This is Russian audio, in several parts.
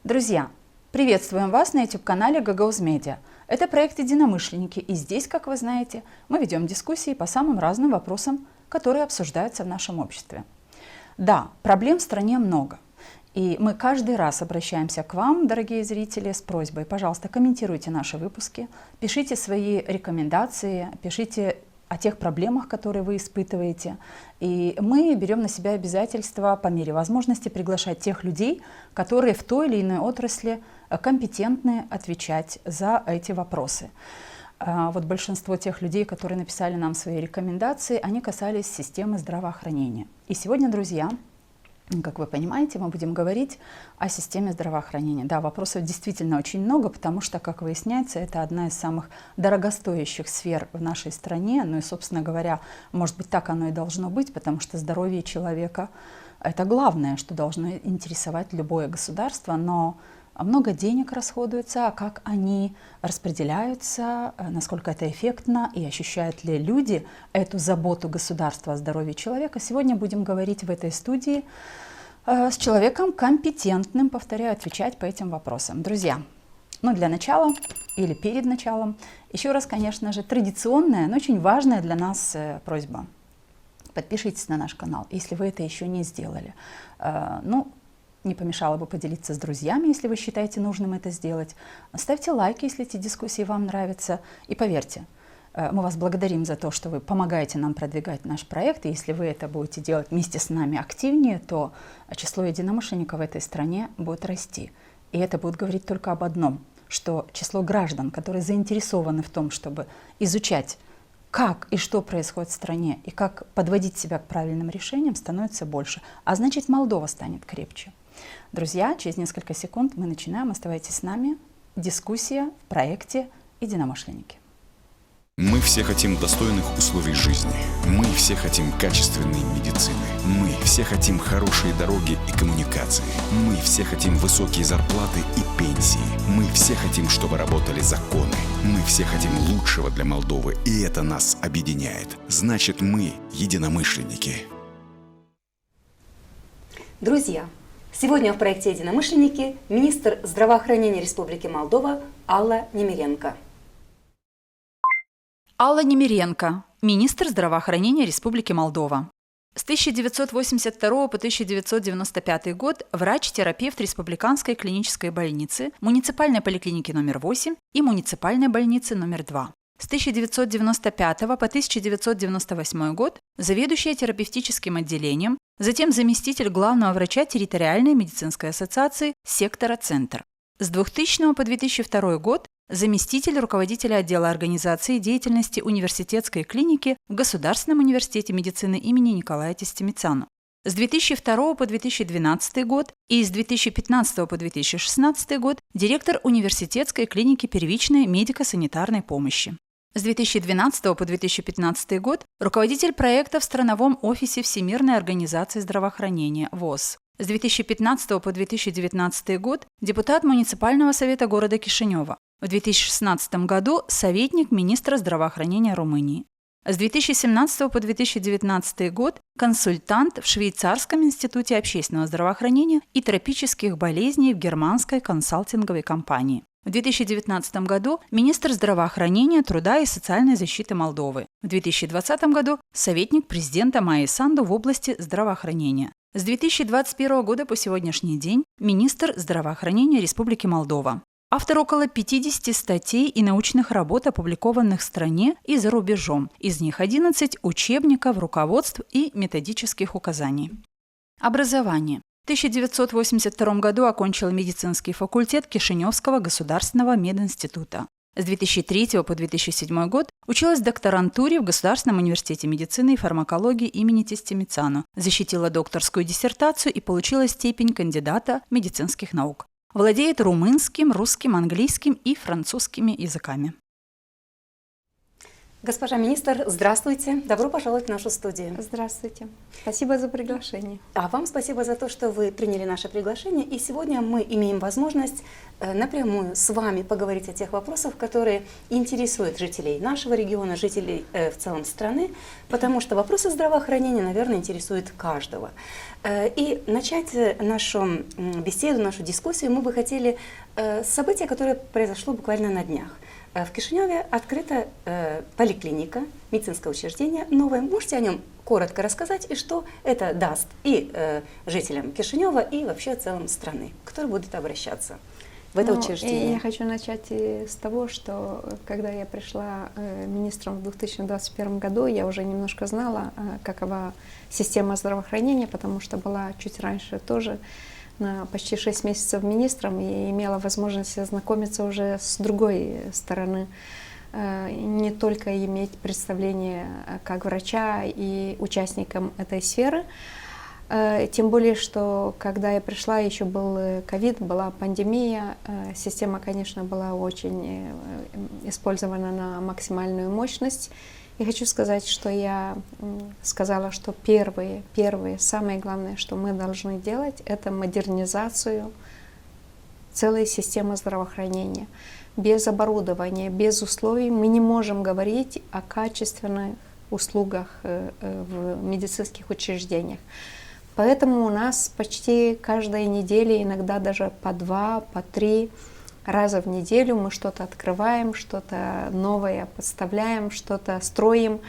Друзья, приветствуем вас на YouTube-канале Gagos Media. Это проект «Единомышленники», и здесь, как вы знаете, мы ведем дискуссии по самым разным вопросам, которые обсуждаются в нашем обществе. Да, проблем в стране много, и мы каждый раз обращаемся к вам, дорогие зрители, с просьбой, пожалуйста, комментируйте наши выпуски, пишите свои рекомендации, пишите о тех проблемах, которые вы испытываете. И мы берем на себя обязательство по мере возможности приглашать тех людей, которые в той или иной отрасли компетентны отвечать за эти вопросы. Вот большинство тех людей, которые написали нам свои рекомендации, они касались системы здравоохранения. И сегодня, друзья, как вы понимаете, мы будем говорить о системе здравоохранения. Да, вопросов действительно очень много, потому что, как выясняется, это одна из самых дорогостоящих сфер в нашей стране. Ну и, собственно говоря, может быть, так оно и должно быть, потому что здоровье человека – это главное, что должно интересовать любое государство, но много денег расходуется, а как они распределяются, насколько это эффектно и ощущают ли люди эту заботу государства о здоровье человека. Сегодня будем говорить в этой студии с человеком компетентным, повторяю, отвечать по этим вопросам. Друзья, для начала или перед началом, еще раз, конечно же, традиционная, но очень важная для нас просьба. Подпишитесь на наш канал, если вы это еще не сделали. Не помешало бы поделиться с друзьями, если вы считаете нужным это сделать. Ставьте лайки, если эти дискуссии вам нравятся. И поверьте, мы вас благодарим за то, что вы помогаете нам продвигать наш проект. И если вы это будете делать вместе с нами активнее, то число единомышленников в этой стране будет расти. И это будет говорить только об одном, что число граждан, которые заинтересованы в том, чтобы изучать, как и что происходит в стране, и как подводить себя к правильным решениям, становится больше. А значит, Молдова станет крепче. Друзья, через несколько секунд мы начинаем. Оставайтесь с нами. Дискуссия в проекте «Единомышленники». Мы все хотим достойных условий жизни. Мы все хотим качественной медицины. Мы все хотим хорошие дороги и коммуникации. Мы все хотим высокие зарплаты и пенсии. Мы все хотим, чтобы работали законы. Мы все хотим лучшего для Молдовы, и это нас объединяет. Значит, мы единомышленники. Друзья, сегодня в проекте «Единомышленники» министр здравоохранения Республики Молдова Алла Немиренко. Алла Немиренко, министр здравоохранения Республики Молдова. С 1982 по 1995 год врач-терапевт Республиканской клинической больницы, муниципальной поликлиники номер 8 и муниципальной больницы номер 2. С 1995 по 1998 год заведующая терапевтическим отделением, затем заместитель главного врача территориальной медицинской ассоциации сектора «Центр». С 2000 по 2002 год заместитель руководителя отдела организации деятельности университетской клиники в Государственном университете медицины имени Николая Тестемицану. С 2002 по 2012 год и с 2015 по 2016 год директор университетской клиники первичной медико-санитарной помощи. С 2012 по 2015 год руководитель проекта в страновом офисе Всемирной организации здравоохранения ВОЗ. С 2015 по 2019 год депутат муниципального совета города Кишинева. В 2016 году советник министра здравоохранения Румынии. С 2017 по 2019 год консультант в Швейцарском институте общественного здравоохранения и тропических болезней в германской консалтинговой компании. В 2019 году министр здравоохранения, труда и социальной защиты Молдовы. В 2020 году советник президента Майи Санду в области здравоохранения. С 2021 года по сегодняшний день министр здравоохранения Республики Молдова. Автор около 50 статей и научных работ, опубликованных в стране и за рубежом. Из них 11 учебников, руководств и методических указаний. Образование. В 1982 году окончил медицинский факультет Кишиневского государственного мединститута. С 2003 по 2007 год училась в докторантуре в Государственном университете медицины и фармакологии имени Тестемицану, защитила докторскую диссертацию и получила степень кандидата медицинских наук. Владеет румынским, русским, английским и французскими языками. Госпожа министр, здравствуйте. Добро пожаловать в нашу студию. Здравствуйте. Спасибо за приглашение. А вам спасибо за то, что вы приняли наше приглашение. И сегодня мы имеем возможность напрямую с вами поговорить о тех вопросах, которые интересуют жителей нашего региона, жителей в целом страны, потому что вопросы здравоохранения, наверное, интересуют каждого. И начать нашу беседу, нашу дискуссию мы бы хотели с события, которое произошло буквально на днях. В Кишиневе открыта поликлиника, медицинское учреждение новое. Можете о нем коротко рассказать, и что это даст и жителям Кишинева, и вообще в целом страны, которые будут обращаться в это учреждение? Я хочу начать с того, что когда я пришла министром в 2021 году, я уже немножко знала, какова система здравоохранения, потому что была чуть раньше тоже на почти 6 месяцев министром и имела возможность ознакомиться уже с другой стороны, не только иметь представление как врача и участникам этой сферы, тем более, что когда я пришла, еще был ковид, была пандемия, система, конечно, была очень использована на максимальную мощность. И хочу сказать, что я сказала, что первые, самое главное, что мы должны делать, это модернизацию целой системы здравоохранения. Без оборудования, без условий мы не можем говорить о качественных услугах в медицинских учреждениях. Поэтому у нас почти каждая неделя, иногда даже по 2, по 3 раза в неделю мы что-то открываем, что-то новое подставляем, что-то строим,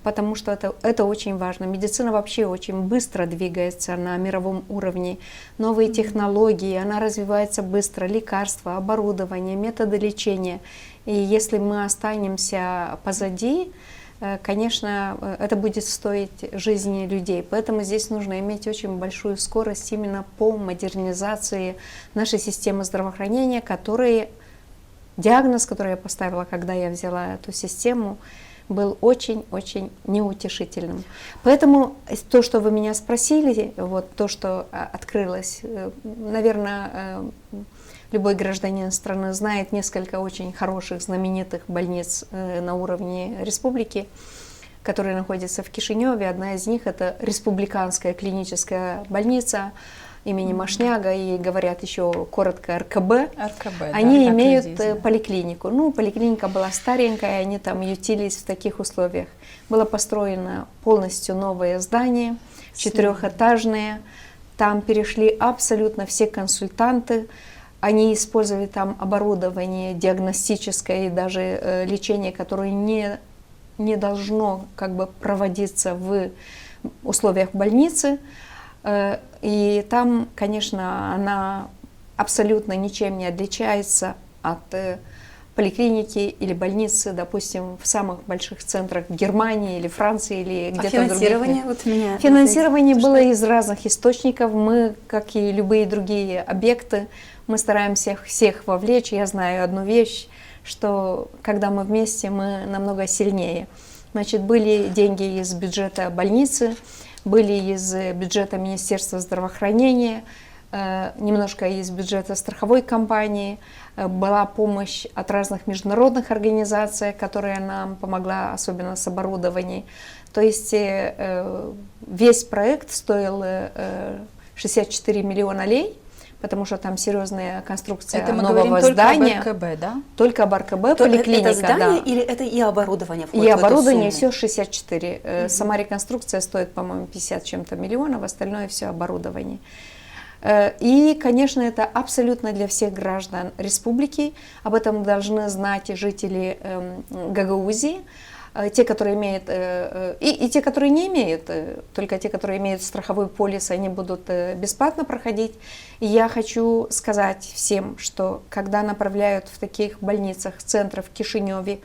потому что это очень важно. Медицина вообще очень быстро двигается на мировом уровне. Новые технологии, она развивается быстро, лекарства, оборудование, методы лечения. И если мы останемся позади, конечно, это будет стоить жизни людей. Поэтому здесь нужно иметь очень большую скорость именно по модернизации нашей системы здравоохранения, диагноз, который я поставила, когда я взяла эту систему, был очень-очень неутешительным. Поэтому то, что вы меня спросили, вот то, что открылось, наверное, любой гражданин страны знает несколько очень хороших, знаменитых больниц на уровне республики, которые находятся в Кишиневе. Одна из них – это республиканская клиническая больница имени Машняга, и говорят еще коротко РКБ. Они имеют поликлинику. Ну, поликлиника была старенькая, они там ютились в таких условиях. Было построено полностью новое здание, 4-этажное. Там перешли абсолютно все консультанты. Они использовали там оборудование диагностическое и даже лечение, которое не должно как бы проводиться в условиях больницы. И там, конечно, она абсолютно ничем не отличается от поликлиники или больницы, допустим, в самых больших центрах Германии или Франции или где-то в других. Финансирование было из разных источников. Мы, как и любые другие объекты, мы стараемся всех вовлечь. Я знаю одну вещь, что когда мы вместе, мы намного сильнее. Значит, были деньги из бюджета больницы, были из бюджета Министерства здравоохранения, немножко из бюджета страховой компании, была помощь от разных международных организаций, которая нам помогла, особенно с оборудованием. То есть весь проект стоил 64 миллиона лей, потому что там серьезная конструкция это мы нового здания. Только об РКБ, да? Только об РКБ, поликлиника, это здание, да. Или это и оборудование входит и оборудование, в эту сумму? все 64. Сама реконструкция стоит, по-моему, 50 чем-то миллионов, остальное все оборудование. И, конечно, это абсолютно для всех граждан республики. Об этом должны знать и жители Гагаузии. Те, которые имеют, и те, которые не имеют, только те, которые имеют страховой полис, они будут бесплатно проходить. И я хочу сказать всем, что когда направляют в таких больницах, центрах в Кишиневе,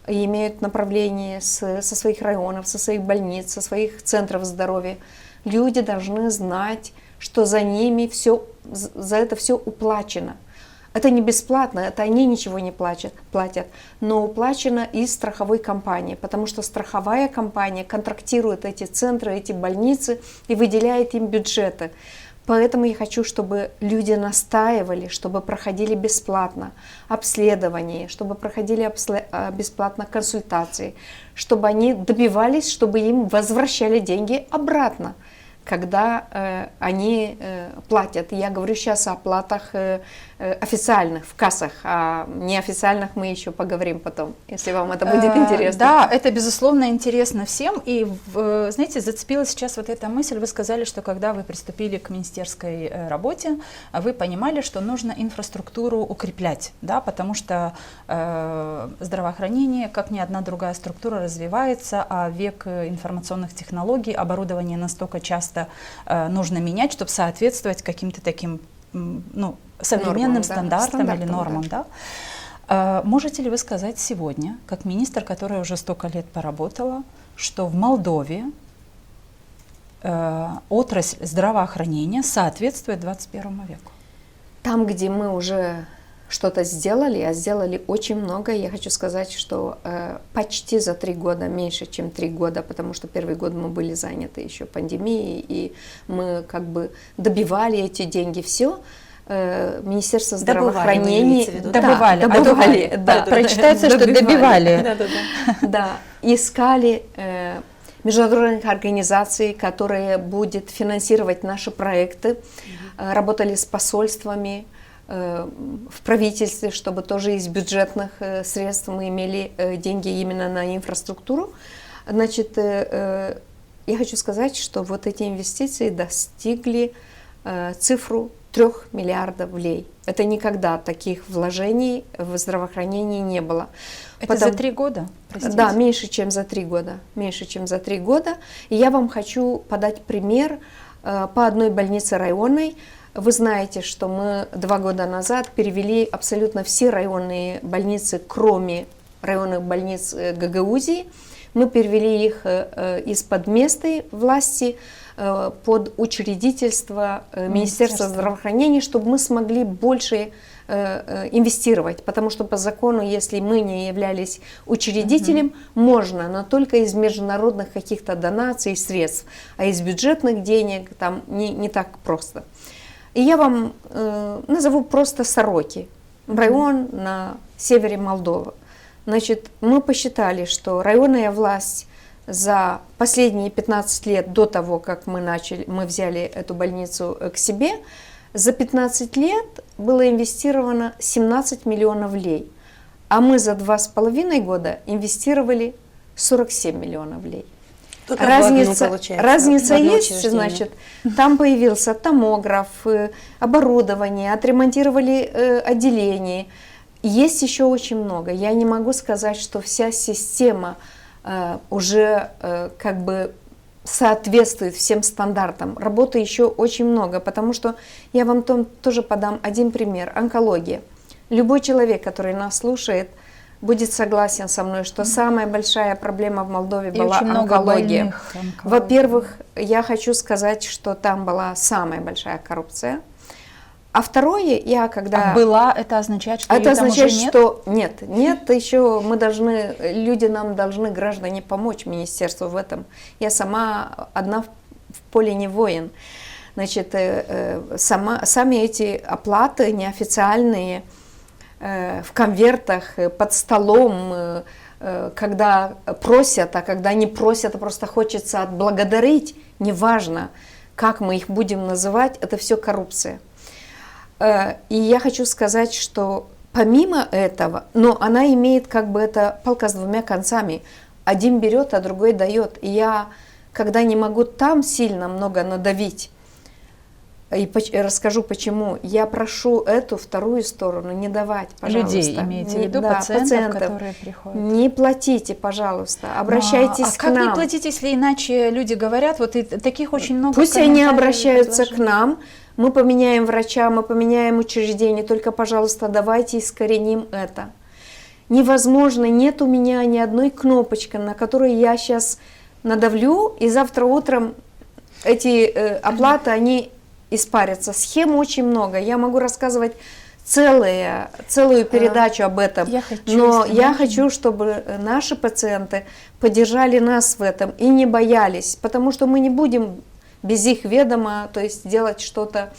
и имеют направление со своих районов, со своих больниц, со своих центров здоровья, люди должны знать, что за ними за это все уплачено. Это не бесплатно, это они ничего не платят, но уплачено из страховой компании, потому что страховая компания контрактирует эти центры, эти больницы и выделяет им бюджеты. Поэтому я хочу, чтобы люди настаивали, чтобы проходили бесплатно обследование, чтобы проходили бесплатно консультации, чтобы они добивались, чтобы им возвращали деньги обратно, когда они платят. Я говорю сейчас о платах официальных в кассах, а неофициальных мы еще поговорим потом, если вам это будет интересно. Да, это безусловно интересно всем. И, знаете, зацепилась сейчас вот эта мысль. Вы сказали, что когда вы приступили к министерской работе, вы понимали, что нужно инфраструктуру укреплять, да, потому что здравоохранение, как ни одна другая структура, развивается, а век информационных технологий, оборудование настолько часто нужно менять, чтобы соответствовать каким-то таким, ну, современным нормам, стандартам или нормам. Да? Можете ли вы сказать сегодня, как министр, которая уже столько лет поработала, что в Молдове отрасль здравоохранения соответствует 21 веку? Там, где мы уже что-то сделали, а сделали очень много, я хочу сказать, что почти за 3 года, меньше чем 3 года, потому что первый год мы были заняты еще пандемией, и мы как бы добивали эти деньги, все. Министерство здравоохранения добывали. Прочитается, что добивали. Да, искали международных организаций, которые будут финансировать наши проекты, работали с посольствами в правительстве, чтобы тоже из бюджетных средств мы имели деньги именно на инфраструктуру. Значит, я хочу сказать, что вот эти инвестиции достигли цифру 3 миллиардов лей. Это никогда таких вложений в здравоохранении не было. Это за 3 года? Простите. Да, меньше, чем за 3 года. Меньше, чем за 3 года. И я вам хочу подать пример по одной больнице районной. Вы знаете, что мы 2 года назад перевели абсолютно все районные больницы, кроме районных больниц Гагаузии. Мы перевели их из-под местной власти под учредительство Министерства здравоохранения, чтобы мы смогли больше инвестировать, потому что по закону, если мы не являлись учредителем, можно, но только из международных каких-то донаций, средств, а из бюджетных денег там не так просто. И я вам назову просто Сороки, район на севере Молдовы. Значит, мы посчитали, что районная власть за последние 15 лет до того, как мы взяли эту больницу к себе, за 15 лет было инвестировано 17 миллионов лей, а мы за 2,5 года инвестировали 47 миллионов лей. Разница есть, значит, там появился томограф, оборудование, отремонтировали отделение. Есть еще очень много. Я не могу сказать, что вся система уже как бы соответствует всем стандартам. Работы еще очень много, потому что я вам тоже подам один пример. Онкология. Любой человек, который нас слушает, будет согласен со мной, что самая большая проблема в Молдове была онкология. Во-первых, я хочу сказать, что там была самая большая коррупция. А второе, была, это означает, что это означает, там уже нет? что нет, еще мы должны, люди нам должны, граждане, помочь министерству в этом. Я сама одна в поле не воин. Значит, сами эти оплаты неофициальные, в конвертах, под столом, когда просят, а когда не просят, а просто хочется отблагодарить, неважно, как мы их будем называть, это все коррупция. И я хочу сказать, что помимо этого, но она имеет как бы это палка с 2 концами. Один берет, а другой дает. И я, когда не могу там сильно много надавить, и расскажу почему, я прошу эту вторую сторону не давать, пожалуйста. Людей имеете в виду, пациентов, которые приходят. Не платите, пожалуйста, обращайтесь к нам. А как не платить, если иначе люди говорят, вот и таких очень много. Пусть они обращаются к нам, мы поменяем врача, мы поменяем учреждение, только, пожалуйста, давайте искореним это. Невозможно, нет у меня ни одной кнопочки, на которую я сейчас надавлю, и завтра утром эти оплаты, они испарятся. Схем очень много, я могу рассказывать целую передачу об этом, но я хочу, чтобы наши пациенты поддержали нас в этом и не боялись, потому что мы не будем без их ведома, то есть делать что-то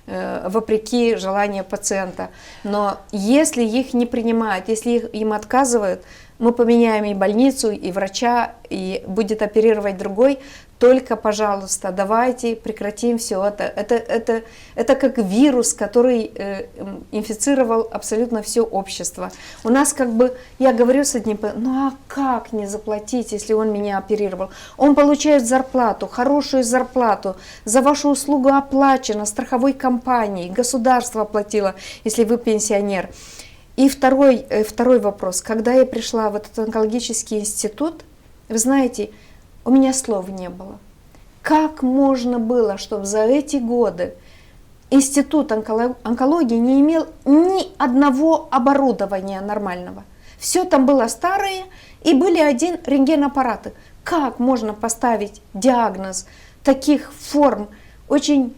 вопреки желанию пациента. Но если их не принимают, если им отказывают, мы поменяем и больницу, и врача, и будет оперировать другой. Только, пожалуйста, давайте прекратим все это. Это как вирус, который инфицировал абсолютно все общество. У нас как бы, я говорю с одним, ну а как не заплатить, если он меня оперировал? Он получает зарплату, хорошую зарплату, за вашу услугу оплачено страховой компанией, государство оплатило, если вы пенсионер. И второй вопрос. Когда я пришла в этот онкологический институт, вы знаете, у меня слов не было. Как можно было, чтобы за эти годы институт онкологии не имел ни одного оборудования нормального? Все там было старое, и были один рентгенаппараты. Как можно поставить диагноз таких форм, очень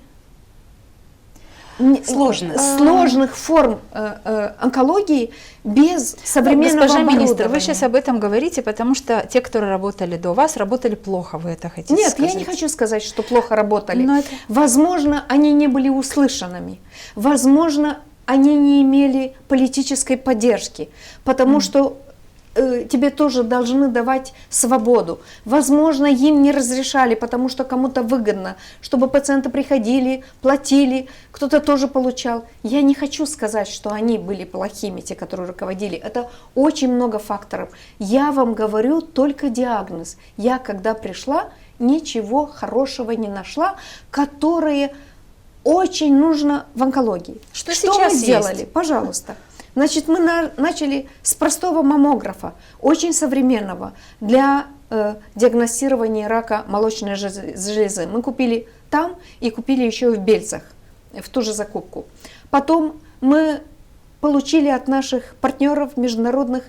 сложных форм онкологии без современного Госпожа оборудования? министр, вы сейчас об этом говорите, потому что те, которые работали до вас, работали плохо, вы это хотите Нет, сказать? я не хочу сказать, что плохо работали. Но это- Возможно, они не были услышанными. Возможно, они не имели политической поддержки, потому что тебе тоже должны давать свободу. Возможно, им не разрешали, потому что кому-то выгодно, чтобы пациенты приходили, платили, кто-то тоже получал. Я не хочу сказать, что они были плохими, те, которые руководили. Это очень много факторов. Я вам говорю только диагноз. Я, когда пришла, ничего хорошего не нашла, которые очень нужно в онкологии. Что мы сейчас сделали? есть? Пожалуйста. Значит, мы начали с простого маммографа, очень современного, для диагностирования рака молочной железы. Мы купили там и купили еще в Бельцах, в ту же закупку. Потом мы получили от наших партнеров международных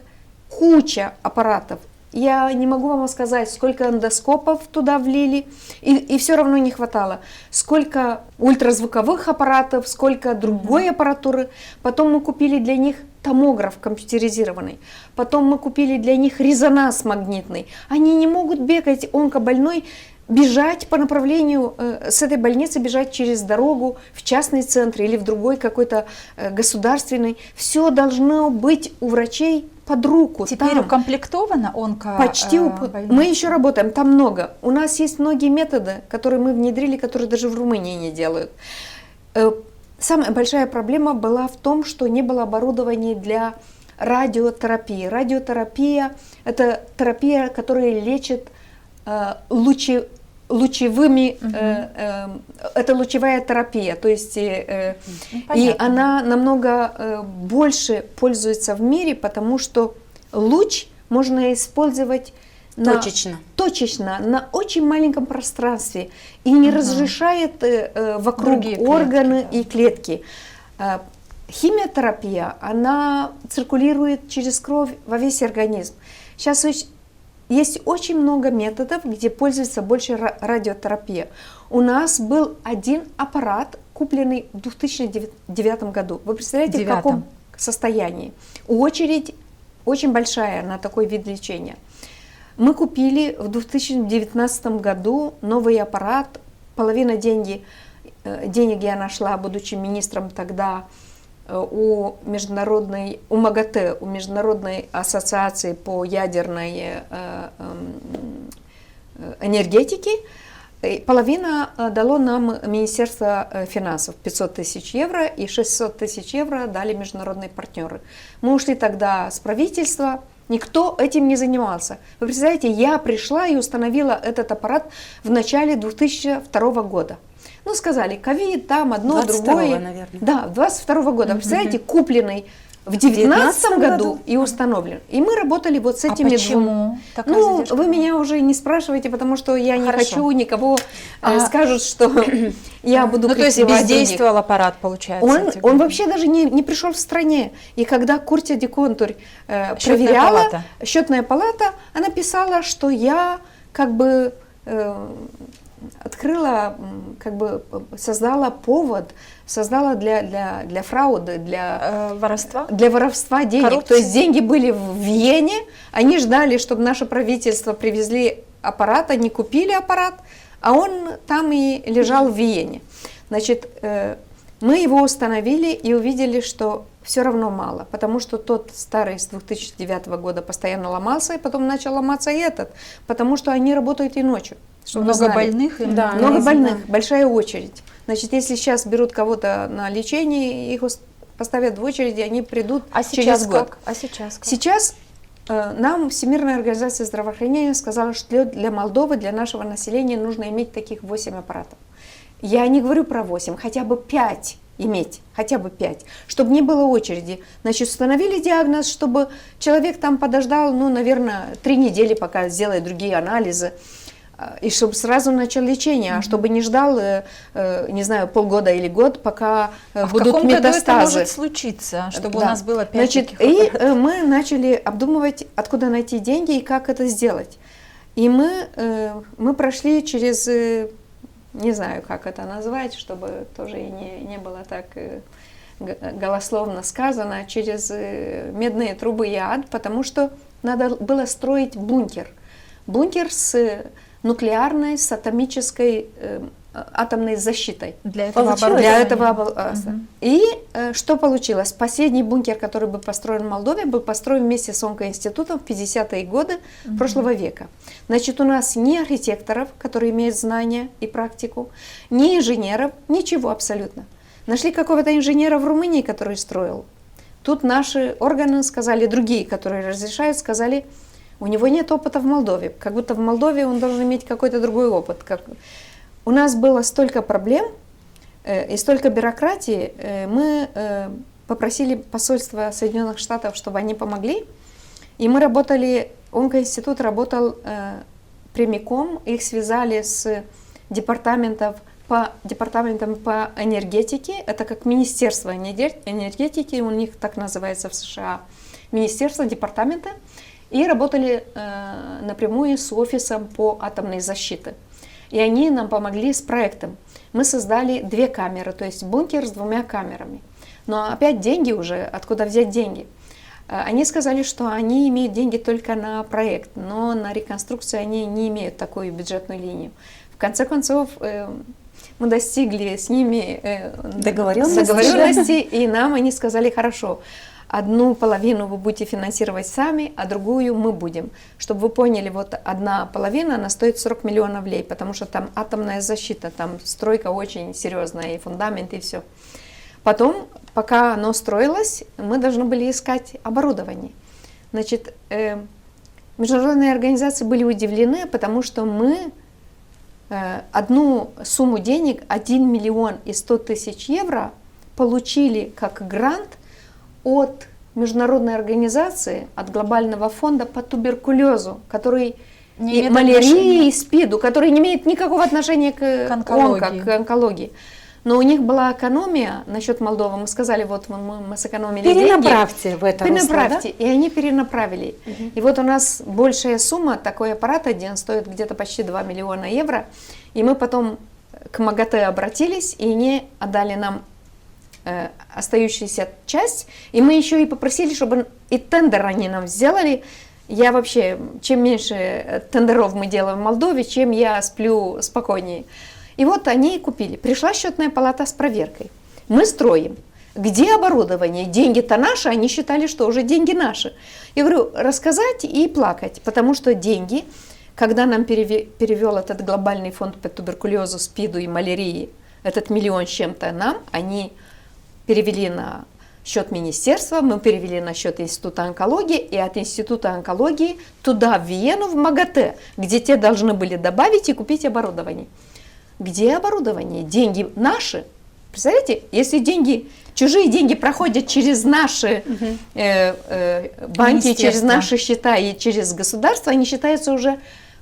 куча аппаратов. Я не могу вам сказать, сколько эндоскопов туда влили, и все равно не хватало. Сколько ультразвуковых аппаратов, сколько другой аппаратуры. Потом мы купили для них томограф компьютеризированный. Потом мы купили для них резонанс магнитный. Они не могут бегать, онкобольной, бежать по направлению с этой больницы, бежать через дорогу в частный центр или в другой какой-то государственный. Все должно быть у врачей под руку. Теперь там. Укомплектована Почти больница? мы еще работаем, там много. У нас есть многие методы, которые мы внедрили, которые даже в Румынии не делают. Самая большая проблема была в том, что не было оборудования для радиотерапии. Радиотерапия – это терапия, которая лечит лучевыми, это лучевая терапия, то есть и она намного больше пользуется в мире, потому что луч можно использовать точечно на очень маленьком пространстве и не разрешает вокруг другие органы клетки, и клетки. Химиотерапия, она циркулирует через кровь во весь организм. Сейчас есть очень много методов, где пользуется больше радиотерапия. У нас был один аппарат, купленный в 2009 году. Вы представляете, в каком состоянии? Очередь очень большая на такой вид лечения. Мы купили в 2019 году новый аппарат. Половина денег я нашла, будучи министром тогда, у МАГАТЭ, у Международной ассоциации по ядерной энергетике. Половина дало нам Министерство финансов, 500 тысяч евро, и 600 тысяч евро дали международные партнеры. Мы ушли тогда с правительства, никто этим не занимался. Вы представляете, я пришла и установила этот аппарат в начале 2002 года. Ну, сказали, ковид, там одно, другое. Наверное. Да, 22 года. Представляете, купленный в 2019 году и установлен. И мы работали вот с этими почему такая Ну, задержка? вы меня уже не спрашиваете, потому что я не Хорошо. хочу никого скажут, что я буду Ну, то есть прикрывать бездействовал аппарат, получается? эти он годы? вообще даже не пришел в стране. И когда Куртия де Контурь Счетная проверяла, палата. счетная палата, она писала, что я как бы открыла, как бы создала повод, создала для фрауды, воровства? для воровства денег. Коррупции? То есть деньги были в Вене, они ждали, чтобы наше правительство привезли аппарат, они купили аппарат, а он там и лежал в Виене. Значит, мы его установили и увидели, что все равно мало, потому что тот старый с 2009 года постоянно ломался, и потом начал ломаться и этот, потому что они работают и ночью. Много больных? И Да, много да. больных, большая очередь. Значит, если сейчас берут кого-то на лечение, их поставят в очереди, они придут через год. как? А сейчас как? Сейчас нам Всемирная организация здравоохранения сказала, что для Молдовы, для нашего населения нужно иметь таких 8 аппаратов. Я не говорю про 8, хотя бы 5 иметь, хотя бы 5, чтобы не было очереди. Значит, установили диагноз, чтобы человек там подождал, ну, наверное, 3 недели, пока сделает другие анализы, и чтобы сразу начал лечение, а чтобы не ждал, не знаю, полгода или год, пока будут в каком году это метастазы. может случиться, чтобы Да. у нас было 5 Значит, таких и аппаратов? мы начали обдумывать, откуда найти деньги и как это сделать. И мы прошли через, не знаю, как это назвать, чтобы тоже и не было так голословно сказано, через медные трубы и ад, потому что надо было строить бункер. Бункер с нуклеарной, с атомической, атомной защитой. Для этого Получилось? Для оборудования. этого. И что получилось? Последний бункер, который был построен в Молдове, был построен вместе с онкоинститутом в 50-е годы прошлого века. Значит, у нас ни архитекторов, которые имеют знания и практику, ни инженеров, ничего абсолютно. Нашли какого-то инженера в Румынии, который строил. Тут наши органы сказали, другие, которые разрешают, сказали, у него нет опыта в Молдове. Как будто в Молдове он должен иметь какой-то другой опыт. У нас было столько проблем и столько бюрократии. Мы попросили посольство Соединенных Штатов, чтобы они помогли. И мы работали, онкоинститут работал прямиком. Их связали с департаментом по энергетике. Это как Министерство энергетики, у них так называется в США. Министерство, департамента. И работали напрямую с офисом по атомной защите. И они нам помогли с проектом. Мы создали 2 камеры, то есть бункер с 2 камерами. Но опять деньги уже, откуда взять деньги? Они сказали, что они имеют деньги только на проект, но на реконструкцию они не имеют такую бюджетную линию. В конце концов, мы достигли с ними договоренности, и нам они сказали, хорошо, одну половину вы будете финансировать сами, а другую мы будем. Чтобы вы поняли, вот одна половина, она стоит 40 миллионов лей, потому что там атомная защита, там стройка очень серьезная, и фундамент, и все. Потом, пока оно строилось, мы должны были искать оборудование. Значит, международные организации были удивлены, потому что мы одну сумму денег, 1 миллион и 100 тысяч евро, получили как грант от международной организации, от глобального фонда по туберкулезу, который и малярии, и СПИДу, который не имеет никакого отношения к онкологии. Но у них была экономия насчет Молдовы. Мы сказали, вот мы сэкономили деньги. Перенаправьте в это Перенаправьте. русло, да? И они перенаправили. И вот у нас большая сумма, такой аппарат один стоит где-то почти 2 миллиона евро. И мы потом к МАГАТЭ обратились, и они отдали нам остающуюся часть, и мы еще и попросили, чтобы и тендер они нам сделали. Я вообще, чем меньше тендеров мы делаем в Молдове, чем я сплю спокойнее. И вот они и купили. Пришла счетная палата с проверкой. Мы строим. Где оборудование? Деньги-то наши, они считали, что уже деньги наши. Я говорю, рассказать и плакать, потому что деньги, когда нам перевел этот глобальный фонд по туберкулезу, СПИДу и малярии, этот 1 миллион с чем-то нам, они перевели на счет министерства, мы перевели на счет Института онкологии, и от Института онкологии туда, в Вену, в МАГАТЭ, где те должны были добавить и купить оборудование. Где оборудование? Деньги наши. Представляете, если чужие деньги проходят через наши банки, через наши счета и через государство, они считаются уже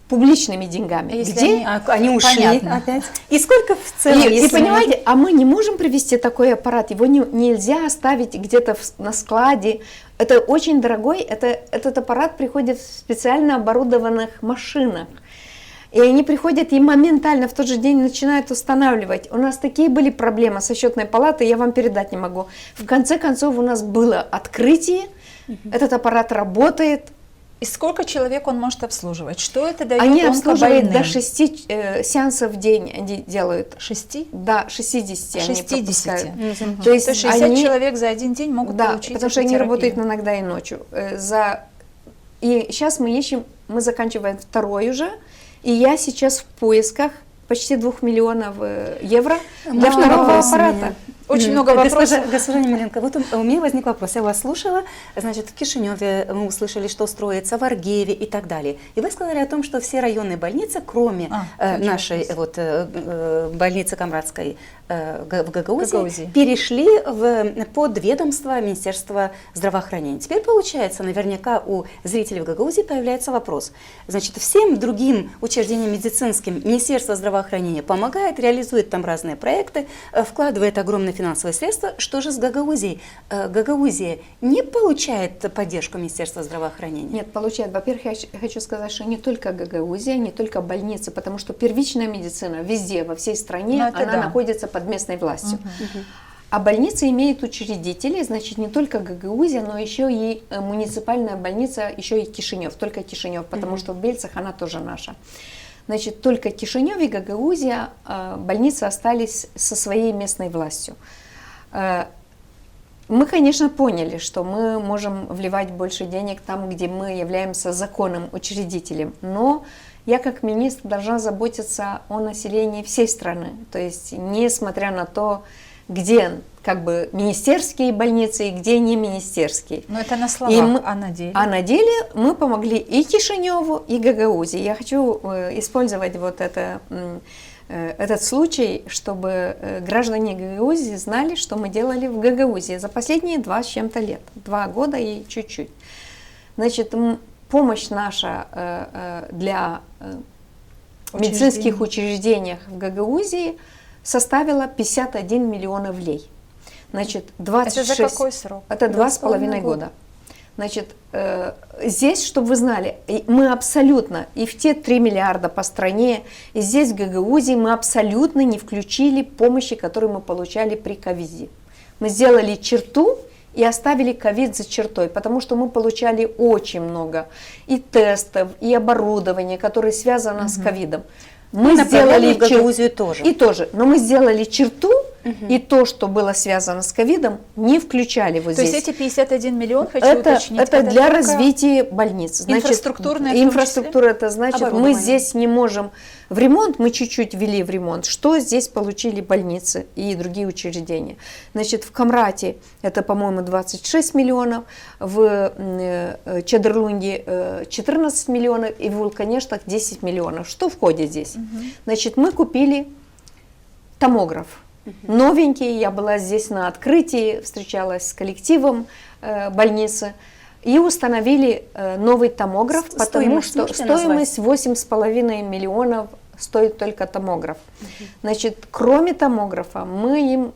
публичными деньгами. Если Где Они ушли Понятно. опять. И сколько в целом? и понимаете, а мы не можем привезти такой аппарат, его нельзя оставить где-то на складе. Это очень дорогой, этот аппарат приходит в специально оборудованных машинах. И они приходят и моментально в тот же день начинают устанавливать. У нас такие были проблемы со счетной палатой, я вам передать не могу. В конце концов у нас было открытие, этот аппарат работает, И сколько человек он может обслуживать? Что это дает Они обслуживают онкобольным? до 6 сеансов в день, они делают. 6? До 60 они 60. пропускают. То То есть есть 60 они, человек за один день могут да, получить потому что эту они терапию. работают иногда и ночью. И сейчас мы ищем, мы заканчиваем второй уже, и я сейчас в поисках почти 2 миллионов евро для второго вопросов у аппарата. меня. Очень много вопросов. Госпожа Немеленко, вот у меня возник вопрос, я вас слушала, значит, в Кишиневе мы услышали, что строится, в Аргееве и так далее. И вы сказали о том, что все районные больницы, кроме нашей больницы Камрадской в Гагаузии, перешли под ведомство Министерства здравоохранения. Теперь получается, наверняка у зрителей в Гагаузии появляется вопрос. Значит, всем другим учреждениям медицинским Министерство здравоохранения помогает, реализует там разные проекты, вкладывает огромные финансовые средства. Что же с Гагаузией? Гагаузия не получает поддержку Министерства здравоохранения? Нет, получает. Во-первых, я хочу сказать, что не только Гагаузия, не только больницы, потому что первичная медицина везде, во всей стране, она находится под местной властью. А больницы имеют учредителей, значит, не только Гагаузия, но еще и муниципальная больница, еще и Кишинев, только Кишинев, потому что в Бельцах она тоже наша. Значит, только Кишинев и Гагаузия больницы остались со своей местной властью. Мы, конечно, поняли, что мы можем вливать больше денег там, где мы являемся законным учредителем, но я как министр должна заботиться о населении всей страны, то есть несмотря на то, где как бы министерские больницы и где не министерские. Но это на словах, а на деле? А на деле мы помогли и Кишиневу, и Гагаузии. Я хочу использовать вот этот случай, чтобы граждане Гагаузии знали, что мы делали в Гагаузии за последние 2 с чем-то лет, 2 года и чуть-чуть. Значит, помощь наша для медицинских учреждений в Гагаузии составила 51 миллион лей. Значит, 26, это за какой срок? Это 2,5 года. Значит, здесь, чтобы вы знали, мы абсолютно, и в те 3 миллиарда по стране, и здесь в Гагаузии мы абсолютно не включили помощи, которые мы получали при ковиде. Мы сделали черту и оставили ковид за чертой, потому что мы получали очень много и тестов, и оборудования, которое связано с ковидом. Мы сделали в Гагаузию тоже. И тоже. Но мы сделали черту, и то, что было связано с ковидом, не включали вот здесь. То есть эти 51 миллион, хочу уточнить, это для развития больниц. Значит, инфраструктурная инфраструктура, это значит, мы здесь не можем в ремонт, мы чуть-чуть ввели в ремонт. Что здесь получили больницы и другие учреждения? Значит, в Камрате это, по-моему, 26 миллионов, в Чедерлунге 14 миллионов и в Вулканештах 10 миллионов. Что входит здесь? Значит, мы купили томограф. Новенький, я была здесь на открытии, встречалась с коллективом больницы и установили новый томограф, потому что стоимость 8,5 миллионов стоит только томограф. Значит, кроме томографа мы им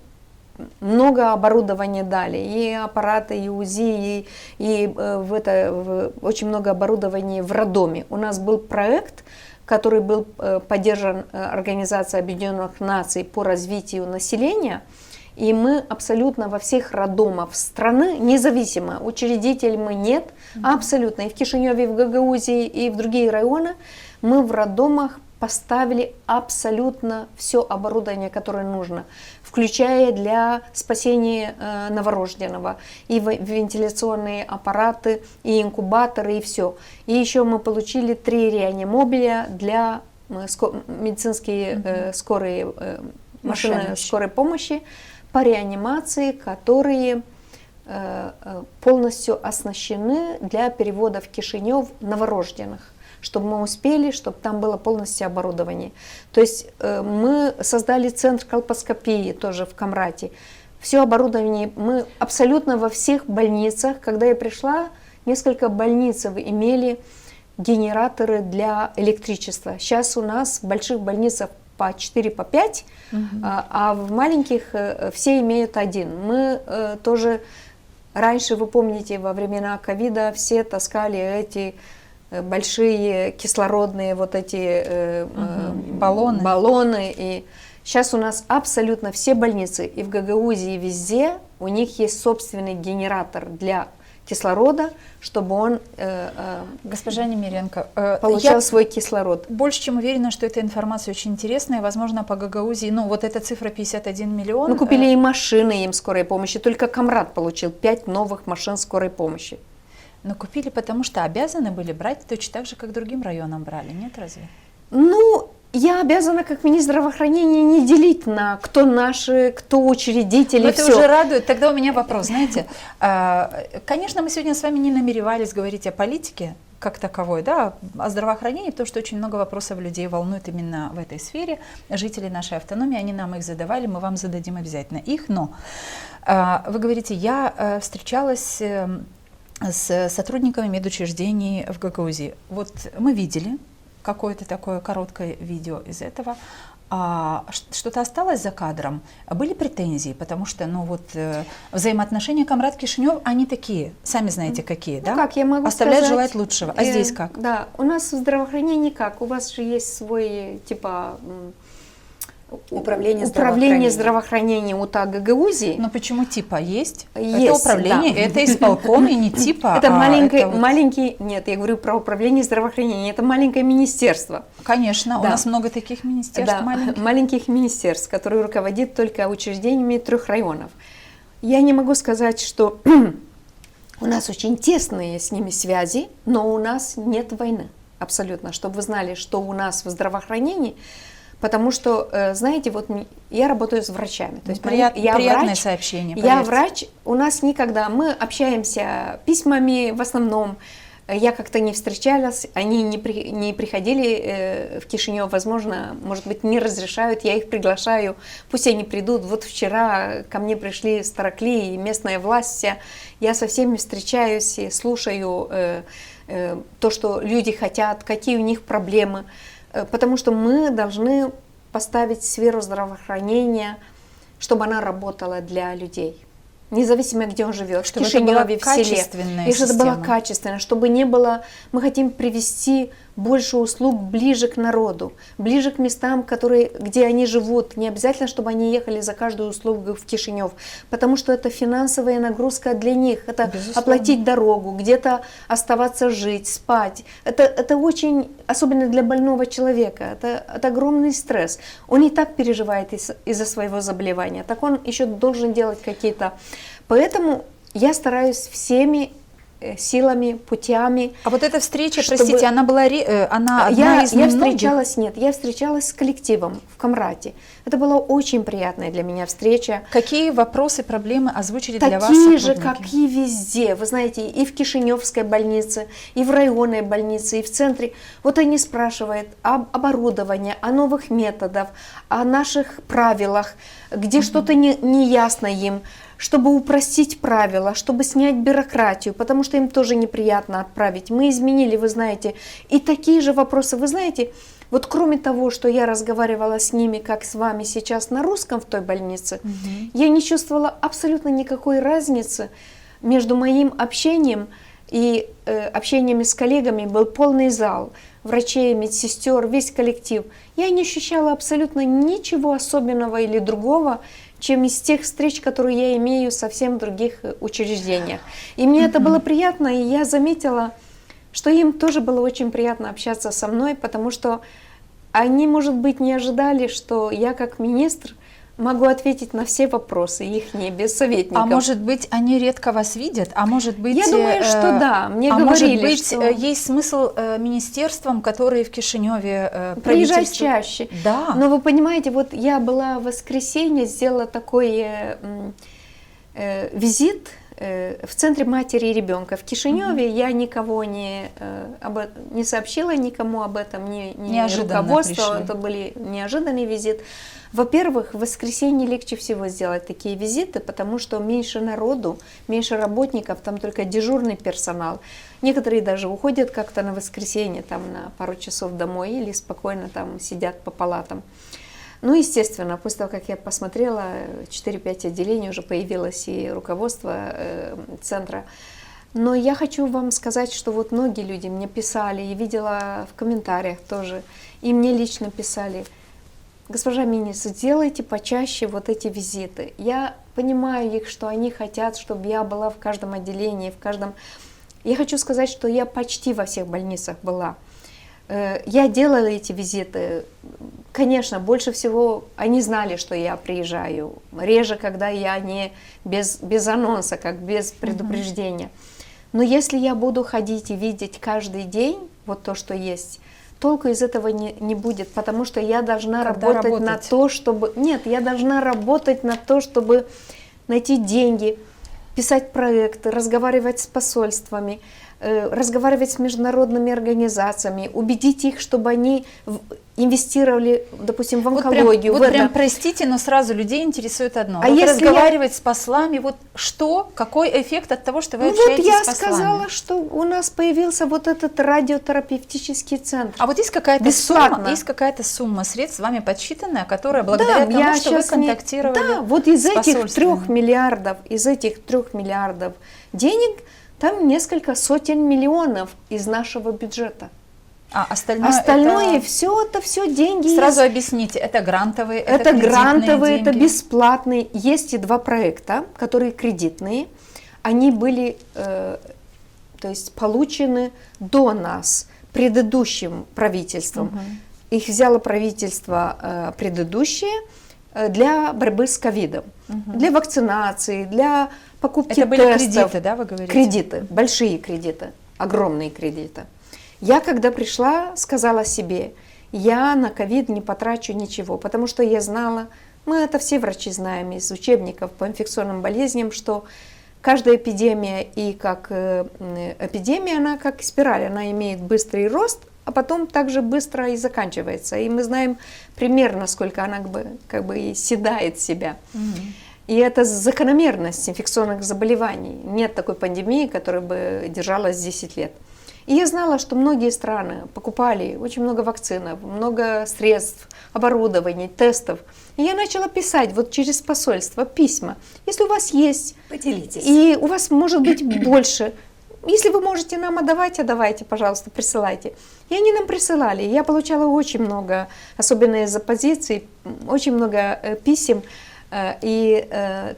много оборудования дали, и аппараты, и УЗИ, и очень много оборудования в роддоме. У нас был проект, который был поддержан Организацией Объединенных Наций по развитию населения, и мы абсолютно во всех роддомах страны, независимо, учредителей мы нет, абсолютно, и в Кишиневе, и в Гагаузии, и в другие районы, мы в роддомах поставили абсолютно все оборудование, которое нужно, включая для спасения новорожденного, и вентиляционные аппараты, и инкубаторы, и все. И еще мы получили 3 реанимобиля для медицинские скорые машины скорой помощи по реанимации, которые полностью оснащены для перевода в Кишинев новорожденных, чтобы мы успели, чтобы там было полностью оборудование. То есть мы создали центр колпоскопии тоже в Камрате. Все оборудование, мы абсолютно во всех больницах, когда я пришла, несколько больниц имели генераторы для электричества. Сейчас у нас в больших больницах по 4, по 5, а в маленьких все имеют 1. Мы тоже раньше, вы помните, во времена ковида все таскали эти большие кислородные вот эти баллоны. И сейчас у нас абсолютно все больницы, и в Гагаузии, и везде, у них есть собственный генератор для кислорода, чтобы он Госпожа Немиренко, получал я свой кислород. больше чем уверена, что эта информация очень интересная. Возможно, по Гагаузии, ну, вот эта цифра 51 миллион. Ну, купили и машины им скорой помощи. Только Камрад получил 5 новых машин скорой помощи. Но купили, потому что обязаны были брать точно так же, как другим районам брали, нет разве? Ну, я обязана, как министр здравоохранения, не делить на кто наши, кто учредители, Но это все. уже радует. Тогда у меня вопрос, знаете, конечно, мы сегодня с вами не намеревались говорить о политике как таковой, да, о здравоохранении, потому что очень много вопросов людей волнует именно в этой сфере. Жители нашей автономии, они нам их задавали, мы вам зададим обязательно их. Но вы говорите, я встречалась с сотрудниками медучреждений в Гагаузии. Вот мы видели какое-то такое короткое видео из этого. Что-то осталось за кадром. Были претензии, потому что, ну вот, взаимоотношения Камрад-Кишинев, они такие, сами знаете какие, да? Как я могу Оставляют сказать, желать лучшего. А здесь как? Да, у нас в здравоохранении как? У вас же есть свой, типа, управление здравоохранения УТА Гагаузии. Но почему типа есть? Есть, это управление, да. это исполком, и не типа. Это это вот... маленький, нет, я говорю про управление здравоохранения, это маленькое министерство. Конечно, Да. у нас много таких министерств Да, маленьких. министерств, которые руководит только учреждениями 3 районов. Я не могу сказать, что у нас очень тесные с ними связи, но у нас нет войны, абсолютно, чтобы вы знали, что у нас в здравоохранении. Потому что, знаете, вот я работаю с врачами. То есть я приятное врач, сообщение. Я врач, у нас никогда, мы общаемся письмами в основном. Я как-то не встречалась, они не приходили в Кишинев, возможно, может быть, не разрешают, я их приглашаю, пусть они придут. Вот вчера ко мне пришли старокли и местная власть вся. Я со всеми встречаюсь и слушаю то, что люди хотят, какие у них проблемы. Потому что мы должны поставить сферу здравоохранения, чтобы она работала для людей. Независимо, где он живет, чтобы в Кишиневе, это в селе. качественная И чтобы это было система. качественно, чтобы не было... Мы хотим привести больше услуг ближе к народу, ближе к местам, где они живут. Не обязательно, чтобы они ехали за каждую услугу в Кишинев, потому что это финансовая нагрузка для них. Это Безусловно. оплатить дорогу, где-то оставаться жить, спать. Это очень, особенно для больного человека, это огромный стресс. Он и так переживает из-за своего заболевания, так он еще должен делать какие-то... Поэтому я стараюсь всеми силами, путями. А вот эта встреча, чтобы... простите, она была она одна из немногих? Я встречалась с коллективом в Камрате. Это была очень приятная для меня встреча. Какие вопросы, проблемы озвучили для вас Такие же, сотрудники? как и везде. Вы знаете, и в Кишиневской больнице, и в районной больнице, и в центре. Вот они спрашивают об оборудовании, о новых методах, о наших правилах, где что-то не ясно им, чтобы упростить правила, чтобы снять бюрократию, потому что им тоже неприятно отправить. Мы изменили, вы знаете, и такие же вопросы. Вы знаете, вот кроме того, что я разговаривала с ними, как с вами сейчас на русском в той больнице, я не чувствовала абсолютно никакой разницы между моим общением и общениями с коллегами. Был полный зал врачей, медсестер, весь коллектив. Я не ощущала абсолютно ничего особенного или другого, чем из тех встреч, которые я имею совсем в других учреждениях. И мне это было приятно, и я заметила, что им тоже было очень приятно общаться со мной, потому что они, может быть, не ожидали, что я как министр могу ответить на все вопросы их, не без советников. А может быть, они редко вас видят? А может быть, я думаю, что да. Мне говорили, может быть, что... есть смысл министерствам, которые в Кишиневе приезжать чаще. Да. Но вы понимаете, вот я была в воскресенье, сделала такой визит в центре матери и ребенка в Кишиневе. Я никого не сообщила никому об этом, ни руководству. Это был неожиданный визит. Во-первых, в воскресенье легче всего сделать такие визиты, потому что меньше народу, меньше работников, там только дежурный персонал. Некоторые даже уходят как-то на воскресенье там, на пару часов домой или спокойно там сидят по палатам. Ну, естественно, после того, как я посмотрела, 4-5 отделений уже появилось и руководство центра. Но я хочу вам сказать, что вот многие люди мне писали, и видела в комментариях тоже, и мне лично писали: госпожа министр, сделайте почаще вот эти визиты. Я понимаю их, что они хотят, чтобы я была в каждом отделении, в каждом... Я хочу сказать, что я почти во всех больницах была. Я делала эти визиты. Конечно, больше всего они знали, что я приезжаю. Реже, когда я не без анонса, как без предупреждения. Но если я буду ходить и видеть каждый день вот то, что есть, толку из этого не будет, потому что я должна работать на то, чтобы... Нет, я должна работать на то, чтобы найти деньги, писать проекты, разговаривать с посольствами, разговаривать с международными организациями, убедить их, чтобы они инвестировали, допустим, в онкологию. Вот прям простите, но сразу людей интересует одно. А вот если разговаривать с послами, вот что, какой эффект от того, что вы общаетесь с послами? Вот я сказала, что у нас появился вот этот радиотерапевтический центр. А вот есть какая-то сумма средств с вами подсчитанная, которая благодаря тому, что вы контактировали Да, вот из с этих 3 миллиардов денег, там несколько сотен миллионов из нашего бюджета. А остальное это все деньги. Сразу объясните, это грантовые, это грантовые, деньги. Это бесплатные. Есть и 2 проекта, которые кредитные. Они были, то есть получены до нас предыдущим правительством. Их взяло правительство предыдущее для борьбы с ковидом, для вакцинации, для покупки тестов. Это были кредиты, да, вы говорите? Кредиты, большие кредиты, огромные кредиты. Я, когда пришла, сказала себе, я на ковид не потрачу ничего, потому что я знала, мы это все врачи знаем из учебников по инфекционным болезням, что каждая эпидемия и как эпидемия, она как спираль, она имеет быстрый рост, а потом также быстро и заканчивается. И мы знаем примерно, сколько она как бы и седает себя. И это закономерность инфекционных заболеваний. Нет такой пандемии, которая бы держалась 10 лет. И я знала, что многие страны покупали очень много вакцин, много средств, оборудований, тестов. И я начала писать вот через посольство письма. Если у вас есть, поделитесь. И у вас может быть больше, если вы можете нам отдавайте, пожалуйста, присылайте. И они нам присылали. Я получала очень много, особенно из оппозиции, очень много писем и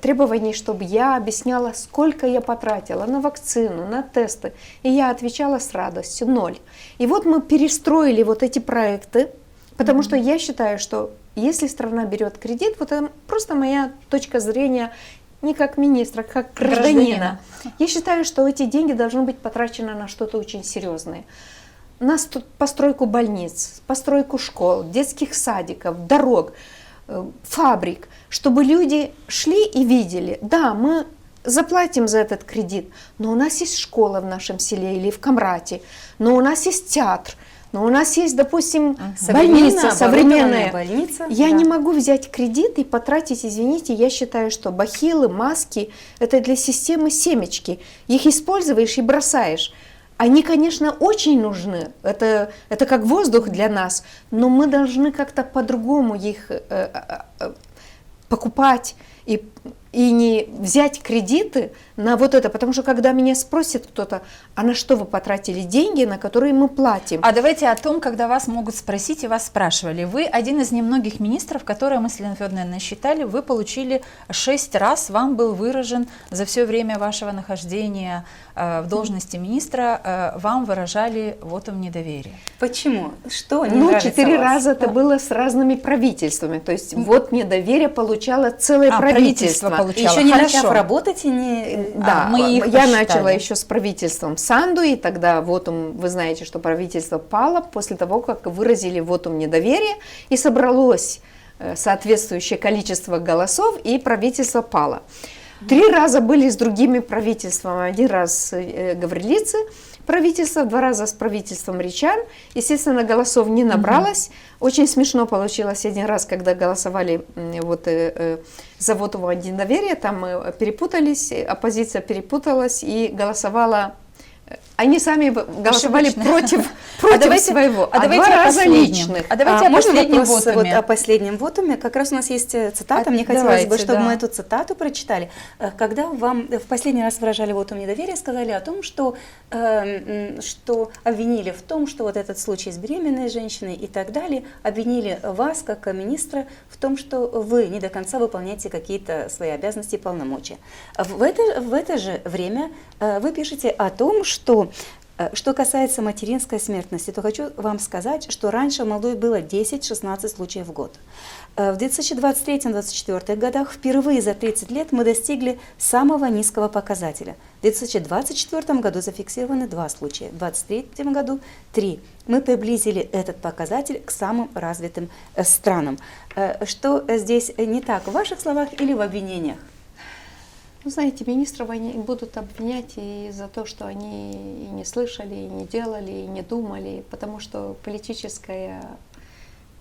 требований, чтобы я объясняла, сколько я потратила на вакцину, на тесты. И я отвечала с радостью 0. И вот мы перестроили вот эти проекты, потому что я считаю, что если страна берет кредит, вот это просто моя точка зрения, не как министра, как гражданина. Я считаю, что эти деньги должны быть потрачены на что-то очень серьезное. На постройку больниц, постройку школ, детских садиков, дорог, фабрик, чтобы люди шли и видели, да, мы заплатим за этот кредит, но у нас есть школа в нашем селе или в Камрате, но у нас есть театр, но у нас есть, допустим, больница современная. Я не могу взять кредит и потратить, извините, я считаю, что бахилы, маски – это для системы семечки. Их используешь и бросаешь. Они, конечно, очень нужны, это как воздух для нас, но мы должны как-то по-другому их покупать и не взять кредиты на вот это, потому что когда меня спросит кто-то, а на что вы потратили деньги, на которые мы платим? А давайте о том, когда вас могут спросить и вас спрашивали. Вы один из немногих министров, которые мы с Еленой Федоровной насчитали, вы получили 6 раз, вам был выражен за все время вашего нахождения в должности министра, вам выражали вотум недоверия. Почему? Что не нравится 4 вас? раза это было с разными правительствами, то есть вот недоверие получало целое правительство. Еще не начав работать и не... Да, я начала еще с правительством Санду, и тогда вотум, вы знаете, что правительство пало после того, как выразили вотум недоверия, и собралось соответствующее количество голосов, и правительство пало. 3 раза были с другими правительствами, 1 раз Гаврилицы правительство, 2 раза с правительством Ричан. Естественно, голосов не набралось. Очень смешно получилось 1 раз, когда голосовали за вотум недоверия, там мы перепутались, оппозиция перепуталась и голосовала Они сами голосовали против своего. А давайте 2 о раза последнем. личных. А давайте о можно последнем вопрос вотуме. вот о последнем вотуме? Как раз у нас есть цитата, мне хотелось давайте, бы, чтобы да. мы эту цитату прочитали. Когда вам в последний раз выражали вотум недоверия, сказали о том, что обвинили в том, что вот этот случай с беременной женщиной и так далее, обвинили вас, как министра, в том, что вы не до конца выполняете какие-то свои обязанности и полномочия. В это же время вы пишете о том, что касается материнской смертности, то хочу вам сказать, что раньше в Молдове было 10-16 случаев в год. В 2023-2024 годах впервые за 30 лет мы достигли самого низкого показателя. В 2024 году зафиксированы 2 случая, в 2023 году 3. Мы приблизили этот показатель к самым развитым странам. Что здесь не так, в ваших словах или в обвинениях? Ну, знаете, министров они будут обвинять и за то, что они и не слышали, и не делали, и не думали, потому что политическая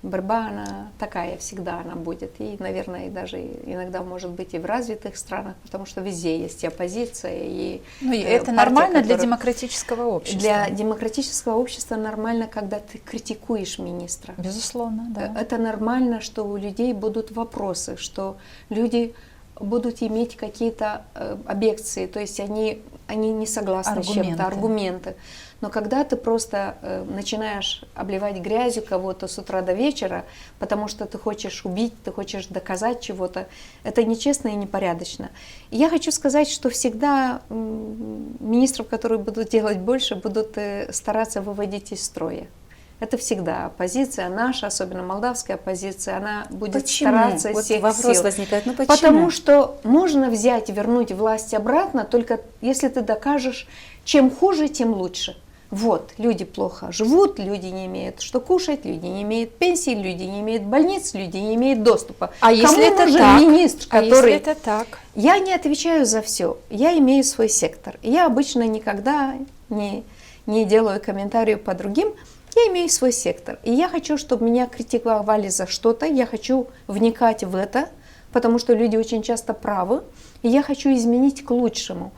борьба, она такая всегда она будет. И, наверное, и даже иногда может быть и в развитых странах, потому что везде есть и оппозиция, и это партия, нормально для которая... демократического общества. Для демократического общества нормально, когда ты критикуешь министра. Безусловно, да. Это нормально, что у людей будут вопросы, что люди будут иметь какие-то объекции, то есть они не согласны с чем-то, аргументы. Но когда ты просто начинаешь обливать грязью кого-то с утра до вечера, потому что ты хочешь убить, ты хочешь доказать чего-то, это нечестно и непорядочно. И я хочу сказать, что всегда министров, которые будут делать больше, будут стараться выводить из строя. Это всегда оппозиция наша, особенно молдавская оппозиция, она будет стараться вот всех вопрос сил. возникает, ну почему? Потому что можно взять, вернуть власть обратно, только если ты докажешь, чем хуже, тем лучше. Вот, люди плохо живут, люди не имеют что кушать, люди не имеют пенсии, люди не имеют больниц, люди не имеют доступа. А если это нужен так? министр, который... если это так? Я не отвечаю за все, я имею свой сектор. Я обычно никогда не делаю комментарии по другим, я имею свой сектор. И я хочу, чтобы меня критиковали за что-то, я хочу вникать в это, потому что люди очень часто правы, и я хочу изменить к лучшему.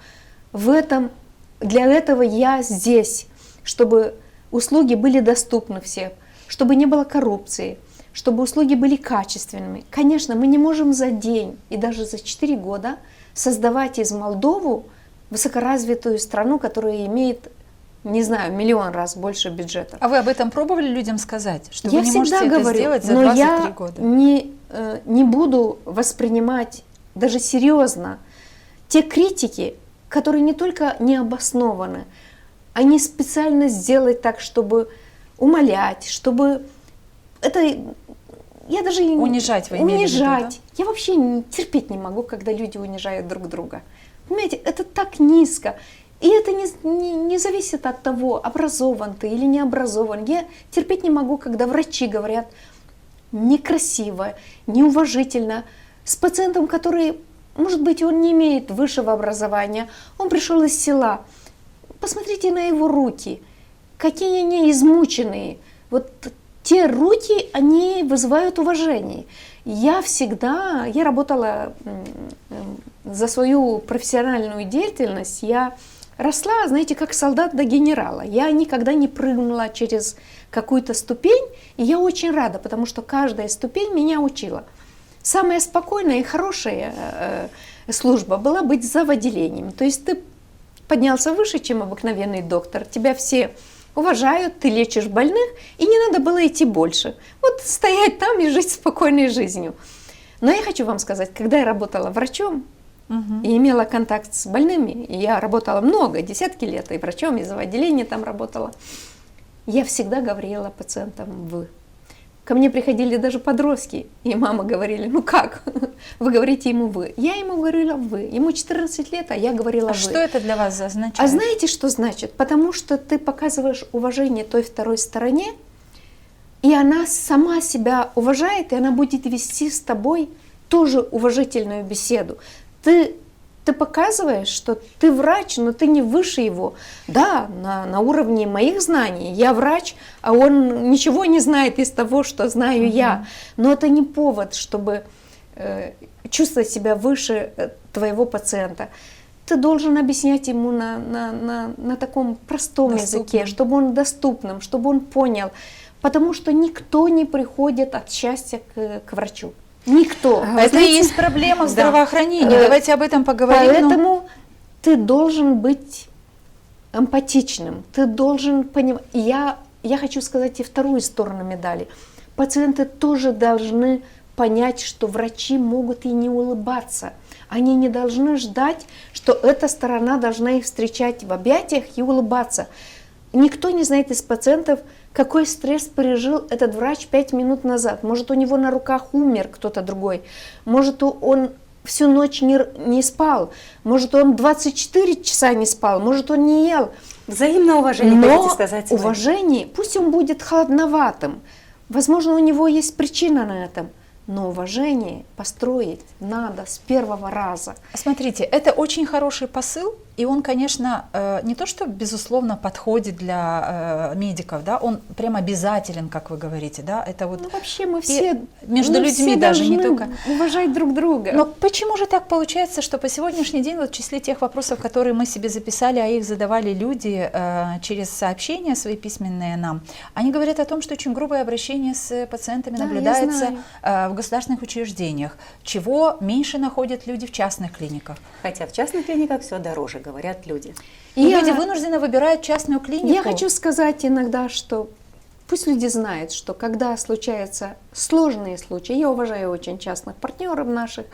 Для этого я здесь, чтобы услуги были доступны всем, чтобы не было коррупции, чтобы услуги были качественными. Конечно, мы не можем за день и даже за 4 года создавать из Молдовы высокоразвитую страну, которая имеет, не знаю, 1 000 000 раз больше бюджета. А вы об этом пробовали людям сказать, что Я вы не можете всегда это говорю, сделать за но 23 года? Я не буду воспринимать даже серьезно те критики, которые не только не обоснованы, они специально сделать так, чтобы умалять, чтобы это... Я даже унижать, вы имели в виду, да? Я вообще терпеть не могу, когда люди унижают друг друга. Понимаете, это так низко. И это не зависит от того, образован ты или не образован. Я терпеть не могу, когда врачи говорят некрасиво, неуважительно с пациентом, который, может быть, он не имеет высшего образования, он пришел из села. Посмотрите на его руки, какие они измученные. Вот те руки, они вызывают уважение. Я работала за свою профессиональную деятельность, я росла, знаете, как солдат до генерала. Я никогда не прыгнула через какую-то ступень, и я очень рада, потому что каждая ступень меня учила. Самая спокойная и хорошая служба была быть за отделением. То есть ты поднялся выше, чем обыкновенный доктор, тебя все уважают, ты лечишь больных, и не надо было идти больше. Вот стоять там и жить спокойной жизнью. Но я хочу вам сказать, когда я работала врачом, и имела контакт с больными, и я работала много, десятки лет, и врачом, и за отделение там работала, я всегда говорила пациентам «вы». Ко мне приходили даже подростки, и мама говорили, ну как, вы говорите ему «вы». Я ему говорила «вы». Ему 14 лет, а я говорила «вы». А что это для вас означает? А знаете, что значит? Потому что ты показываешь уважение той второй стороне, и она сама себя уважает, и она будет вести с тобой тоже уважительную беседу. Ты показываешь, что ты врач, но ты не выше его. Да, на уровне моих знаний. Я врач, а он ничего не знает из того, что знаю я. Но это не повод, чтобы чувствовать себя выше твоего пациента. ты должен объяснять ему на таком простом языке, чтобы он доступным, чтобы он понял. Потому что никто не приходит от счастья к врачу. Никто. Это и есть проблема в здравоохранении. Давайте об этом поговорим. Поэтому ты должен быть эмпатичным, ты должен понимать. Я хочу сказать и вторую сторону медали. Пациенты тоже должны понять, что врачи могут и не улыбаться. Они не должны ждать, что эта сторона должна их встречать в объятиях и улыбаться. Никто не знает из пациентов, какой стресс пережил этот врач 5 минут назад. Может, у него на руках умер кто-то другой. Может, он всю ночь не спал. Может, он 24 часа не спал. Может, он не ел. Взаимное уважение, хотите сказать? Уважение, пусть он будет холодноватым. Возможно, у него есть причина на этом. Но уважение построить надо с первого раза. Смотрите, это очень хороший посыл, и он, конечно, не то что безусловно подходит для медиков, да, он прям обязателен, как вы говорите, да, это вот. Ну, вообще мы все между людьми все даже не только уважать друг друга. Но почему же так получается, что по сегодняшний день вот в числе тех вопросов, которые мы себе записали, а их задавали люди через сообщения свои письменные нам, они говорят о том, что очень грубое обращение с пациентами наблюдается в государственных учреждениях, чего меньше находят люди в частных клиниках. Хотя в частных клиниках все дороже, говорят люди. И люди вынуждены выбирать частную клинику. Я хочу сказать иногда, что пусть люди знают, что когда случаются сложные случаи, я уважаю очень частных партнеров наших,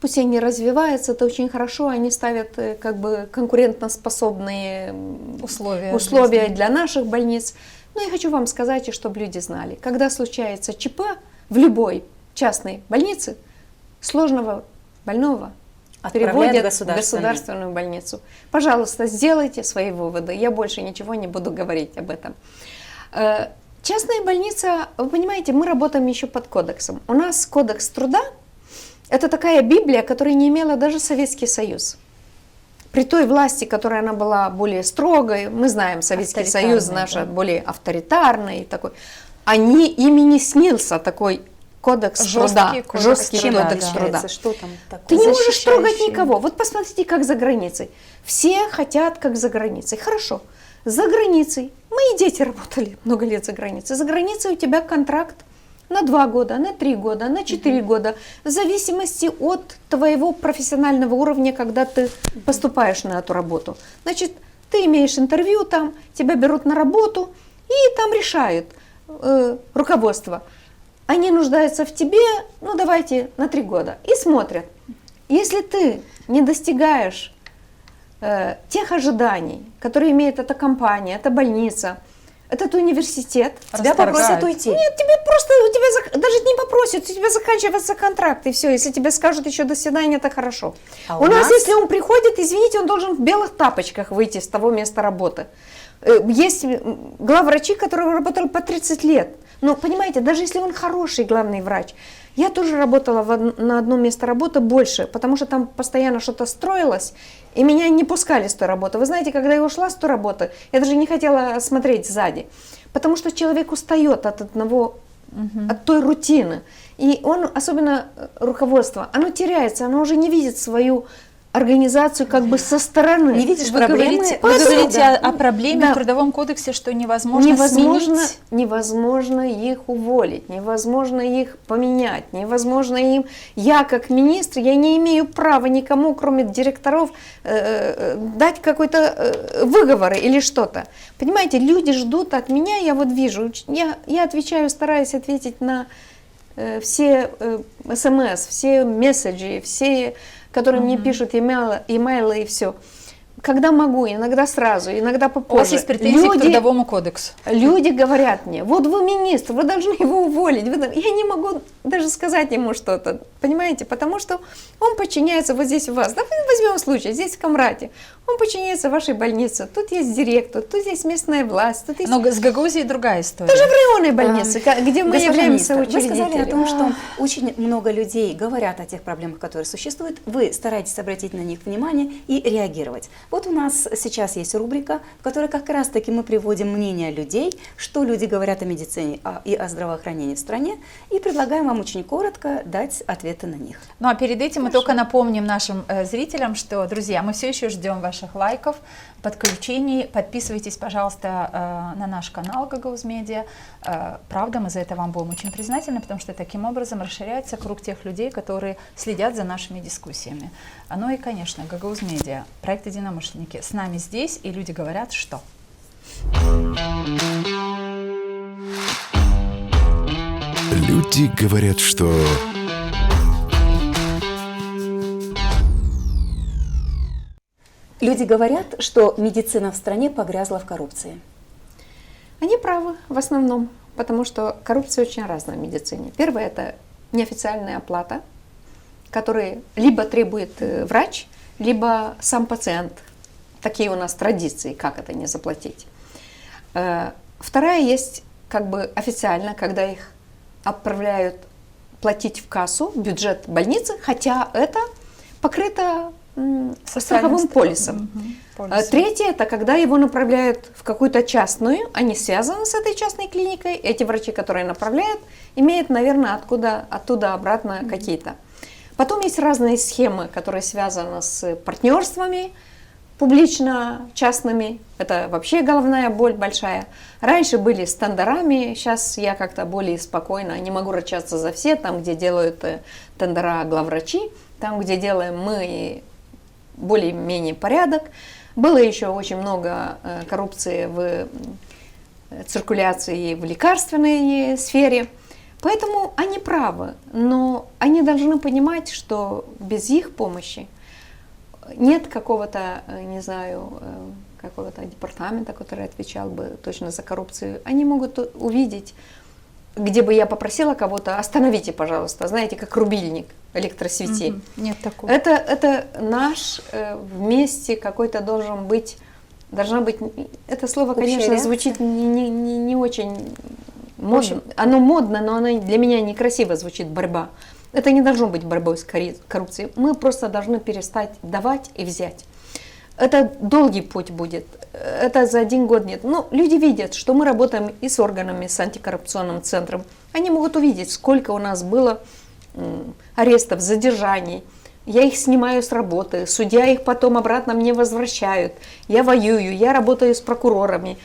пусть они развиваются, это очень хорошо, они ставят как бы конкурентоспособные условия для наших больниц. Но я хочу вам сказать, и чтобы люди знали, когда случается ЧП в любой частной больнице, сложного больного переводят в государственную больницу. Пожалуйста, сделайте свои выводы. Я больше ничего не буду говорить об этом. Частная больница, вы понимаете, мы работаем еще под кодексом. У нас кодекс труда – это такая Библия, которую не имела даже Советский Союз. При той власти, которая она была более строгой, мы знаем, Советский Союз наш более авторитарный такой, ими не снился такой кодекс труда, жесткий кодекс труда. Что там такое? Ты не можешь трогать никого. Вот посмотрите, как за границей. Все хотят, как за границей. Хорошо. За границей. Мои дети работали много лет за границей. За границей у тебя контракт на 2 года, на 3 года, на 4 года. В зависимости от твоего профессионального уровня, когда ты поступаешь на эту работу. Значит, ты имеешь интервью там, тебя берут на работу и там решают руководство. Они нуждаются в тебе, ну давайте на 3 года. И смотрят. Если ты не достигаешь тех ожиданий, которые имеет эта компания, эта больница, этот университет, тебя попросят уйти. Нет, у тебя даже не попросят, у тебя заканчивается контракт, и все. Если тебе скажут еще до свидания, это хорошо. А у нас, если он приходит, извините, он должен в белых тапочках выйти с того места работы. Есть главврачи, которые работали по 30 лет. Но, понимаете, даже если он хороший главный врач, я тоже работала на одно место работы больше, потому что там постоянно что-то строилось, и меня не пускали с той работы. Вы знаете, когда я ушла с той работы, я даже не хотела смотреть сзади, потому что человек устает от той рутины. И он, особенно руководство, оно теряется, оно уже не видит свою организацию как бы со стороны. Не видишь вы проблемы? Вы говорите о проблеме в Трудовом кодексе, что невозможно сменить. Невозможно их уволить, невозможно их поменять, невозможно им... Я как министр, я не имею права никому, кроме директоров, дать какой-то выговор или что-то. Понимаете, люди ждут от меня, я вот вижу, я отвечаю, стараюсь ответить на все СМС, все месседжи, все... которые мне пишут имейлы и все. Когда могу, иногда сразу, иногда попозже. У вас есть претензии к Трудовому кодексу? Люди говорят мне, вот вы министр, вы должны его уволить. Я не могу даже сказать ему что-то, понимаете, потому что он подчиняется вот здесь у вас. Да, возьмем случай, здесь в Камрате. Он подчиняется вашей больнице. Тут есть директор, тут есть местная власть. Тут есть... Но с Гагаузией другая история. Тоже в районной больнице, где мы Госпожа являемся министр, вы сказали о том, учредителем. что очень много людей говорят о тех проблемах, которые существуют. Вы стараетесь обратить на них внимание и реагировать. Вот у нас сейчас есть рубрика, в которой как раз-таки мы приводим мнение людей, что люди говорят о медицине и о здравоохранении в стране, и предлагаем вам очень коротко дать ответы на них. Ну а перед этим мы только напомним нашим зрителям, что, друзья, мы все еще ждем ваших лайков, подключений. Подписывайтесь, пожалуйста, на наш канал Гагауз Медиа. Правда, мы за это вам будем очень признательны, потому что таким образом расширяется круг тех людей, которые следят за нашими дискуссиями. Ну и, конечно, Гагауз Медиа, проект «Единомышленники». С нами здесь, и люди говорят, что... Люди говорят, что... Люди говорят, что медицина в стране погрязла в коррупции. Они правы в основном, потому что коррупция очень разная в медицине. Первое – это неофициальная оплата, которую либо требует врач, либо сам пациент. Такие у нас традиции, как это не заплатить. Вторая есть как бы официально, когда их отправляют платить в кассу, в бюджет больницы, хотя это покрыто страховым полисом. Третье – это когда его направляют в какую-то частную, они связаны с этой частной клиникой, эти врачи, которые направляют, имеют, наверное, оттуда обратно какие-то. Потом есть разные схемы, которые связаны с партнерствами, публично-частными, это вообще головная боль большая. Раньше были с тендерами, сейчас я как-то более спокойно, не могу ручаться за все, там, где делают тендера главврачи, там, где делаем мы более-менее порядок. Было еще очень много коррупции в циркуляции в лекарственной сфере, поэтому они правы, но они должны понимать, что без их помощи нет какого-то, не знаю, какого-то департамента, который отвечал бы точно за коррупцию. Они могут увидеть, где бы я попросила кого-то, остановите, пожалуйста, знаете, как рубильник электросети. Нет такого. Это наш вместе какой-то должна быть, это слово, конечно, реакция. звучит не очень модно. Оно модно, но оно для меня некрасиво звучит, борьба. Это не должно быть борьбой с коррупцией. Мы просто должны перестать давать и взять. Это долгий путь будет. Это за один год нет. Но люди видят, что мы работаем и с органами, с антикоррупционным центром. Они могут увидеть, сколько у нас было арестов, задержаний. Я их снимаю с работы, судья их потом обратно мне возвращают. Я воюю, я работаю с прокурорами.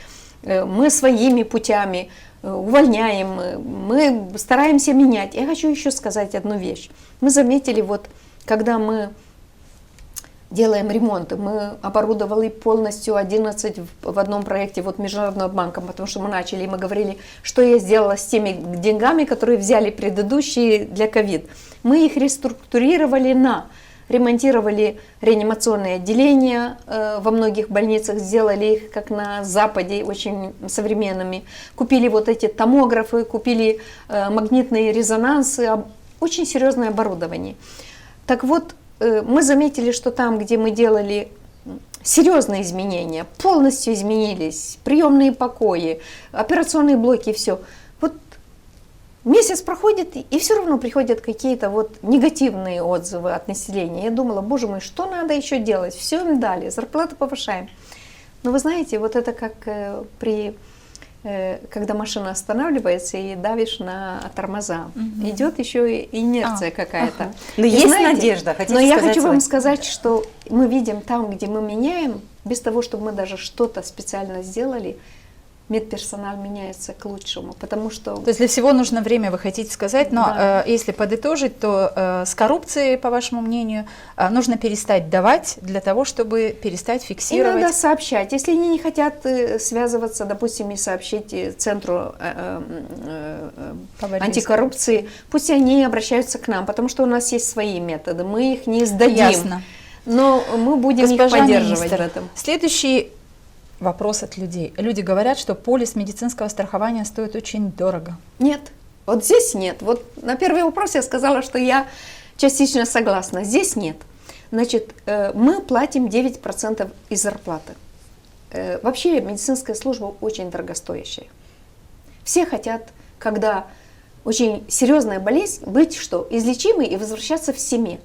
Мы своими путями увольняем, мы стараемся менять. Я хочу еще сказать одну вещь. Мы заметили, вот когда мы делаем ремонты, мы оборудовали полностью 11 в одном проекте вот Международным банком, потому что мы начали, и мы говорили, что я сделала с теми деньгами, которые взяли предыдущие для ковид. Мы их реструктурировали ремонтировали реанимационные отделения во многих больницах, сделали их, как на Западе, очень современными. Купили вот эти томографы, купили магнитные резонансы, очень серьезное оборудование. Так вот, мы заметили, что там, где мы делали серьезные изменения, полностью изменились приемные покои, операционные блоки, все. Вот месяц проходит, и все равно приходят какие-то вот негативные отзывы от населения. Я думала, боже мой, что надо еще делать? Все им дали, зарплату повышаем. Но вы знаете, вот это как когда машина останавливается и давишь на тормоза. Идет еще и инерция какая-то. Но есть надежда, хотите но я сказать хочу вы? вам сказать, что мы видим там, где мы меняем, без того, чтобы мы даже что-то специально сделали, медперсонал меняется к лучшему, потому что... То есть для всего нужно время, вы хотите сказать, но Да. если подытожить, то с коррупцией, по вашему мнению, нужно перестать давать для того, чтобы перестать И фиксировать. надо сообщать. Если они не хотят связываться, допустим, и сообщить Центру По борьбе с антикоррупции, пусть они обращаются к нам, потому что у нас есть свои методы, мы их не сдадим. Ясно. Но мы будем Госпожа их поддерживать министр, в этом. следующий вопрос от людей. Люди говорят, что полис медицинского страхования стоит очень дорого. Нет, вот здесь нет. Вот на первый вопрос я сказала, что я частично согласна. Здесь нет. Значит, мы платим 9% из зарплаты. Вообще медицинская служба очень дорогостоящая. Все хотят, когда очень серьезная болезнь, быть что? Излечимой и возвращаться в семье.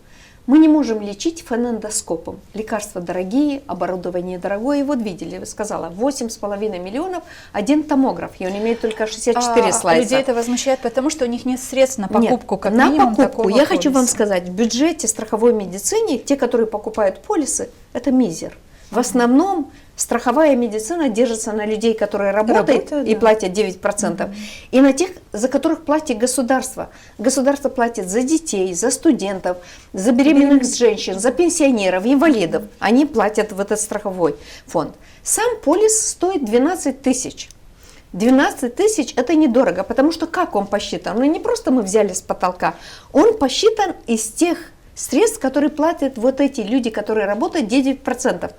Мы не можем лечить фонендоскопом. Лекарства дорогие, оборудование дорогое. И вот видели, вы сказала, 8,5 миллионов, один томограф, и он имеет только 64 слайса. Людей это возмущает, потому что у них нет средств на покупку, нет, как на минимум покупку. такого Я хочу вам полиса. сказать, в бюджете страховой медицины, те, которые покупают полисы, это мизер. В основном страховая медицина держится на людей, которые работают и да. платят 9%, и на тех, за которых платит государство. Государство платит за детей, за студентов, за беременных женщин, за пенсионеров, инвалидов. Они платят в этот страховой фонд. Сам полис стоит 12 тысяч. 12 тысяч это недорого, потому что как он посчитан? Ну не просто мы взяли с потолка, он посчитан из тех средств, которые платят вот эти люди, которые работают, 9%.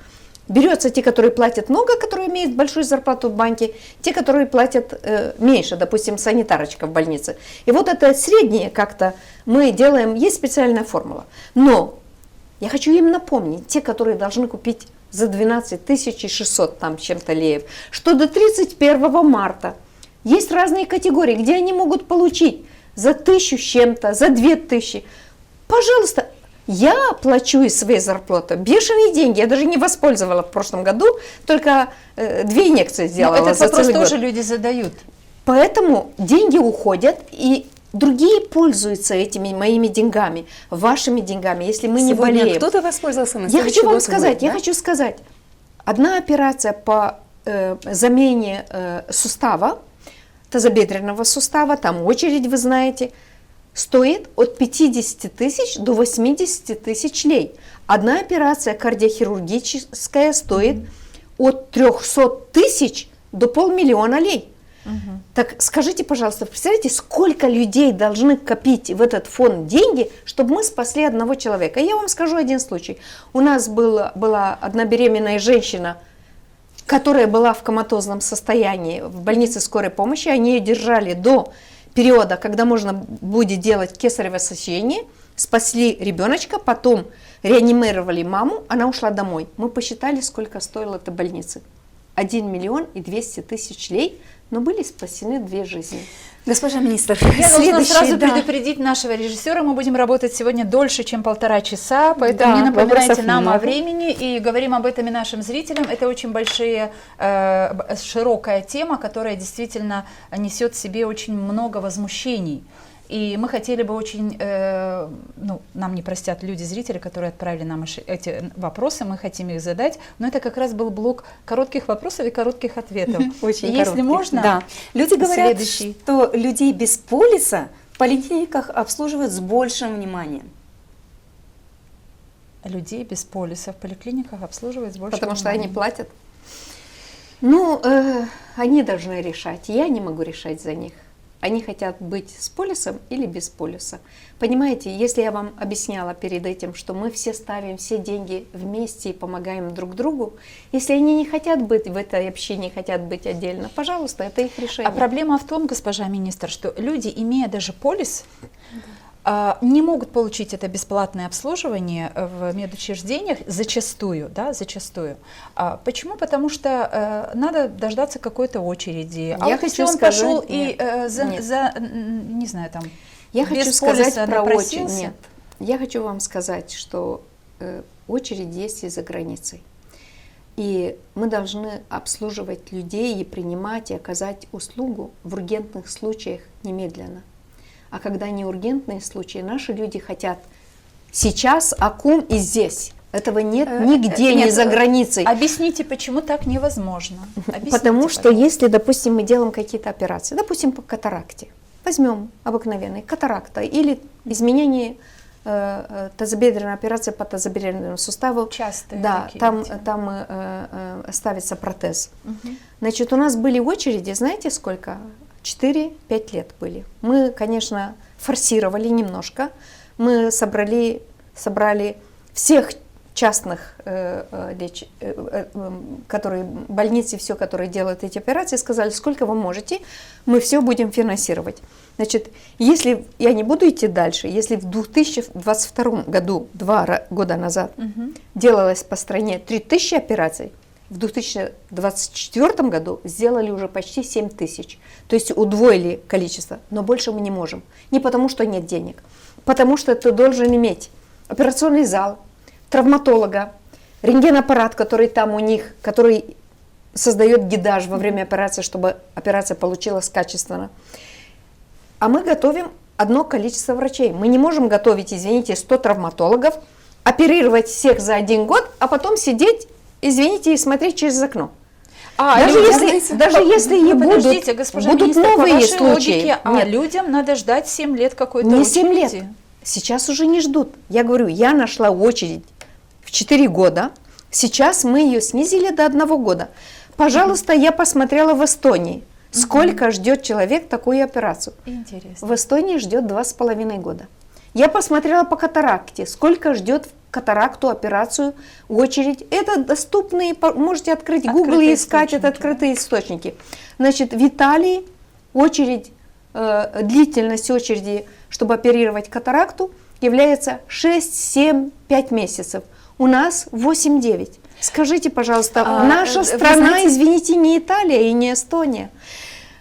Берется те, которые платят много, которые имеют большую зарплату в банке, те, которые платят меньше, допустим, санитарочка в больнице. И вот это среднее как-то мы делаем, есть специальная формула. Но я хочу им напомнить, те, которые должны купить за 12 600 там чем-то леев, что до 31 марта есть разные категории, где они могут получить за 1000 с чем-то, за 2000. Пожалуйста, я плачу из своей зарплаты бешеные деньги. Я даже не воспользовала в прошлом году, только 2 инъекции сделала. Этот за вопрос целый тоже год. люди задают. Поэтому деньги уходят, и другие пользуются этими моими деньгами, вашими деньгами, если мы не Сегодня болеем. кто-то воспользовался, на Я следующий хочу вам год сказать, будет, я да? хочу сказать, одна операция по замене сустава, тазобедренного сустава, там очередь, вы знаете, стоит от 50 тысяч до 80 тысяч лей. Одна операция кардиохирургическая стоит от 300 тысяч до 500 000 лей. Так скажите, пожалуйста, представляете, сколько людей должны копить в этот фонд деньги, чтобы мы спасли одного человека? Я вам скажу один случай. У нас была одна беременная женщина, которая была в коматозном состоянии в больнице скорой помощи. Они ее держали до периода, когда можно будет делать кесарево сечение, спасли ребеночка, потом реанимировали маму, она ушла домой. Мы посчитали, сколько стоила эта больница. 1 200 000 лей, но были спасены 2 жизни. Госпожа министр, Я должна следующий, сразу да. предупредить нашего режиссера, мы будем работать сегодня дольше, чем 1,5 часа, поэтому Да, не напоминайте вопросов нам о много. времени и говорим об этом и нашим зрителям. Это очень широкая тема, которая действительно несет в себе очень много возмущений. И мы хотели бы очень, нам не простят люди-зрители, которые отправили нам эти вопросы, мы хотим их задать, но это как раз был блок коротких вопросов и коротких ответов. Очень Если коротких. можно, Да. Люди говорят, следующий. что людей без полиса в поликлиниках обслуживают с большим вниманием. Людей без полиса в поликлиниках обслуживают с большим Потому что они вниманием. платят. Ну, они должны решать. Я не могу решать за них. Они хотят быть с полисом или без полиса. Понимаете, если я вам объясняла перед этим, что мы все ставим все деньги вместе и помогаем друг другу, если они не хотят быть в этой общине, хотят быть отдельно, пожалуйста, это их решение. А проблема в том, госпожа министр, что люди, имея даже полис, не могут получить это бесплатное обслуживание в медучреждениях зачастую, да, зачастую. Почему? Потому что надо дождаться какой-то очереди. А Я вот если хочу он сказать, пошел и нет. не знаю, там, Я без хочу сказать полиса про напросился? очередь. Нет. Я хочу вам сказать, что очередь есть и за границей. И мы должны обслуживать людей и принимать и оказать услугу в ургентных случаях немедленно. А когда не ургентные случаи, наши люди хотят сейчас, акум и здесь. Этого нет нигде, ни за границей. Объясните, почему так невозможно? Объясните, Потому что пожалуйста. если, допустим, мы делаем какие-то операции, допустим, по катаракте, возьмем обыкновенный катаракта или изменение тазобедренной операции по тазобедренному суставу, Частые да, такие там темы. ставится протез. Значит, у нас были очереди, знаете сколько? 4-5 лет были. Мы, конечно, форсировали немножко. Мы собрали всех частных которые, больницы, все, которые делают эти операции, сказали, сколько вы можете, мы все будем финансировать. Значит, если я не буду идти дальше, если в 2022 году, 2 года назад, делалось по стране 3000 операций, в 2024 году сделали уже почти 7000. То есть удвоили количество, но больше мы не можем. Не потому, что нет денег, потому что ты должен иметь операционный зал, травматолога, рентгенаппарат, который там у них, который создает гидаж во время операции, чтобы операция получилась качественно. А мы готовим одно количество врачей. Мы не можем готовить, извините, 100 травматологов, оперировать всех за 1 год, а потом сидеть, извините, и смотреть через окно. Даже если и подождите, госпожа будут министр, новые по вашей случаи. логике, Нет. Людям надо ждать 7 лет какой-то Не 7 лет. очереди. Сейчас уже не ждут. Я говорю, я нашла очередь в 4 года. Сейчас мы ее снизили до 1 года. Пожалуйста, я посмотрела в Эстонии. Сколько ждет человек такую операцию? Интересно. В Эстонии ждет 2,5 года. Я посмотрела по катаракте. Сколько ждет катаракту операцию очередь? Это доступные, можете открыть Google и искать, это открытые источники. Значит, в Италии очередь, длительность очереди, чтобы оперировать катаракту, является 6, 7, 5 месяцев. У нас 8-9. Скажите, пожалуйста, наша страна, знаете, извините, не Италия и не Эстония.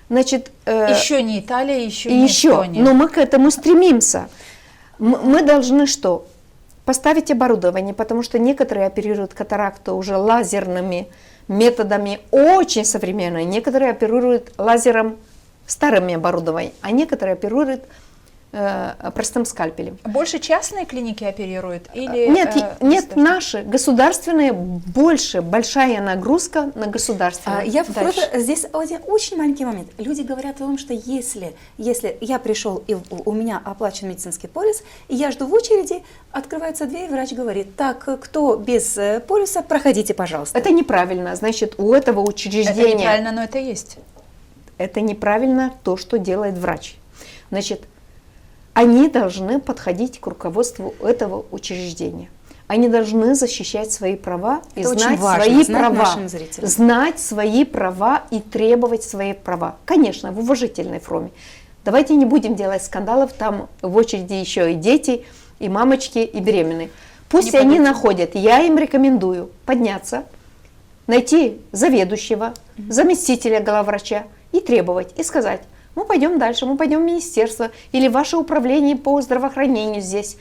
Значит, еще не Италия, еще не Эстония. Но мы к этому стремимся. Мы должны что? Поставить оборудование, потому что некоторые оперируют катаракту уже лазерными методами, очень современные. Некоторые оперируют лазером старыми оборудованием, а некоторые оперируют простым скальпелем. Больше частные клиники оперируют? Или, нет, наши, государственные, большая нагрузка на государственные. Здесь очень маленький момент. Люди говорят о том, что если я пришел и у меня оплачен медицинский полис, и я жду в очереди, открывается дверь, врач говорит, так, кто без полиса, проходите, пожалуйста. Это неправильно, значит, у этого учреждения... Это неправильно, но это есть. Это неправильно то, что делает врач. Значит, они должны подходить к руководству этого учреждения. Они должны защищать свои права и знать свои права и требовать свои права. Конечно, в уважительной форме. Давайте не будем делать скандалов, там в очереди еще и дети, и мамочки, и беременные. Пусть они находят, я им рекомендую подняться, найти заведующего, заместителя главврача и требовать, и сказать, мы пойдем дальше, мы пойдем в министерство, или ваше управление по здравоохранению здесь,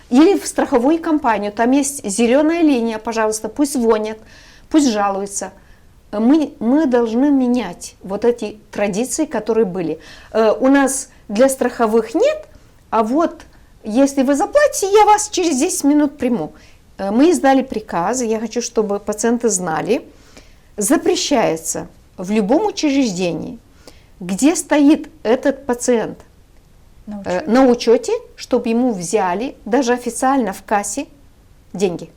или в страховую компанию, там есть зеленая линия, пожалуйста, пусть звонят, пусть жалуются. Мы должны менять вот эти традиции, которые были. У нас для страховых нет, а вот если вы заплатите, я вас через 10 минут приму. Мы издали приказ, я хочу, чтобы пациенты знали, запрещается в любом учреждении, где стоит этот пациент на учете, чтобы ему взяли даже официально в кассе деньги.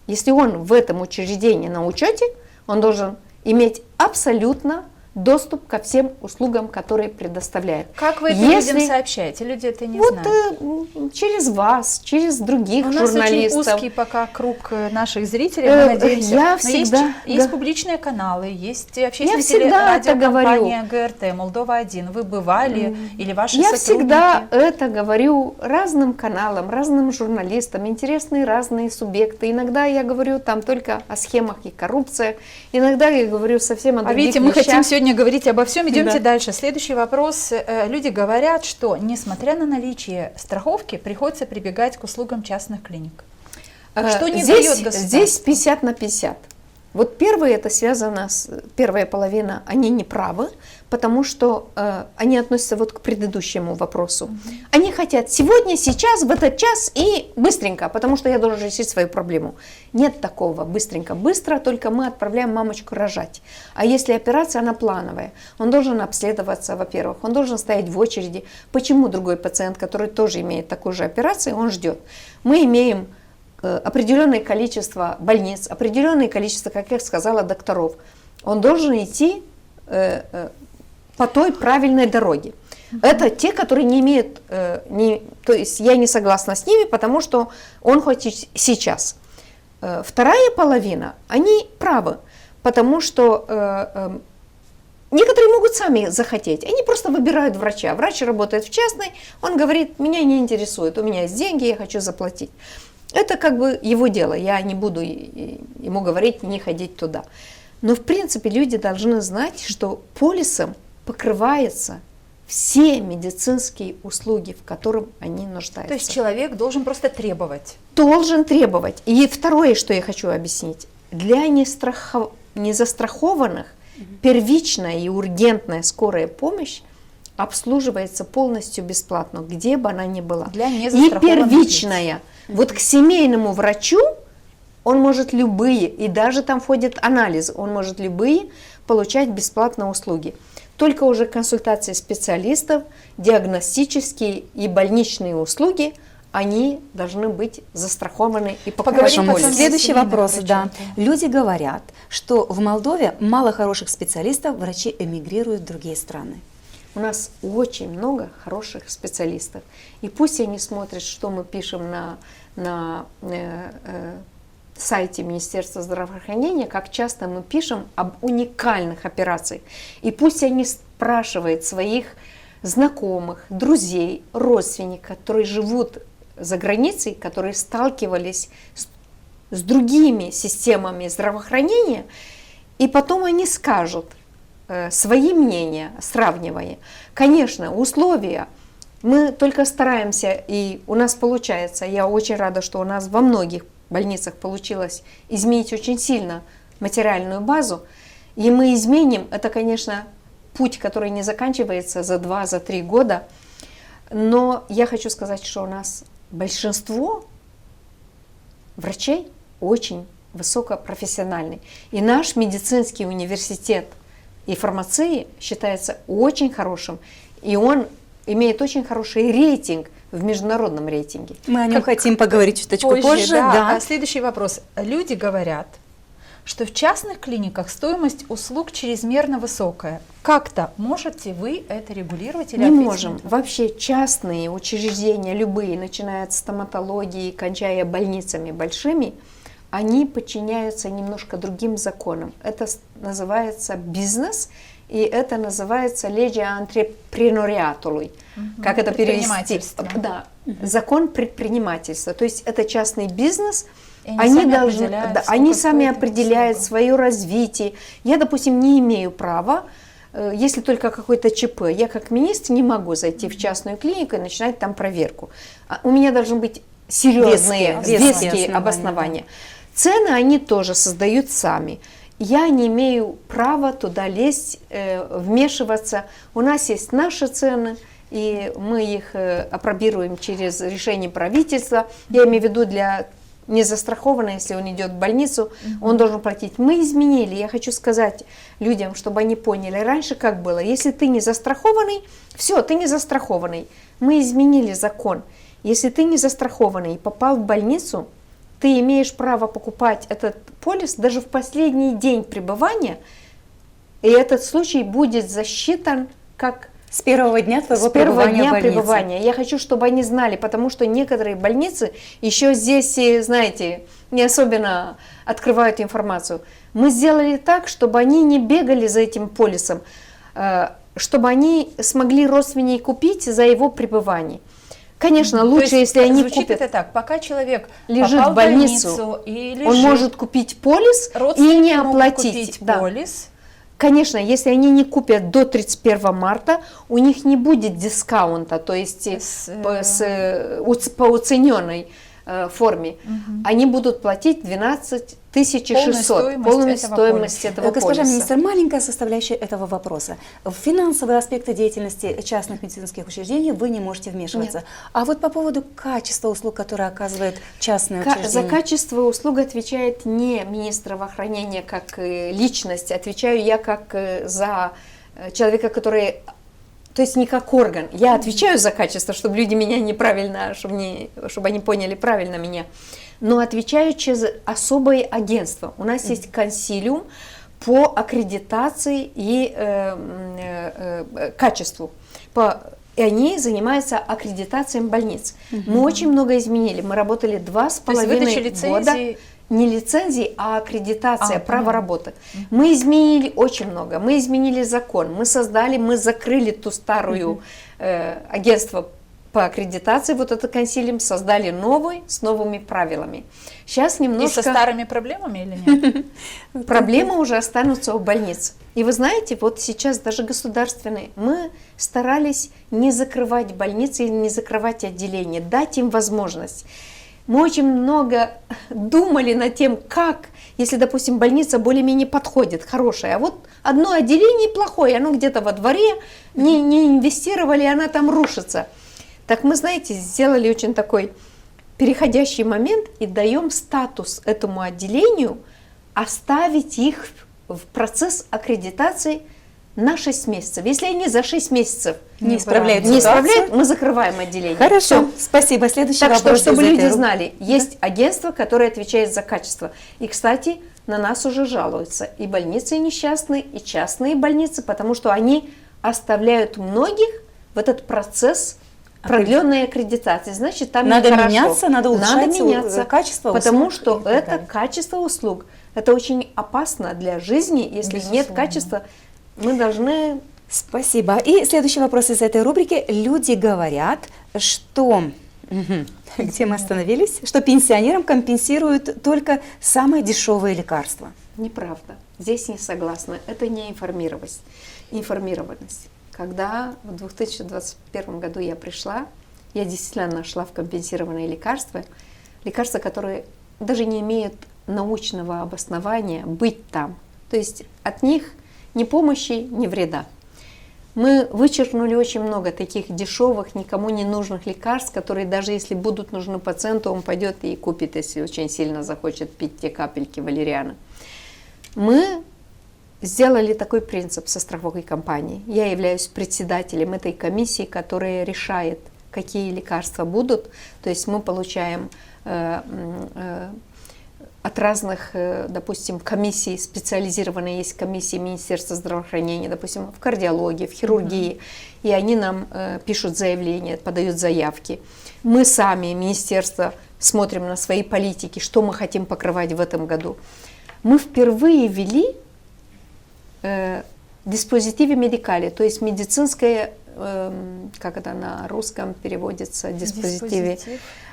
Если он в этом учреждении на учете, он должен иметь абсолютно доступ ко всем услугам, которые предоставляет. Как вы это людям сообщаете? Люди это не знают. Через вас, через других журналистов. У нас очень узкий пока круг наших зрителей, мы надеемся. Есть публичные каналы, есть общественная телерадиокомпания ГРТ, Молдова-1. Вы бывали или ваши сотрудники? Я всегда это говорю разным каналам, разным журналистам, интересные разные субъекты. Иногда я говорю там только о схемах и коррупции, иногда я говорю совсем о других вещах. Мы хотим сегодня говорить обо всем. Идемте дальше. Следующий вопрос. Люди говорят, что несмотря на наличие страховки, приходится прибегать к услугам частных клиник. Что не дает государство? Здесь 50 на 50. Вот первое, это связано с первая половина, они не правы, потому что они относятся вот к предыдущему вопросу. Они хотят сегодня, сейчас, в этот час и быстренько, потому что я должен решить свою проблему. Нет такого быстренько. Быстро только мы отправляем мамочку рожать. А если операция, она плановая, он должен обследоваться, во-первых, он должен стоять в очереди. Почему другой пациент, который тоже имеет такую же операцию, он ждет? Мы имеем определенное количество больниц, определенное количество, как я сказала, докторов. Он должен идти по той правильной дороге. Это те, которые не имеют, то есть я не согласна с ними, потому что он хочет сейчас. Вторая половина, они правы, потому что некоторые могут сами захотеть, они просто выбирают врача. Врач работает в частной, он говорит, меня не интересует, у меня есть деньги, я хочу заплатить. Это как бы его дело, я не буду ему говорить не ходить туда. Но в принципе люди должны знать, что полисом покрывается все медицинские услуги, в которых они нуждаются. То есть человек должен просто требовать. Должен требовать. И второе, что я хочу объяснить. Для незастрахованных первичная и ургентная скорая помощь обслуживается полностью бесплатно, где бы она ни была. Для и незастрахованных первичная. Вот к семейному врачу он может любые, и даже там входит анализ, он может любые получать бесплатно услуги. Только уже консультации специалистов, диагностические и больничные услуги, они должны быть застрахованы и покрывать Хорошо, полис. следующий вопрос, да. врачом. Люди говорят, что в Молдове мало хороших специалистов, врачи эмигрируют в другие страны. У нас очень много хороших специалистов. И пусть они смотрят, что мы пишем на сайте Министерства здравоохранения, как часто мы пишем об уникальных операциях. И пусть они спрашивают своих знакомых, друзей, родственников, которые живут за границей, которые сталкивались с другими системами здравоохранения, и потом они скажут свои мнения, сравнивая. Конечно, условия, мы только стараемся, и у нас получается, я очень рада, что у нас во многих больницах получилось изменить очень сильно материальную базу, и мы изменим, это, конечно, путь, который не заканчивается за 2-3 года, но я хочу сказать, что у нас большинство врачей очень высокопрофессиональный, и наш медицинский университет и фармации считается очень хорошим, и он имеет очень хороший рейтинг в международном рейтинге. Мы о нем хотим поговорить чуточку позже. Да. Следующий вопрос. Люди говорят, что в частных клиниках стоимость услуг чрезмерно высокая. Как-то можете вы это регулировать или Не ответить можем. на это? Вообще частные учреждения, любые, начиная от стоматологии, кончая больницами большими, они подчиняются немножко другим законам. Это называется бизнес, и это называется legea antreprenoриатului. Как это перевести? Предпринимательство. Да, закон предпринимательства. То есть это частный бизнес, И они сами должны, определяют, да, сколько они стоит сами эта определяют услуга. свое развитие. Я, допустим, не имею права, если только какой-то ЧП, я как министр не могу зайти в частную клинику и начинать там проверку. У меня должны быть серьезные, веские обоснования. Цены они тоже создают сами. Я не имею права туда лезть, вмешиваться. У нас есть наши цены, и мы их апробируем через решение правительства. Я имею в виду для незастрахованного, если он идет в больницу, он должен платить. Мы изменили, я хочу сказать людям, чтобы они поняли, раньше как было, если ты не застрахованный, все, ты не застрахованный. Мы изменили закон. Если ты не застрахованный и попал в больницу, ты имеешь право покупать этот полис даже в последний день пребывания, и этот случай будет засчитан как С первого дня твоего с первого пребывания в дня больнице. пребывания. Я хочу, чтобы они знали, потому что некоторые больницы еще здесь, знаете, не особенно открывают информацию. Мы сделали так, чтобы они не бегали за этим полисом, чтобы они смогли родственники купить за его пребывание. Конечно, лучше, если они звучит купят. это так, пока человек Лежит попал в больницу, и лежит, Он может купить полис и родственники не могут оплатить. купить Да. полис. Конечно, если они не купят до 31 марта, у них не будет дискаунта, то есть по уцененной форме. Они будут платить 12 600, полную стоимость этого Госпожа полиса. министр, маленькая составляющая этого вопроса. В финансовые аспекты деятельности частных медицинских учреждений вы не можете вмешиваться. Нет. А вот по поводу качества услуг, которые оказывает частное За учреждение. качество услуг отвечает не министр здравоохранения как личность, отвечаю я как за человека, который... То есть не как орган. Я отвечаю за качество, чтобы люди меня неправильно, чтобы они поняли правильно меня. Но отвечаю через особое агентство. У нас есть консилиум по аккредитации и качеству. И они занимаются аккредитацией больниц. Мы очень много изменили. Мы работали 2,5 года. не лицензии, а аккредитация, право работы. Мы изменили очень много. Мы изменили закон. Мы закрыли ту старую агентство по аккредитации, вот это консилиум, создали новый с новыми правилами. Сейчас немножко... И со старыми проблемами или нет? Проблемы уже останутся у больниц. И вы знаете, вот сейчас даже государственные, мы старались не закрывать больницы, не закрывать отделения, дать им возможность. Мы очень много думали над тем, как, если, допустим, больница более-менее подходит, хорошая, а вот одно отделение плохое, оно где-то во дворе, не инвестировали, она там рушится. Так мы, знаете, сделали очень такой переходящий момент и даем статус этому отделению, оставить их в процесс аккредитации на 6 месяцев. Если они за 6 месяцев не исправляют, мы закрываем отделение. Хорошо, спасибо. Следующий так вопрос. что, чтобы люди знали, есть агентство, которое отвечает за качество. И, кстати, на нас уже жалуются и больницы несчастные, и частные больницы, потому что они оставляют многих в этот процесс продленной аккредитации. Значит, там надо нехорошо. меняться, надо улучшать качество потому услуг. Потому что это качество услуг. Это очень опасно для жизни. Если нет качества, мы должны... Спасибо. И следующий вопрос из этой рубрики. Люди говорят, что... Где мы остановились? Что пенсионерам компенсируют только самые дешевые лекарства. Неправда. Здесь не согласна. Это не информированность. Когда в 2021 году я пришла, я действительно нашла в компенсированные лекарства, которые даже не имеют научного обоснования быть там. То есть от них ни помощи, ни вреда. Мы вычеркнули очень много таких дешевых, никому не нужных лекарств, которые даже если будут нужны пациенту, он пойдет и купит, если очень сильно захочет пить те капельки валериана. Мы сделали такой принцип со страховой компанией. Я являюсь председателем этой комиссии, которая решает, какие лекарства будут. То есть мы получаем от разных, допустим, комиссий специализированные, есть комиссии Министерства здравоохранения, допустим, в кардиологии, в хирургии, и они нам пишут заявления, подают заявки. Мы сами, министерство, смотрим на свои политики, что мы хотим покрывать в этом году. Мы впервые ввели диспозитивы медикали, то есть медицинское, как это на русском переводится, диспозитивы.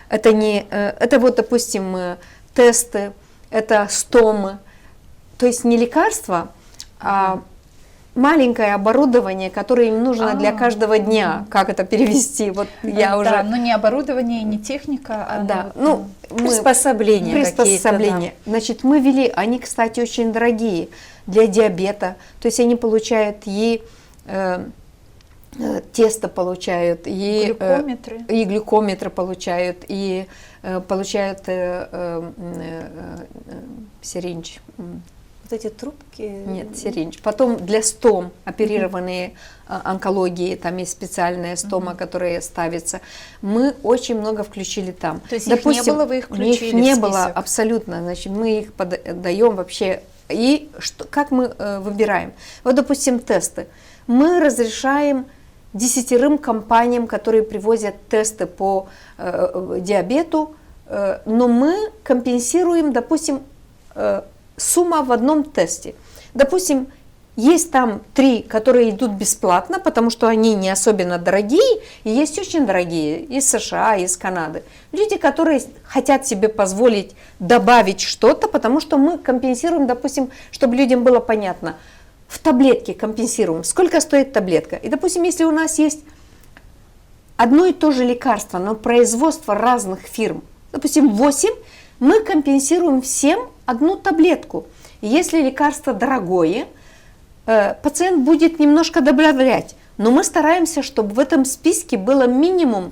Это не, это вот, допустим, тесты, это стомы, то есть не лекарства, а маленькое оборудование, которое им нужно для каждого дня. Как это перевести? Вот я уже. Да, но не оборудование, не техника, а да, приспособления. Значит, мы ввели, они, кстати, очень дорогие для диабета, то есть они получают и тесто получают, и глюкометры получают, и получают сириндж. Вот эти трубки? Нет, сириндж. Потом для стом оперированные онкологии, там есть специальная стома, которая ставится. Мы очень много включили там. То есть допустим, их не было, вы их включили их не было абсолютно. Значит, мы их даем вообще. И как мы выбираем? Вот, допустим, тесты. Мы разрешаем 10 компаниям, которые привозят тесты по диабету, но мы компенсируем, допустим, сумма в одном тесте. Допустим, есть там 3, которые идут бесплатно, потому что они не особенно дорогие, и есть очень дорогие из США, из Канады. Люди, которые хотят себе позволить добавить что-то, потому что мы компенсируем, допустим, чтобы людям было понятно, в таблетке компенсируем, сколько стоит таблетка. И, допустим, если у нас есть одно и то же лекарство, но производство разных фирм, допустим, 8, мы компенсируем всем одну таблетку. И если лекарство дорогое, пациент будет немножко добавлять, но мы стараемся, чтобы в этом списке было минимум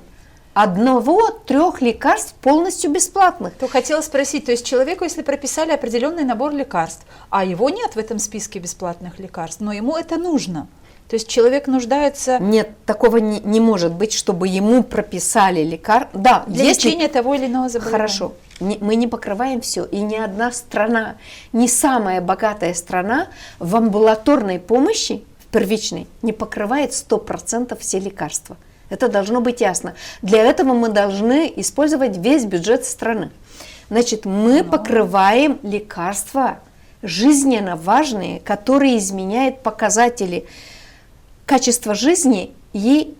1-3 лекарств полностью бесплатных. То хотела спросить, то есть человеку, если прописали определенный набор лекарств, а его нет в этом списке бесплатных лекарств, но ему это нужно, то есть человек нуждается... Нет, такого не может быть, чтобы ему прописали лекарства. Да, для лечения того или иного заболевания. Хорошо, мы не покрываем все, и ни одна страна, не самая богатая страна в амбулаторной помощи, в первичной, не покрывает 100% все лекарства. Это должно быть ясно. Для этого мы должны использовать весь бюджет страны. Значит, мы покрываем лекарства жизненно важные, которые изменяют показатели качества жизни и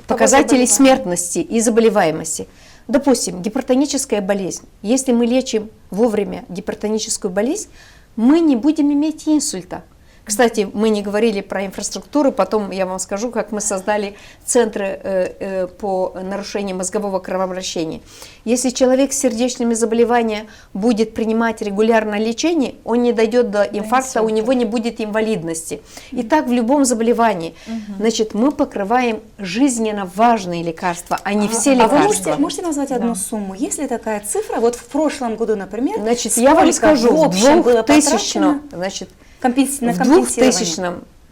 показатели смертности и заболеваемости. Допустим, гипертоническая болезнь. Если мы лечим вовремя гипертоническую болезнь, мы не будем иметь инсульта. Кстати, мы не говорили про инфраструктуру, потом я вам скажу, как мы создали центры по нарушению мозгового кровообращения. Если человек с сердечными заболеваниями будет принимать регулярное лечение, он не дойдет до инфаркта, у него не будет инвалидности. И так в любом заболевании. Значит, мы покрываем жизненно важные лекарства, а не все лекарства. А вы можете назвать одну сумму? Есть ли такая цифра? Вот в прошлом году, например, значит, я вам скажу, в 2000-м, значит, в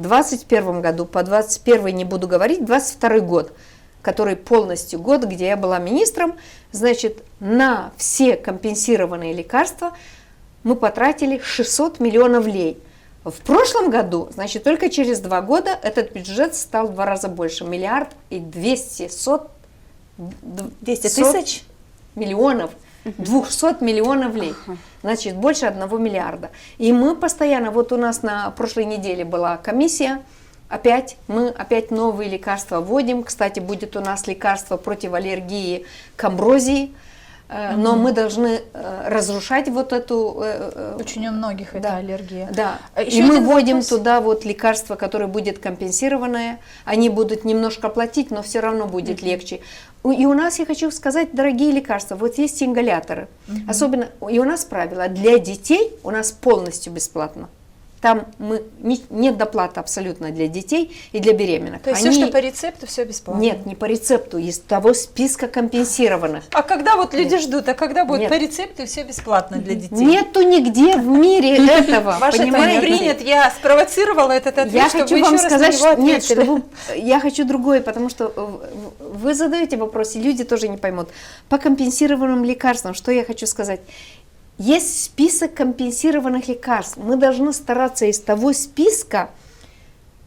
2021 году, по 2021 не буду говорить, 2022 год, который полностью год, где я была министром, значит, на все компенсированные лекарства мы потратили 600 миллионов лей. В прошлом году, значит, только через 2 года этот бюджет стал в 2 раза больше, 1 200 тысяч миллионов. 200 миллионов лей, значит, больше 1 миллиарда. И мы постоянно, вот у нас на прошлой неделе была комиссия, мы опять новые лекарства вводим. Кстати, будет у нас лекарство против аллергии к амброзии, но мы должны разрушать вот эту... Очень у многих это аллергия. Да, и мы вводим туда вот лекарство, которое будет компенсированное, они будут немножко платить, но все равно будет легче. И у нас, я хочу сказать, дорогие лекарства, вот есть ингаляторы, особенно, и у нас правило, для детей у нас полностью бесплатно. Там нет доплаты абсолютно для детей и для беременных. То есть все, что по рецепту, все бесплатно? Нет, не по рецепту, из того списка компенсированных. А когда вот люди ждут, а когда будет по рецепту все бесплатно для детей? Нету нигде в мире этого, понимаете? Принят, я спровоцировала этот ответ, я чтобы хочу вы вам еще сказать, раз на него ответили. Нет, я хочу другое, потому что вы задаете вопрос, и люди тоже не поймут. По компенсированным лекарствам, что я хочу сказать? Есть список компенсированных лекарств. Мы должны стараться из того списка,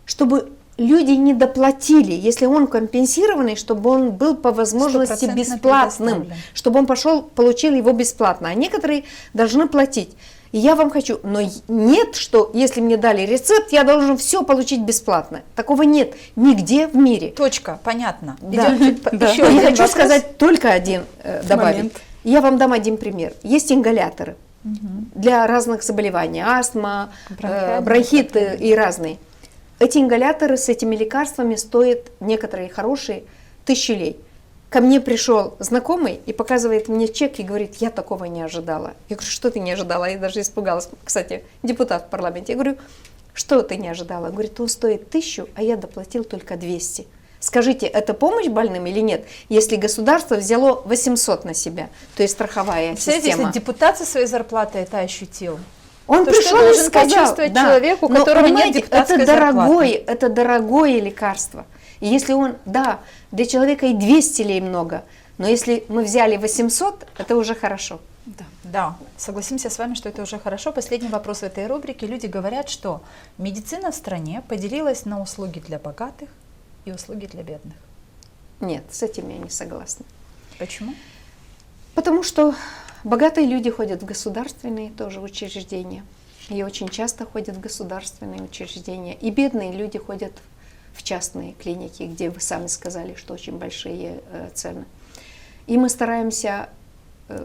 чтобы люди не доплатили, если он компенсированный, чтобы он был по возможности бесплатным, чтобы он пошел, получил его бесплатно. А некоторые должны платить. И я вам хочу, но нет, что если мне дали рецепт, я должен все получить бесплатно. Такого нет нигде в мире. Точка, понятно. Да. Я хочу сказать только один добавить. Я вам дам один пример. Есть ингаляторы для разных заболеваний, астма, бронхит и разные. Эти ингаляторы с этими лекарствами стоят, некоторые хорошие, 1000 лей. Ко мне пришел знакомый и показывает мне чек и говорит, я такого не ожидала. Я говорю, что ты не ожидала? Я даже испугалась. Кстати, депутат в парламенте. Я говорю, что ты не ожидала? Он говорит, он стоит 1000, а я доплатил только 200. Скажите, это помощь больным или нет, если государство взяло 800 на себя, то есть страховая система? Если депутат со своей зарплатой это ощутил, он пришел и сказал, человеку, у которого нет депутатской зарплаты. Это дорогое лекарство. И если он, для человека и 200 лей много, но если мы взяли 800, это уже хорошо. Да, согласимся с вами, что это уже хорошо. Последний вопрос в этой рубрике. Люди говорят, что медицина в стране поделилась на услуги для богатых и услуги для бедных. Нет, с этим я не согласна. Почему? Потому что богатые люди ходят в государственные тоже учреждения. И очень часто ходят в государственные учреждения. И бедные люди ходят в частные клиники, где вы сами сказали, что очень большие цены. И мы стараемся...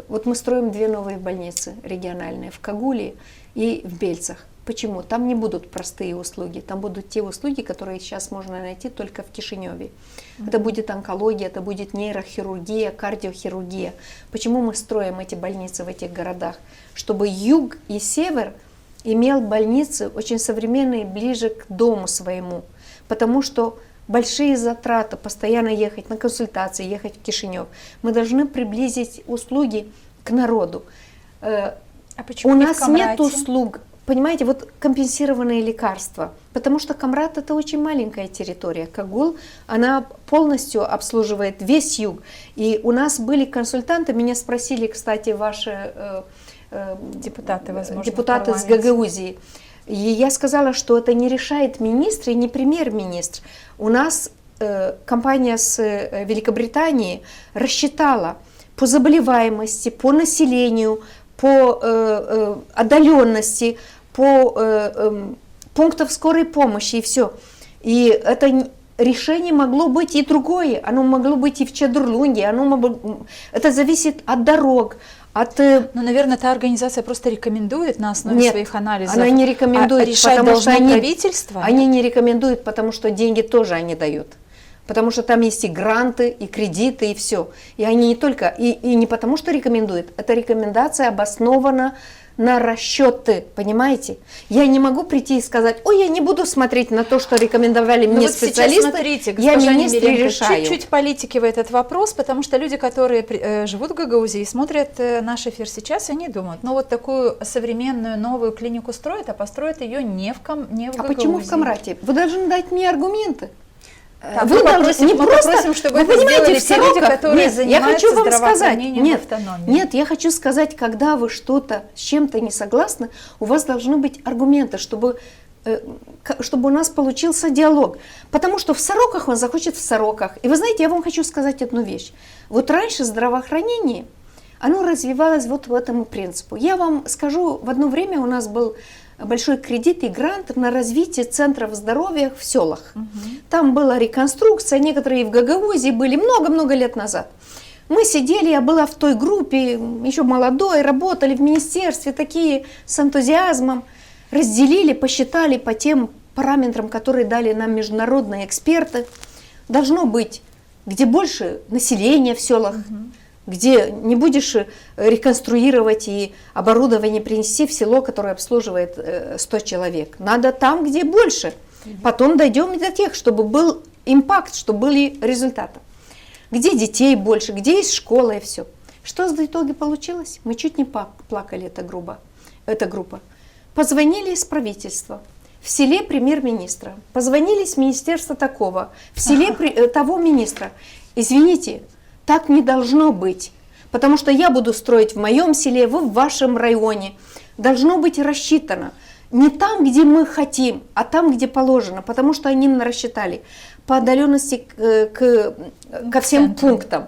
Вот мы строим 2 новые больницы региональные в Кагуле и в Бельцах. Почему? Там не будут простые услуги, там будут те услуги, которые сейчас можно найти только в Кишиневе. Это будет онкология, это будет нейрохирургия, кардиохирургия. Почему мы строим эти больницы в этих городах? Чтобы юг и север имел больницы очень современные, ближе к дому своему. Потому что большие затраты, постоянно ехать на консультации, ехать в Кишинев. Мы должны приблизить услуги к народу. А почему у нас нет услуг. Понимаете, вот компенсированные лекарства, потому что Камрат это очень маленькая территория. Кагул, она полностью обслуживает весь юг. И у нас были консультанты, меня спросили, кстати, ваши депутаты, возможно, депутаты с Гагаузии. И я сказала, что это не решает министр и не премьер-министр. У нас компания с Великобритании рассчитала, по заболеваемости, по населению, по отдаленности, по пунктам скорой помощи и все. И это решение могло быть и другое, оно могло быть и в Чадурлунге, это зависит от дорог, Ну, наверное, та организация просто рекомендует на основе своих анализов. Она не рекомендует, решать потому что правительство. Они не рекомендуют, потому что деньги тоже они дают. Потому что там есть и гранты, и кредиты, и все. И они не только, и не потому что рекомендуют, эта рекомендация обоснована на расчеты, понимаете? Я не могу прийти и сказать: ой, я не буду смотреть на то, что рекомендовали мне вот специалисты, сейчас, смотрите, я министры Немиренко, решаю. Чуть-чуть политики в этот вопрос, потому что люди, которые живут в Гагаузии и смотрят наш эфир сейчас, они думают, ну вот такую современную новую клинику строят, а построят ее не в Гагаузии. А почему в Камрате? Вы должны дать мне аргументы. Вы попросим, не просто, попросим, чтобы это сделали те люди, которые занимаются здравоохранением в автономии. Нет, я хочу сказать, когда вы что-то с чем-то не согласны, у вас должны быть аргументы, чтобы у нас получился диалог. Потому что в сороках он захочет в сороках. И вы знаете, я вам хочу сказать одну вещь. Вот раньше здравоохранение, оно развивалось вот в этом принципу. Я вам скажу, в одно время у нас был большой кредит и грант на развитие центров здоровья в селах. Там была реконструкция, некоторые в Гагаузии были много-много лет назад. Мы сидели, я была в той группе, еще молодой, работали в министерстве, такие с энтузиазмом, разделили, посчитали по тем параметрам, которые дали нам международные эксперты. Должно быть, где больше населения в селах, где не будешь реконструировать и оборудование принести в село, которое обслуживает 100 человек. Надо там, где больше. Потом дойдем до тех, чтобы был импакт, чтобы были результаты. Где детей больше, где есть школа и все. Что в итоге получилось? Мы чуть не плакали, эта группа. Позвонили из правительства. В селе премьер-министра. Позвонили с министерства такого. В селе того министра. Извините, так не должно быть, потому что я буду строить в моем селе, вы в вашем районе. Должно быть рассчитано. Не там, где мы хотим, а там, где положено, потому что они рассчитали по отдаленности ко всем пунктам.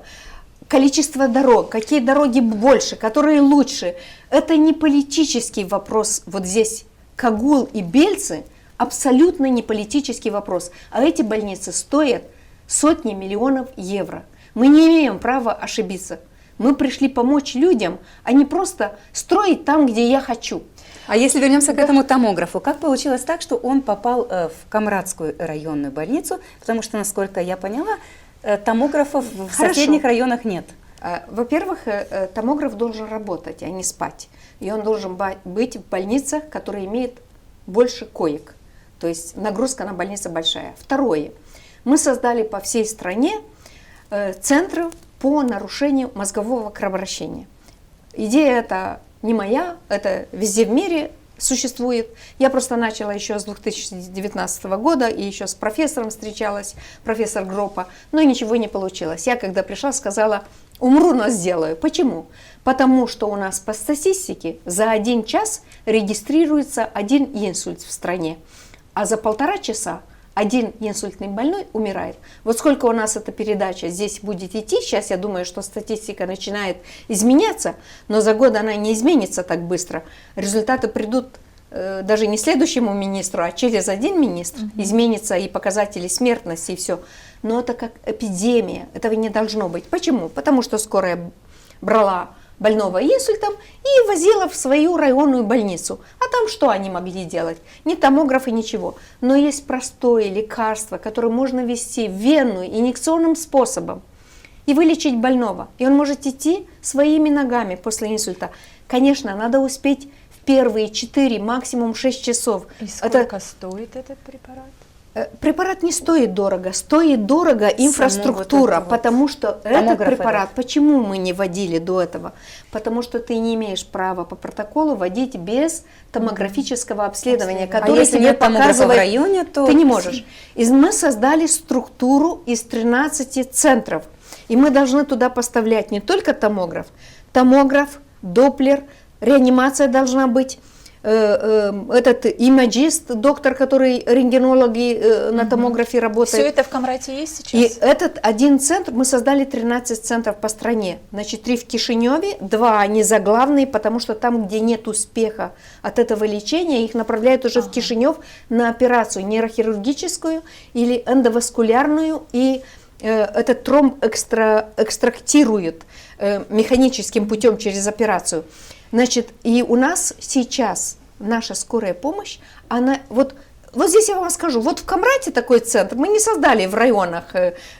Количество дорог, какие дороги больше, которые лучше. Это не политический вопрос вот здесь. Кагул и Бельцы абсолютно не политический вопрос. А эти больницы стоят сотни миллионов евро. Мы не имеем права ошибиться. Мы пришли помочь людям, а не просто строить там, где я хочу. А если вернемся к этому томографу, как получилось так, что он попал в Камратскую районную больницу? Потому что, насколько я поняла, томографов в соседних районах нет. Во-первых, томограф должен работать, а не спать. И он должен быть в больницах, которые имеют больше коек. То есть нагрузка на больницу большая. Второе. Мы создали по всей стране центры по нарушению мозгового кровообращения. Идея эта не моя, это везде в мире существует. Я просто начала еще с 2019 года и еще с профессором встречалась, профессор Гропа, но ничего не получилось. Я когда пришла, сказала: умру, но сделаю. Почему? Потому что у нас по статистике за 1 час регистрируется 1 инсульт в стране, а за 1,5 часа 1 инсультный больной умирает. Вот сколько у нас эта передача здесь будет идти, сейчас я думаю, что статистика начинает изменяться, но за год она не изменится так быстро. Результаты придут даже не следующему министру, а через 1 министр. Изменятся и показатели смертности, и все. Но это как эпидемия, этого не должно быть. Почему? Потому что скорая брала больного инсультом и возила в свою районную больницу. А там что они могли делать? Ни томографы, ничего. Но есть простое лекарство, которое можно ввести в вену инъекционным способом и вылечить больного. И он может идти своими ногами после инсульта. Конечно, надо успеть в первые 4, максимум 6 часов. И сколько стоит этот препарат? Препарат не стоит дорого инфраструктура, вот потому что этот препарат, почему мы не вводили до этого? Потому что ты не имеешь права по протоколу вводить без томографического обследования, которое тебе показывает, в районе, то ты не можешь. И мы создали структуру из 13 центров, и мы должны туда поставлять не только томограф, доплер, реанимация должна быть, этот имаджист, доктор, который рентгенологи на томографе работает. Все это в Камрате есть сейчас? И этот один центр, мы создали 13 центров по стране. Значит, 3 в Кишиневе, 2 они заглавные, потому что там, где нет успеха от этого лечения, их направляют уже в Кишинев на операцию нейрохирургическую или эндоваскулярную, и этот тромб экстрактируют механическим путем через операцию. Значит, и у нас сейчас наша скорая помощь, она вот здесь я вам скажу, вот в Камрате такой центр, мы не создали в районах,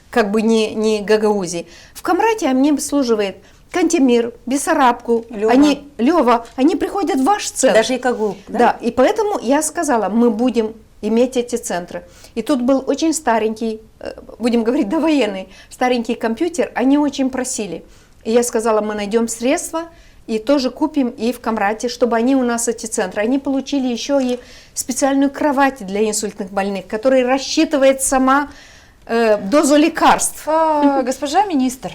как бы не Гагаузии. В Камрате мне обслуживает Кантемир, Бессарабку, Лева, они приходят в ваш центр. Даже Икагул, да? Да, и поэтому я сказала, мы будем иметь эти центры. И тут был очень старенький, будем говорить, довоенный, старенький компьютер, они очень просили. И я сказала, мы найдем средства, и тоже купим и в Камрате, чтобы они у нас, эти центры, они получили еще и специальную кровать для инсультных больных, которая рассчитывает сама дозу лекарств. Госпожа министр,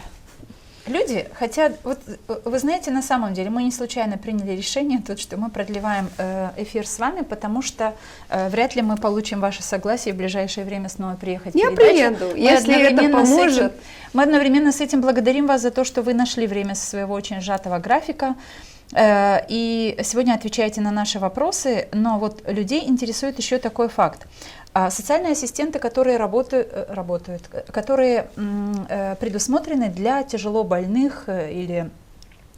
люди хотят, вот вы знаете, на самом деле мы не случайно приняли решение тут, что мы продлеваем эфир с вами, потому что вряд ли мы получим ваше согласие в ближайшее время снова приехать в Я передачу. приеду, если это поможет. Мы одновременно с этим благодарим вас за то, что вы нашли время со своего очень сжатого графика и сегодня отвечаете на наши вопросы, но вот людей интересует еще такой факт. Социальные ассистенты, которые работают, которые предусмотрены для тяжело больных или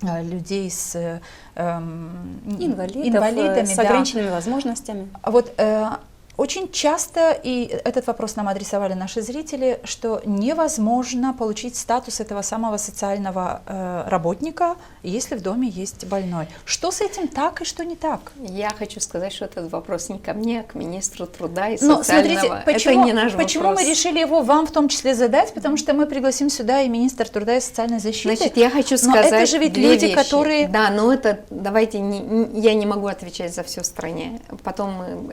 людей с инвалидами, с ограниченными возможностями. Вот очень часто, и этот вопрос нам адресовали наши зрители, что невозможно получить статус этого самого социального работника, если в доме есть больной. Что с этим так и что не так? Я хочу сказать, что этот вопрос не ко мне, а к министру труда и социального. Но смотрите, почему, это не наш почему вопрос. мы решили его вам в том числе задать? Потому что мы пригласим сюда и министра труда и социальной защиты. Значит, я хочу сказать, но это же ведь две люди, вещи. которые... Да, но это, давайте, я не могу отвечать за все в стране. Потом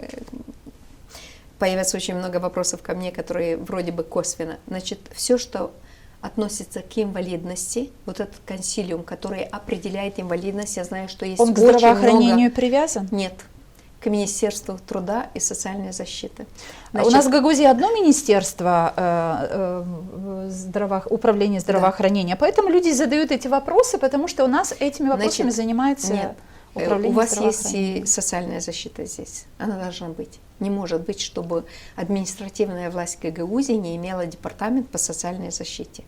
появится очень много вопросов ко мне, которые вроде бы косвенно. Значит, все, что относится к инвалидности, вот этот консилиум, который определяет инвалидность, я знаю, что есть Он к очень здравоохранению много... привязан? Нет, к Министерству труда и социальной защиты. Значит, у нас в Гагаузии одно министерство управления здравоохранения, поэтому люди задают эти вопросы, потому что у нас этими вопросами занимается управление у вас здравоохранения. есть и социальная защита здесь, она должна быть. Не может быть, чтобы административная власть Гагаузии не имела департамент по социальной защите.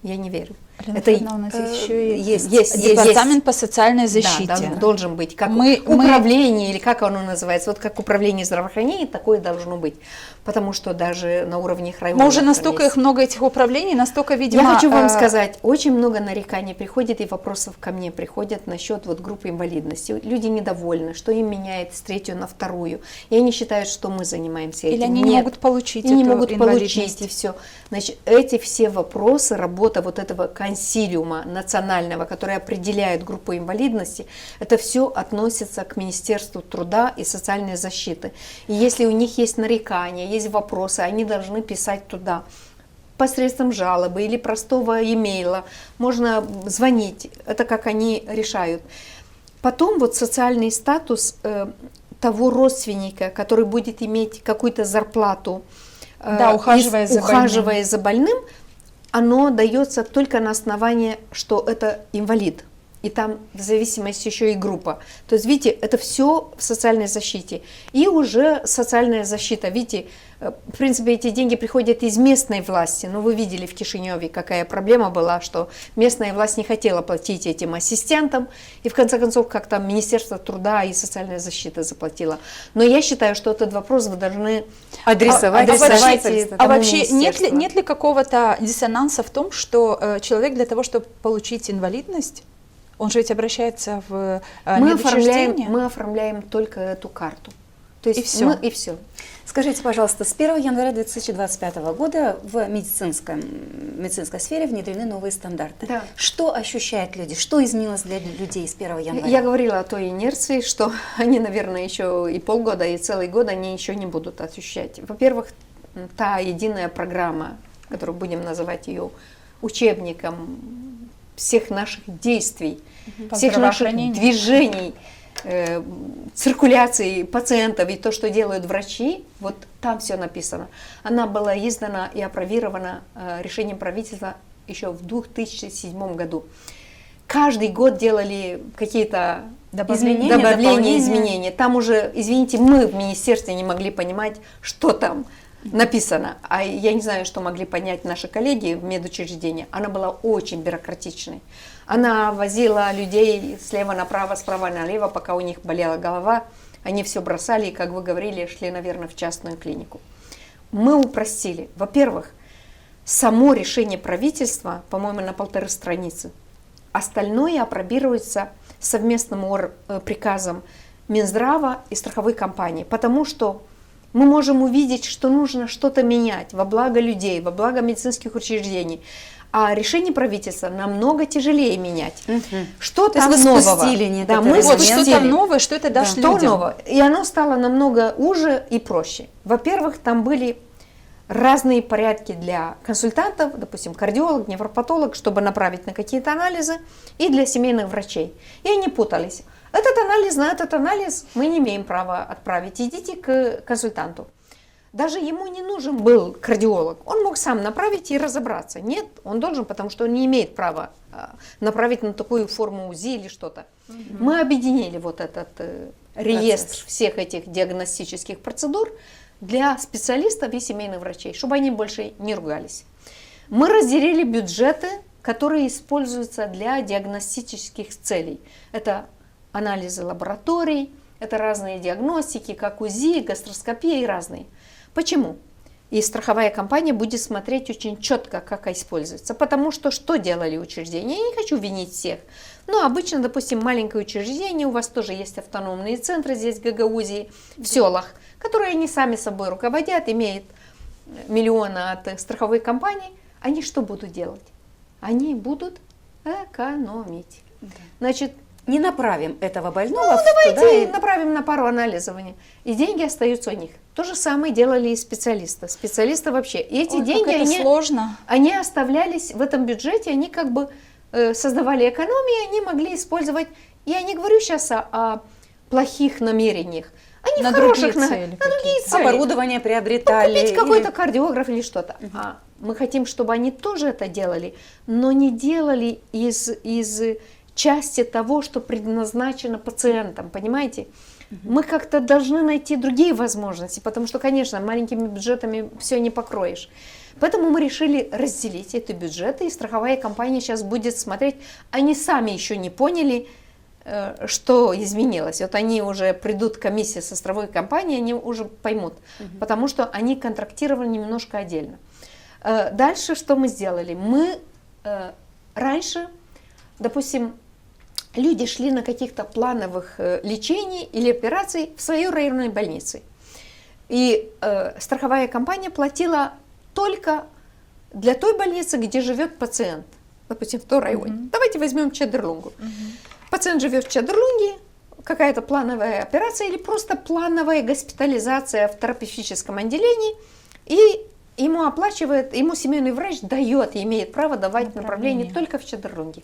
Я не верю. Это у нас еще и есть департамент по социальной защите. Да, должен быть. Как управление, или как оно называется, вот как управление здравоохранения, такое должно быть. Потому что даже на уровне района... Мы уже настолько их много, этих управлений, настолько, видимо... Я хочу вам сказать, очень много нареканий приходит, и вопросов ко мне приходят насчет вот группы инвалидности. Люди недовольны, что им меняет с 3-ю на 2-ю. И они считают, что мы занимаемся этим. Или они не могут получить и эту не могут инвалидность. получить, и все. Значит, эти все вопросы, работа вот этого консилиума национального, который определяет группу инвалидности, это все относится к Министерству труда и социальной защиты. И если у них есть нарекания, есть вопросы, они должны писать туда посредством жалобы или простого имейла. Можно звонить, это как они решают. Потом вот социальный статус того родственника, который будет иметь какую-то зарплату, ухаживая за больным, оно дается только на основании, что это инвалид. И там в зависимости еще и группа. То есть, видите, это все в социальной защите. И уже социальная защита, видите, в принципе, эти деньги приходят из местной власти. Но вы видели в Кишиневе, какая проблема была, что местная власть не хотела платить этим ассистентам. И в конце концов, как там Министерство труда и социальной защиты заплатило. Но я считаю, что этот вопрос вы должны адресовать. Вообще нет ли какого-то диссонанса в том, что человек для того, чтобы получить инвалидность, он же ведь обращается в медучреждение? Мы оформляем только эту карту. То есть и все. Скажите, пожалуйста, с 1 января 2025 года в медицинской сфере внедрены новые стандарты. Да. Что ощущают люди? Что изменилось для людей с 1 января? Я говорила о той инерции, что они, наверное, еще и полгода, и целый год они еще не будут ощущать. Во-первых, та единая программа, которую будем называть ее учебником всех наших действий, всех наших движений, циркуляции пациентов и то, что делают врачи, вот там все написано. Она была издана и апробирована решением правительства еще в 2007 году. Каждый год делали какие-то добавления, изменения. Там уже, извините, мы в министерстве не могли понимать, что там написано. А я не знаю, что могли понять наши коллеги в медучреждении. Она была очень бюрократичной. Она возила людей слева направо, справа налево, пока у них болела голова. Они все бросали и, как вы говорили, шли, наверное, в частную клинику. Мы упростили. Во-первых, само решение правительства, по-моему, на 1,5 страницы. Остальное апробируется совместным приказом Минздрава и страховой компании, потому что мы можем увидеть, что нужно что-то менять во благо людей, во благо медицинских учреждений. А решение правительства намного тяжелее менять. Что там нового? Да, мы вот что там новое, что это даст людям. Что новое? И оно стало намного уже и проще. Во-первых, там были разные порядки для консультантов, допустим, кардиолог, невропатолог, чтобы направить на какие-то анализы, и для семейных врачей. И они путались. Этот анализ на этот анализ мы не имеем права отправить. Идите к консультанту. Даже ему не нужен был кардиолог. Он мог сам направить и разобраться. Нет, он должен, потому что он не имеет права направить на такую форму УЗИ или что-то. Мы объединили вот этот реестр всех этих диагностических процедур для специалистов и семейных врачей, чтобы они больше не ругались. Мы разделили бюджеты, которые используются для диагностических целей. Это анализы лабораторий, это разные диагностики, как УЗИ, гастроскопия и разные. Почему? И страховая компания будет смотреть очень четко, как используется. Потому что делали учреждения? Я не хочу винить всех. Но обычно, допустим, маленькое учреждение, у вас тоже есть автономные центры, здесь ГГУЗИ в селах, которые они сами собой руководят, имеют миллионы от страховой компании. Они что будут делать? Они будут экономить. Значит, не направим этого больного. Давайте направим на пару анализов, и деньги остаются у них. То же самое делали и специалисты. Специалисты вообще. И эти деньги, они оставлялись в этом бюджете, они как бы создавали экономию, они могли использовать. Я не говорю сейчас о плохих намерениях. Они на хороших другие цели. Оборудование приобретали. Купить какой-то кардиограф или что-то. А мы хотим, чтобы они тоже это делали, но не делали из части того, что предназначено пациентам, понимаете? Мы как-то должны найти другие возможности, потому что, конечно, маленькими бюджетами все не покроешь. Поэтому мы решили разделить эти бюджеты, и страховая компания сейчас будет смотреть. Они сами еще не поняли, что изменилось. Вот они уже придут к комиссии со страховой компанией, они уже поймут, потому что они контрактировали немножко отдельно. Дальше что мы сделали? Мы раньше, допустим, люди шли на каких-то плановых лечений или операций в своей районной больнице. И страховая компания платила только для той больницы, где живет пациент. Допустим, в том районе. Давайте возьмем Чедерлунгу. Пациент живет в Чедерлунге, какая-то плановая операция или просто плановая госпитализация в терапевтическом отделении, и ему оплачивает, ему семейный врач дает, имеет право давать направление только в Чедерлунге.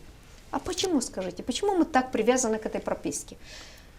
А почему, скажите, почему мы так привязаны к этой прописке?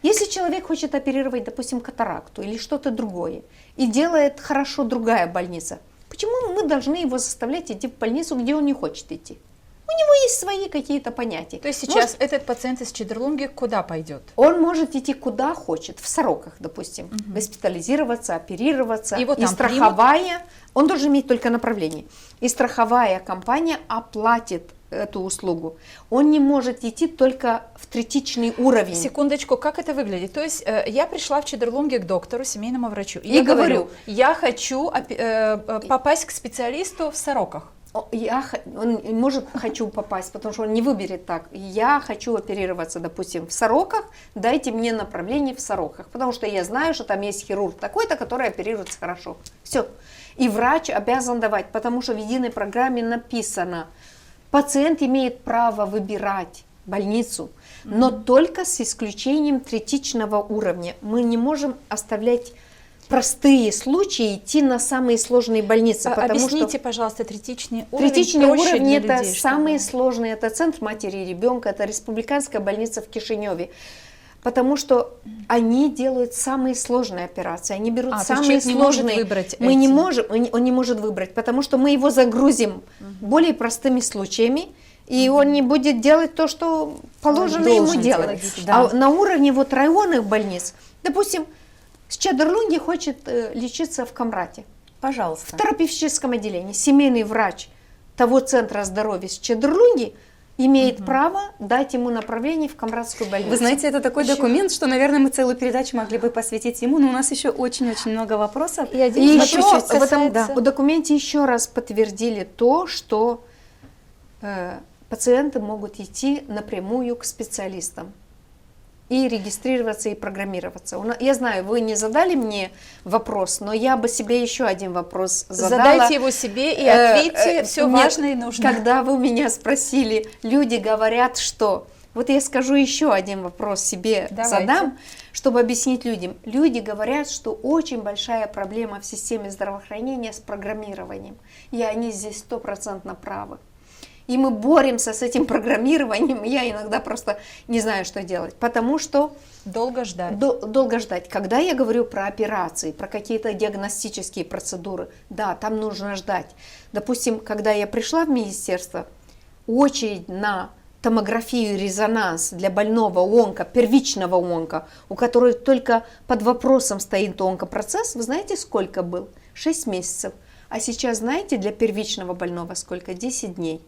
Если человек хочет оперировать, допустим, катаракту или что-то другое, и делает хорошо другая больница, почему мы должны его заставлять идти в больницу, где он не хочет идти? У него есть свои какие-то понятия. То есть сейчас этот пациент из Чедерлунги куда пойдет? Он может идти куда хочет, в Сороках, допустим, госпитализироваться, оперироваться. Его там страховая, он должен иметь только направление. И страховая компания оплатит эту услугу. Он не может идти только в третичный уровень. Секундочку, как это выглядит? То есть я пришла в Чедерлунге к доктору, семейному врачу, и я говорю, я хочу попасть к специалисту в Сороках. Он может хочу попасть, потому что он не выберет так. Я хочу оперироваться, допустим, в Сороках, дайте мне направление в Сороках, потому что я знаю, что там есть хирург такой-то, который оперируется хорошо. Все. И врач обязан давать, потому что в единой программе написано, пациент имеет право выбирать больницу, но только с исключением третичного уровня. Мы не можем оставлять простые случаи идти на самые сложные больницы. Объясните, пожалуйста, третичный уровень. Третичный уровень – это самые сложные. Это центр матери и ребенка, это республиканская больница в Кишиневе. потому что они делают самые сложные операции, они берут То есть самые человек не может сложные. выбрать Мы не эти. можем, он не может выбрать, потому что мы его загрузим более простыми случаями, и он не будет делать то, что положено ему должен делать. делать, А да. на уровне вот районных больниц, допустим, с Чедерлунги хочет лечиться в Камрате, в Пожалуйста. терапевтическом отделении. Семейный врач того центра здоровья с Чедерлунги имеет право дать ему направление в Камратскую больницу. Вы знаете, это такой документ, что, наверное, мы целую передачу могли бы посвятить ему, но у нас еще очень-очень много вопросов. И один И вопрос еще в этом касается- документе еще раз подтвердили то, что пациенты могут идти напрямую к специалистам и регистрироваться и программироваться. Я знаю, вы не задали мне вопрос, но я бы себе еще один вопрос задала. Задайте его себе и ответьте все Нет, важное и нужное. Когда вы меня спросили, люди говорят, что... Вот я скажу еще один вопрос себе Давайте. задам, чтобы объяснить людям. Люди говорят, что очень большая проблема в системе здравоохранения с программированием. И они здесь 100% правы. И мы боремся с этим программированием. Я иногда просто не знаю, что делать. Потому что Долго ждать. долго ждать. Когда я говорю про операции, про какие-то диагностические процедуры, да, там нужно ждать. Допустим, когда я пришла в министерство, очередь на томографию и резонанс для больного онко, первичного онко, у которого только под вопросом стоит онкопроцесс, вы знаете, сколько был? 6 месяцев. А сейчас знаете, для первичного больного сколько? 10 дней.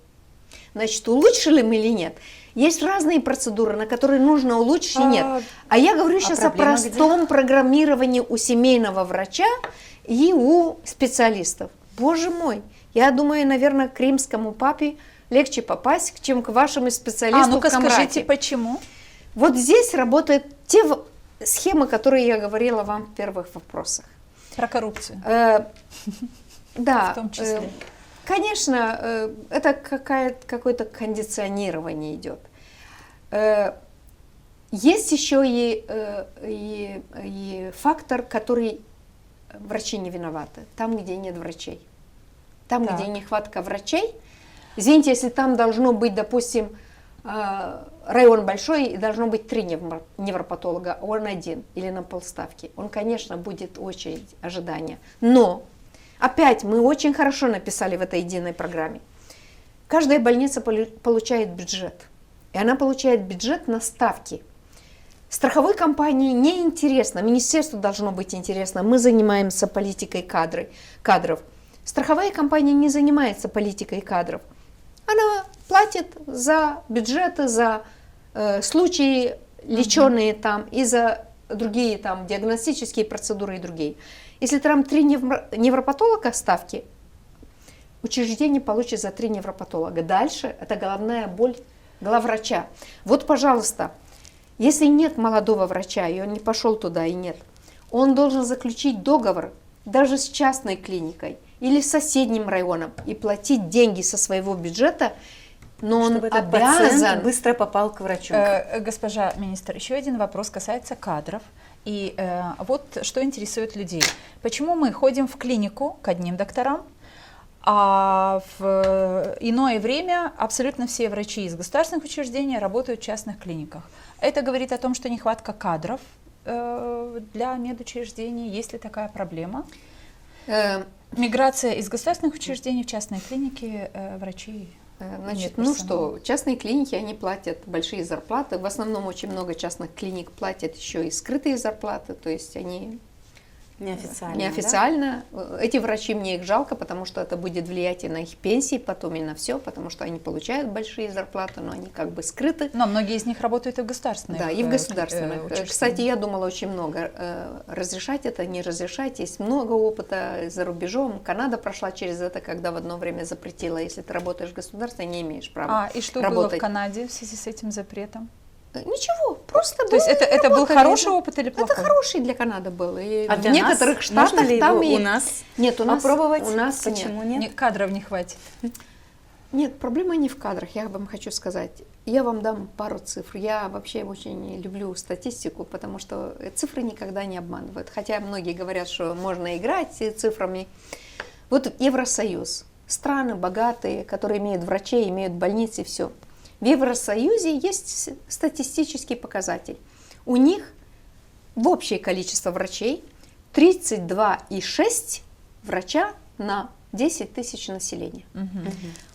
Значит, улучшили мы или нет? Есть разные процедуры, на которые нужно улучшить и нет. А я говорю сейчас о проблема простом программировании у семейного врача и у специалистов. Боже мой, я думаю, наверное, к римскому папе легче попасть, чем к вашему специалисту Ну-ка в Камрате. скажите, почему? Вот здесь работают те схемы, которые я говорила вам в первых вопросах. Про коррупцию. Да, В том числе. Конечно, это какое-то кондиционирование идет. Есть еще и фактор, который врачи не виноваты. Там, где нет врачей. Там, Так. где нехватка врачей. Извините, если там должно быть, допустим, район большой, и должно быть 3 невропатолога, а он один или на полставки. Он, конечно, будет очередь ожидания. Но опять мы очень хорошо написали в этой единой программе. Каждая больница получает бюджет. И она получает бюджет на ставки. Страховой компании не интересно, министерству должно быть интересно. Мы занимаемся политикой кадров. Страховая компания не занимается политикой кадров. Она платит за бюджеты, за случаи леченые там и за другие там диагностические процедуры и другие. Если там 3 невропатолога ставки, учреждение получит за 3 невропатолога. Дальше это головная боль главврача. Вот, пожалуйста, если нет молодого врача, и он не пошел туда, и нет, он должен заключить договор даже с частной клиникой или с соседним районом и платить деньги со своего бюджета, но он Чтобы этот обязан... пациент быстро попал к врачу. Госпожа министр, еще один вопрос касается кадров. И вот что интересует людей. Почему мы ходим в клинику к одним докторам, а в иное время абсолютно все врачи из государственных учреждений работают в частных клиниках? Это говорит о том, что нехватка кадров для медучреждений. Есть ли такая проблема? Миграция из государственных учреждений в частные клиники врачей? Значит, Нет ну персонала. что, частные клиники, они платят большие зарплаты. В основном очень много частных клиник платят еще и скрытые зарплаты, то есть они Неофициально. неофициально. Эти врачи, мне их жалко, потому что это будет влиять и на их пенсии, потом и на все, потому что они получают большие зарплаты, но они как бы скрыты. Но многие из них работают и в государственных Да, и в государственных. учреждениях. Кстати, я думала очень много, разрешать это, не разрешать. Есть много опыта за рубежом. Канада прошла через это, когда в одно время запретила, если ты работаешь в государстве, не имеешь права И что было работать. в Канаде в связи с этим запретом? Ничего, просто То есть это был хороший опыт или плохой? Это хороший для Канады был. И А в для некоторых нас штатах можно ли там его и... у нас Нет, у нас попробовать? У нас Почему нет? Кадров не хватит. Нет, проблема не в кадрах, я вам хочу сказать. Я вам дам пару цифр. Я вообще очень люблю статистику, потому что цифры никогда не обманывают. Хотя многие говорят, что можно играть цифрами. Вот Евросоюз. Страны богатые, которые имеют врачей, имеют больницы, все. В Евросоюзе есть статистический показатель. у них в общее количество врачей 32,6 врача на 10 тысяч населения.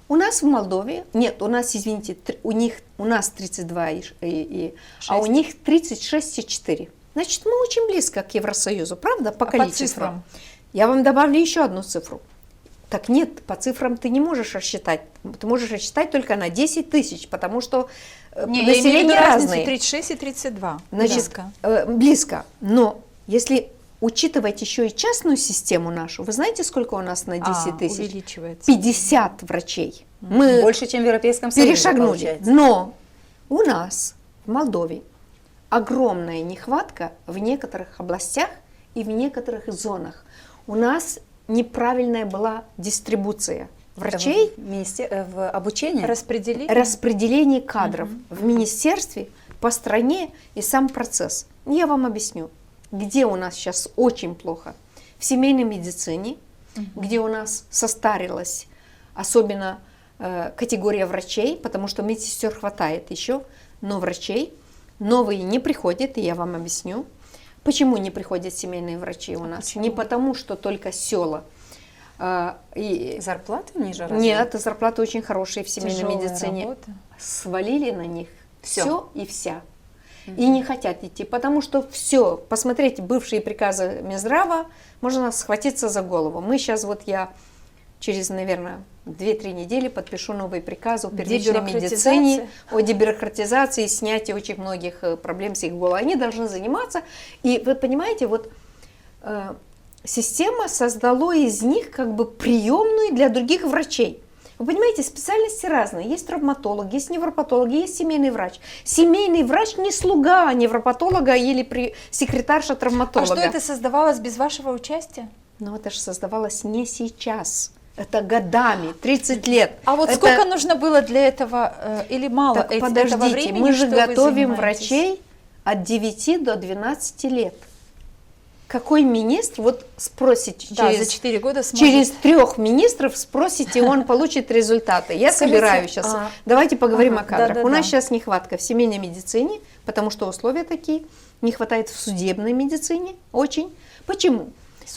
У нас в Молдове, нет, у нас, извините, у нас 32, а у них 36,4. Значит, мы очень близко к Евросоюзу, правда, по количеству. По цифрам? Я вам добавлю еще одну цифру. Так нет, по цифрам ты не можешь рассчитать. Ты можешь рассчитать только на 10 тысяч, потому что население разное. 36 и 32. Значит, близко. Но если учитывать еще и частную систему нашу, вы знаете, сколько у нас на 10 тысяч? Увеличивается. 50 врачей. Мы Больше, чем в Европейском Союзе, перешагнули. получается. Но у нас в Молдове огромная нехватка в некоторых областях и в некоторых зонах. У нас неправильная была дистрибуция врачей, в обучении? распределение кадров в министерстве, по стране и сам процесс. Я вам объясню, где у нас сейчас очень плохо. В семейной медицине, где у нас состарилась особенно категория врачей, потому что медсестер хватает еще, но врачей новые не приходят, и я вам объясню. Почему не приходят семейные врачи у нас? Почему? Не потому, что только села. Зарплаты ниже? Разве? Нет, зарплаты очень хорошие в семейной Тяжелая медицине. работа. Свалили на них все и вся. И не хотят идти, потому что все, посмотрите бывшие приказы Минздрава, можно схватиться за голову. Мы сейчас, я через, наверное, 2-3 недели подпишу новый приказ о первичной медицине, о дебюрократизации, снятии очень многих проблем с их головы. Они должны заниматься. И вы понимаете, система создала из них как бы приемную для других врачей. Вы понимаете, специальности разные. Есть травматологи, есть невропатологи, есть семейный врач. Семейный врач не слуга невропатолога или секретарша травматолога. А что это создавалось без вашего участия? Ну, это же создавалось не сейчас. Это годами, 30 лет. А вот сколько нужно было для этого или мало так, этого подождите, времени, мы же что готовим врачей от 9 до 12 лет. Какой министр, спросите, за 4 года через 3 министров спросите, он получит результаты. Я собираю сейчас. Давайте поговорим о кадрах. У нас сейчас нехватка в семейной медицине, потому что условия такие. Не хватает в судебной медицине очень. Почему?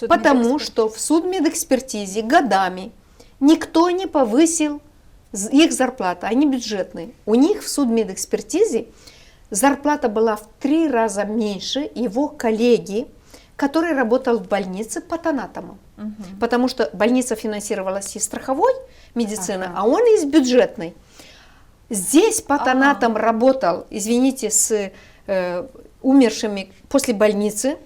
Потому что в судмедэкспертизе годами никто не повысил их зарплаты, они бюджетные. У них в судмедэкспертизе зарплата была в 3 раза меньше его коллеги, который работал в больнице патанатомом. Потому что больница финансировалась из страховой медицины, а он из бюджетной. Здесь патанатом работал, извините, с умершими после больницы.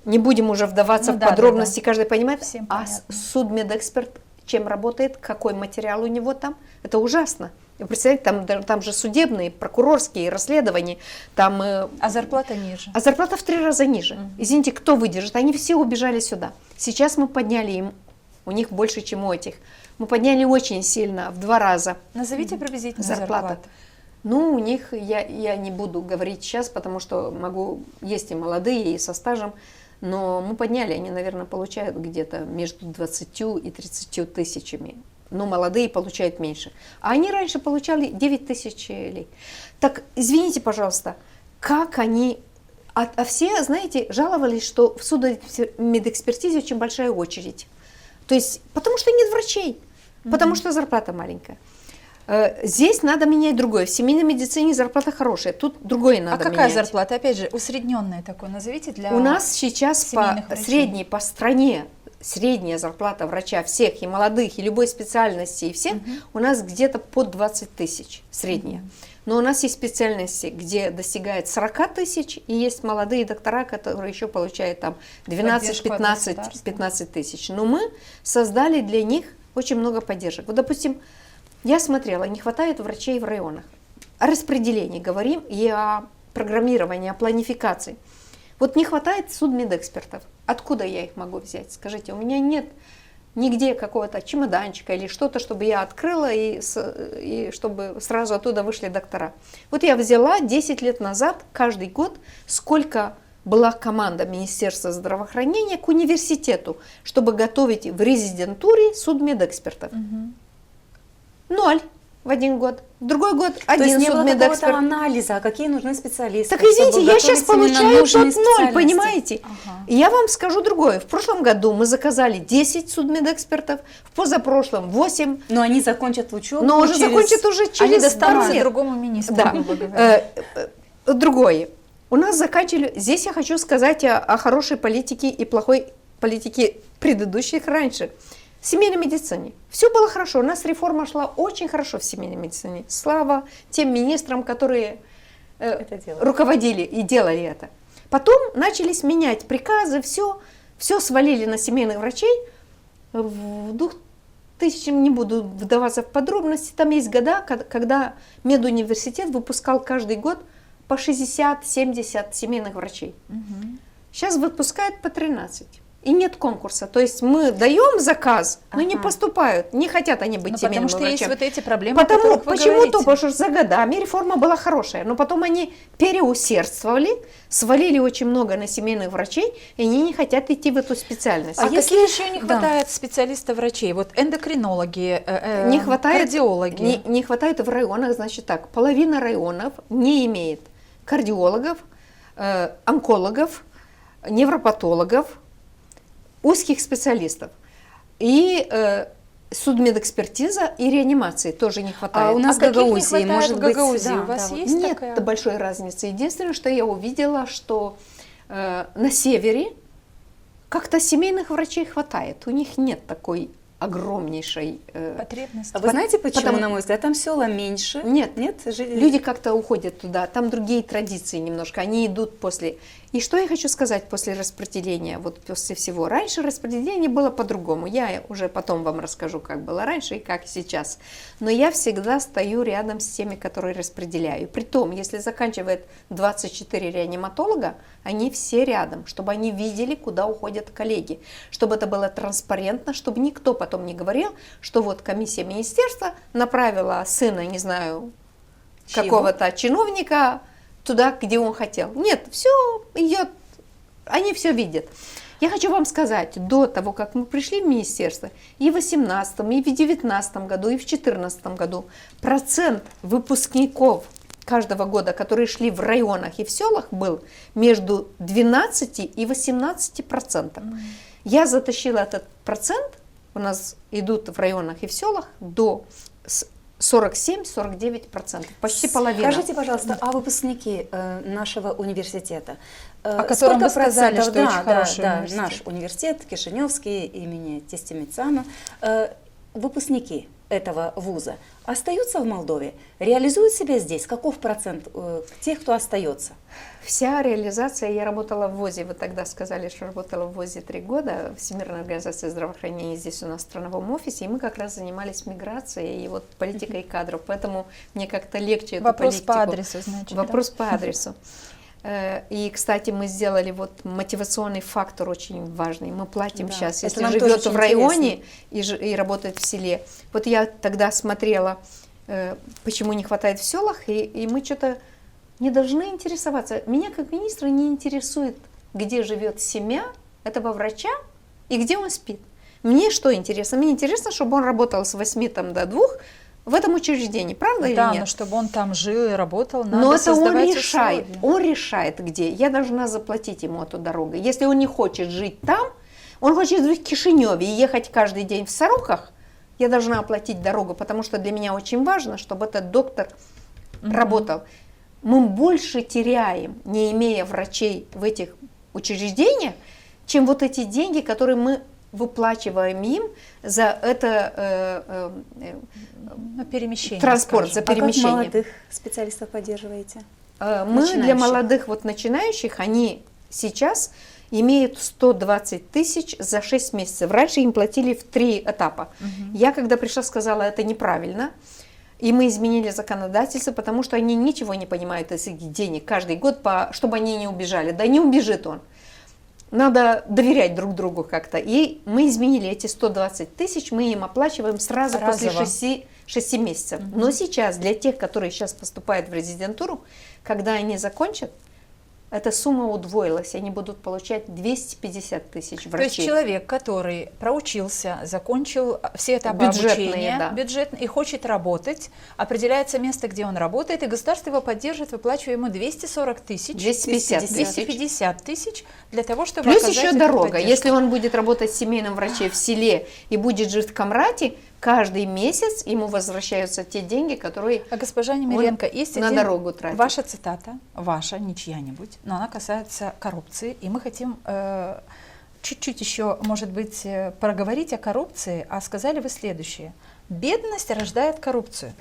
Не будем уже вдаваться в подробности, каждый понимает. А судмедэксперт чем работает, какой материал у него там, это ужасно. Вы представляете, там же судебные, прокурорские расследования. А зарплата ниже. А зарплата в 3 раза ниже. Извините, кто выдержит? Они все убежали сюда. Сейчас мы подняли им, у них больше, чем у этих. Мы подняли очень сильно, в 2 раза. Назовите приблизительно зарплату. Ну, у них, я не буду говорить сейчас, потому что есть и молодые, и со стажем, но мы подняли, они, наверное, получают где-то между 20 и 30 тысячами. Но молодые получают меньше. А они раньше получали 9 тысяч лей. Так, извините, пожалуйста, как они... А все, знаете, жаловались, что в судмедэкспертизе очень большая очередь. То есть, потому что нет врачей, потому что зарплата маленькая. Здесь надо менять другое. В семейной медицине зарплата хорошая, тут другое надо менять. А какая зарплата? Опять же, усредненная такой, назовите для У нас сейчас по стране средняя зарплата врача всех, и молодых, и любой специальности, и всех, у нас где-то под 20 тысяч средняя. Но у нас есть специальности, где достигает 40 тысяч, и есть молодые доктора, которые еще получают там 12-15 тысяч. Но мы создали для них очень много поддержек. Вот, допустим, я смотрела, не хватает врачей в районах. О распределении говорим и о программировании, о планификации. Вот не хватает судмедэкспертов. Откуда я их могу взять? Скажите, у меня нет нигде какого-то чемоданчика или что-то, чтобы я открыла и чтобы сразу оттуда вышли доктора. Вот я взяла 10 лет назад, каждый год, сколько была команда Министерства здравоохранения к университету, чтобы готовить в резидентуре судмедэкспертов. 0. в один год, в другой год То есть один не было какого-то судмедэксперт. анализа, а какие нужны специалисты. Так извините, чтобы я сейчас готовить именно получаю нужные тот ноль, специальности. понимаете? Ага. И я вам скажу другое. В прошлом году мы заказали 10 судмедэкспертов, в позапрошлом 8, Но они закончат учебу. но уже через- закончат уже Они через пару достанутся лет. другому министру, Да. грубо говоря. Другое. У нас заканчивали... Здесь я хочу сказать о хорошей политике и плохой политике предыдущих раньше. В семейной медицине. Все было хорошо. У нас реформа шла очень хорошо в семейной медицине. Слава тем министрам, которые Это делают. руководили и делали это. Потом начались менять приказы, все свалили на семейных врачей. В 2000, не буду вдаваться в подробности, там есть года, когда медуниверситет выпускал каждый год по 60-70 семейных врачей. Сейчас выпускают по 13. И нет конкурса. То есть мы даем заказ, но не Ага. поступают. Не хотят они быть Ну, семейными потому что есть врачами. вот эти проблемы, о Потому, которых вы почему-то, говорите. потому что за годами реформа была хорошая, но потом они переусердствовали, свалили очень много на семейных врачей, и они не хотят идти в эту специальность. А если- какие еще не да. хватает специалистов-врачей? Вот эндокринологи, Не хватает, кардиологи. не хватает в районах, значит так, половина районов не имеет кардиологов, онкологов, невропатологов, узких специалистов. И судмедэкспертиза и реанимации тоже не хватает. А у нас каких не Гагаузии, хватает может в быть, Гагаузии? да, У вас да, вот. есть Нет такая? большой разницы. Единственное, что я увидела, что на севере как-то семейных врачей хватает. У них нет такой огромнейшей... Потребность. А вы знаете, почему, Потому- на мой взгляд, там села меньше? Нет. Нет? Люди как-то уходят туда, там другие традиции немножко, они идут после. И что я хочу сказать после распределения, вот после всего. Раньше распределение было по-другому, я уже потом вам расскажу, как было раньше и как сейчас. Но я всегда стою рядом с теми, которые распределяю. Притом, если заканчивает 24 реаниматолога, они все рядом, чтобы они видели, куда уходят коллеги, чтобы это было транспарентно, чтобы никто потом не говорил, что вот комиссия министерства направила сына, не знаю, Чьего? какого-то чиновника туда, где он хотел. Нет, все идет, они все видят. Я хочу вам сказать, до того, как мы пришли в министерство, и в 2018, и в 2019 году, и в 2014 году процент выпускников каждого года, которые шли в районах и в селах, был между 12 и 18%. Я затащила этот процент, у нас идут в районах и в селах, до 47-49%, почти половина. Скажите, пожалуйста, а выпускники нашего университета? О котором вы сколько сказали, процентов? что Да, очень да, хороший да, университет. наш университет, Кишиневский, имени Тестемицана. Выпускники этого вуза остаются в Молдове, реализуют себя здесь? Каков процент тех, кто остается? Вся реализация, я работала в ВОЗе, вы тогда сказали, что работала в ВОЗе 3 года, Всемирная организация здравоохранения здесь у нас в страновом офисе, и мы как раз занимались миграцией и вот политикой кадров, поэтому мне как-то легче эту Вопрос политику. по адресу, значит. Вопрос по адресу. И, кстати, мы сделали вот мотивационный фактор очень важный. Мы платим Да, сейчас, это если нам тоже живет очень в районе и работает в селе. Вот я тогда смотрела, почему не хватает в селах, и мы что-то не должны интересоваться. Меня как министра не интересует, где живет семья этого врача и где он спит. Мне что интересно? Мне интересно, чтобы он работал с 8 до 2 в этом учреждении, правда или Да, нет? но чтобы он там жил и работал, надо Но это он создавать решает. условия. Он решает, где. Я должна заплатить ему эту дорогу. Если он не хочет жить там, он хочет жить в Кишиневе и ехать каждый день в Сороках, я должна оплатить дорогу, потому что для меня очень важно, чтобы этот доктор работал. Мы больше теряем, не имея врачей в этих учреждениях, чем вот эти деньги, которые мы выплачиваем им за это Ну, перемещение, транспорт, за скажем. перемещение. А как молодых специалистов поддерживаете? Мы для Начинающих. молодых вот начинающих, они сейчас имеют 120 тысяч за 6 месяцев. Раньше им платили в 3 этапа. Я, когда пришла, сказала, это неправильно. И мы изменили законодательство, потому что они ничего не понимают из этих денег каждый год, чтобы они не убежали. Да не убежит он. Надо доверять друг другу как-то. И мы изменили эти 120 тысяч, мы им оплачиваем сразу Разово. после 6 месяцев. Но сейчас для тех, которые сейчас поступают в резидентуру, когда они закончат, эта сумма удвоилась, они будут получать 250 тысяч врачей. То есть человек, который проучился, закончил все этапы Бюджетные, обучения, да. бюджетные, и хочет работать, определяется место, где он работает, и государство его поддерживает, выплачивая ему 240 тысяч, 250 тысяч для того, чтобы Плюс оказать еще эту дорога. поддержку. Если он будет работать семейным врачом в селе и будет жить в Камрате, каждый месяц ему возвращаются те деньги, которые А госпожа Немиренко, есть на дорогу тратит. ваша цитата, ваша, не чья-нибудь, но она касается коррупции, и мы хотим чуть-чуть еще, может быть, проговорить о коррупции, а сказали вы следующее. Бедность рождает коррупцию,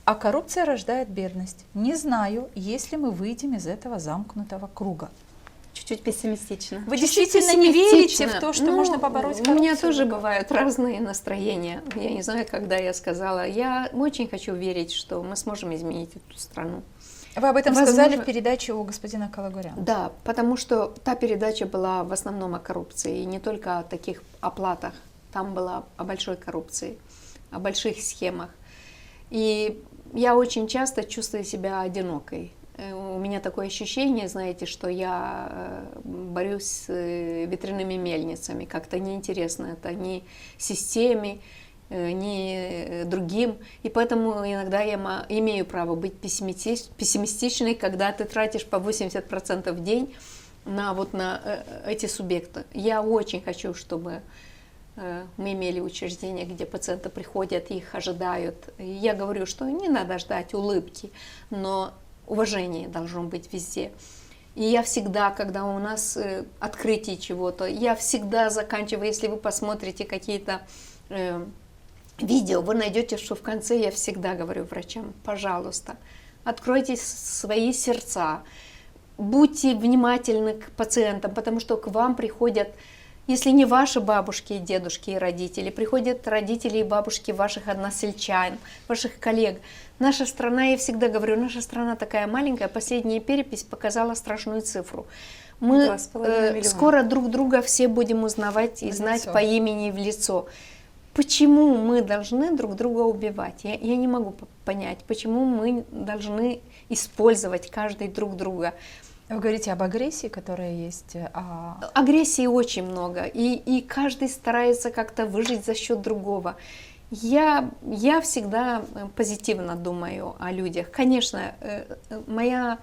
а коррупция рождает бедность. Не знаю, если мы выйдем из этого замкнутого круга. Чуть-чуть пессимистично. Вы Чуть-чуть действительно не верите пессимистично. в то, что можно побороть коррупцию? У меня тоже бывают разные настроения. Я не знаю, когда я сказала. Я очень хочу верить, что мы сможем изменить эту страну. Вы об этом Возможно. сказали в передаче у господина Калагуряна. Да, потому что та передача была в основном о коррупции, и не только о таких оплатах. Там была о большой коррупции, о больших схемах. И я очень часто чувствую себя одинокой. У меня такое ощущение, знаете, что я борюсь с ветряными мельницами. Как-то неинтересно это ни системе, ни другим. И поэтому иногда я имею право быть пессимистичной, когда ты тратишь по 80% в день на эти субъекты. Я очень хочу, чтобы мы имели учреждения, где пациенты приходят, их ожидают. И я говорю, что не надо ждать улыбки, но уважение должно быть везде. И я всегда, когда у нас открытие чего-то, я всегда заканчиваю, если вы посмотрите какие-то видео, вы найдете, что в конце я всегда говорю врачам, пожалуйста, откройте свои сердца, будьте внимательны к пациентам, потому что к вам приходят, если не ваши бабушки и дедушки и родители, приходят родители и бабушки ваших односельчан, ваших коллег. Наша страна, я всегда говорю, наша страна такая маленькая, последняя перепись показала страшную цифру. Мы 2,5 миллиона. скоро друг друга все будем узнавать и знать по имени и в лицо. Почему мы должны друг друга убивать? Я не могу понять, почему мы должны использовать каждый друг друга. Вы говорите об агрессии, которая есть. Агрессии очень много, и каждый старается как-то выжить за счет другого. Я всегда позитивно думаю о людях. Конечно, моя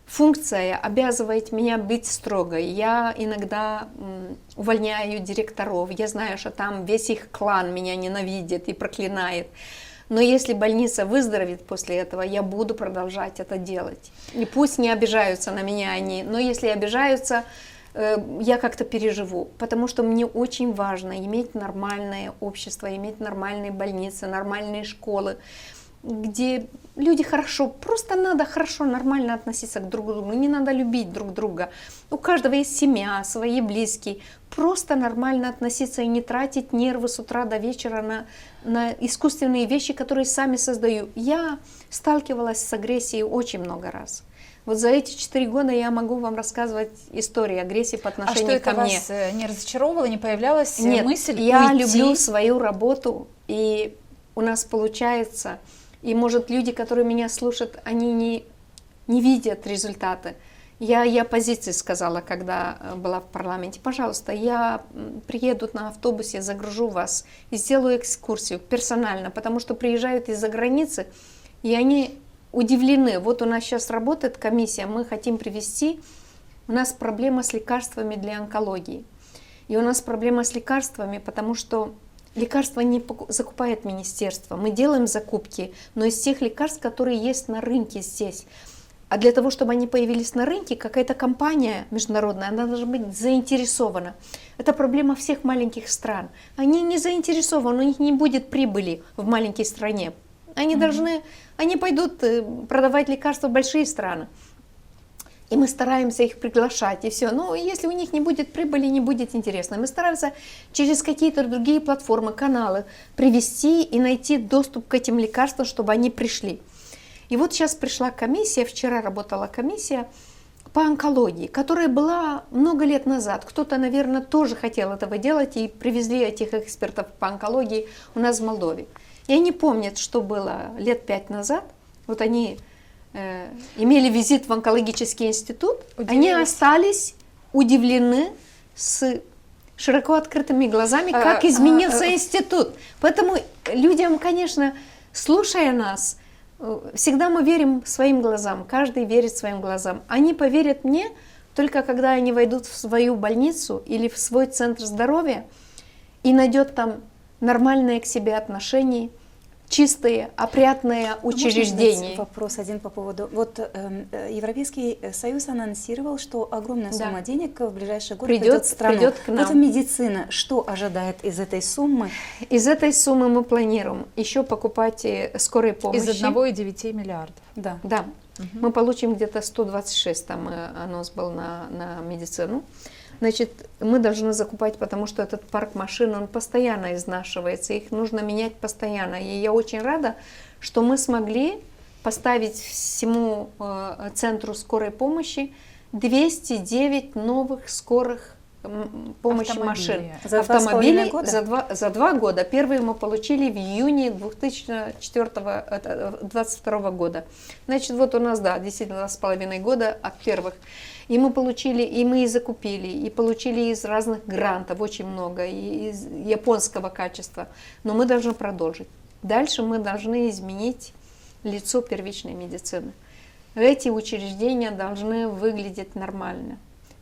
функция обязывает меня быть строгой. Я иногда увольняю директоров. Я знаю, что там весь их клан меня ненавидит и проклинает. Но если больница выздоровеет после этого, я буду продолжать это делать. И пусть не обижаются на меня они, но если обижаются, я как-то переживу. Потому что мне очень важно иметь нормальное общество, иметь нормальные больницы, нормальные школы, где люди хорошо, просто надо хорошо, нормально относиться к друг другу, не надо любить друг друга. У каждого есть семья, свои близкие. Просто нормально относиться и не тратить нервы с утра до вечера на искусственные вещи, которые сами создаю. Я сталкивалась с агрессией очень много раз. Вот за эти 4 года я могу вам рассказывать истории агрессии по отношению ко мне. А что это вас не разочаровывало, не появлялась Нет, мысль я уйти? люблю свою работу, и у нас получается. И, может, люди, которые меня слушают, они не видят результаты. Я позиции сказала, когда была в парламенте. Пожалуйста, я приеду на автобусе, загружу вас и сделаю экскурсию персонально, потому что приезжают из-за границы, и они удивлены. Вот у нас сейчас работает комиссия, мы хотим привезти, у нас проблема с лекарствами для онкологии. И у нас проблема с лекарствами, потому что лекарства не закупает министерство. Мы делаем закупки, но из тех лекарств, которые есть на рынке здесь. А для того, чтобы они появились на рынке, какая-то компания международная, она должна быть заинтересована. Это проблема всех маленьких стран. Они не заинтересованы, у них не будет прибыли в маленькой стране. Они пойдут продавать лекарства в большие страны. И мы стараемся их приглашать, и все. Но если у них не будет прибыли, не будет интересно. Мы стараемся через какие-то другие платформы, каналы привести и найти доступ к этим лекарствам, чтобы они пришли. И вот сейчас пришла комиссия, вчера работала комиссия по онкологии, которая была много лет назад. Кто-то, наверное, тоже хотел этого делать, и привезли этих экспертов по онкологии у нас в Молдове. И они помнят, что было лет 5 назад. Вот они имели визит в онкологический институт, они Удивились. остались удивлены с широко открытыми глазами, как изменился институт. Поэтому людям, конечно, слушая нас, всегда мы верим своим глазам, каждый верит своим глазам. Они поверят мне только когда они войдут в свою больницу или в свой центр здоровья и найдут там нормальные к себе отношения, чистые, опрятные учреждения. Можно вопрос один по поводу. Вот Европейский Союз анонсировал, что огромная сумма денег в ближайшие годы придет в страну. Придет к нам. Вот медицина, что ожидает из этой суммы? Из этой суммы мы планируем еще покупать скорой помощи. Из 1,9 миллиардов. Да. Да. Мы получим где-то 126, там анонс был на медицину. Значит, мы должны закупать, потому что этот парк машин, он постоянно изнашивается, их нужно менять постоянно. И я очень рада, что мы смогли поставить всему центру скорой помощи 209 новых скорых помощи машин. За Автомобилей 2,5 года? за 2 года. Первые мы получили в июне 2022 года. Значит, вот у нас, да, действительно 2,5 года от первых. И мы получили, и мы и закупили, и получили из разных грантов очень много, и из японского качества. Но мы должны продолжить. Дальше мы должны изменить лицо первичной медицины. Эти учреждения должны выглядеть нормально.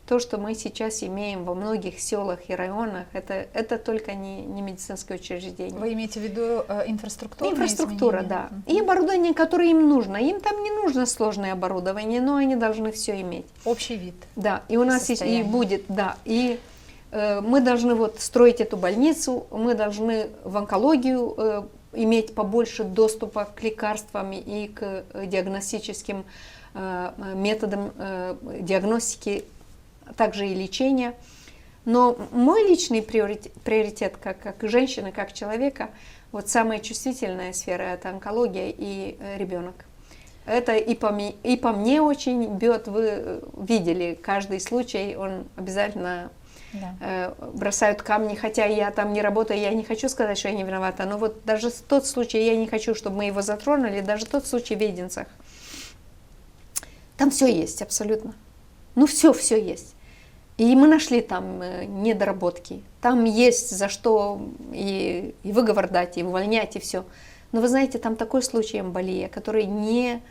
То, что мы сейчас имеем во многих селах и районах, это только не медицинское учреждение. Вы имеете в виду инфраструктуру? Инфраструктура, да. И оборудование, которое им нужно. Им там не нужно сложное оборудование, но они должны все иметь. Общий вид. Да, и у нас и будет, да. И мы должны вот строить эту больницу, мы должны в онкологию иметь побольше доступа к лекарствам и к диагностическим методам диагностики, также и лечения. Но мой личный приоритет как женщины, как человека, вот самая чувствительная сфера – это онкология и ребенок. Это и по мне очень бьет. Вы видели каждый случай, он обязательно бросают камни, хотя я там не работаю, я не хочу сказать, что я не виновата, но вот даже тот случай, я не хочу, чтобы мы его затронули, даже тот случай в Веденцах. Там все есть абсолютно. Ну все есть. И мы нашли там недоработки. Там есть за что и выговор дать, и увольнять, и все. Но вы знаете, там такой случай эмболия, который не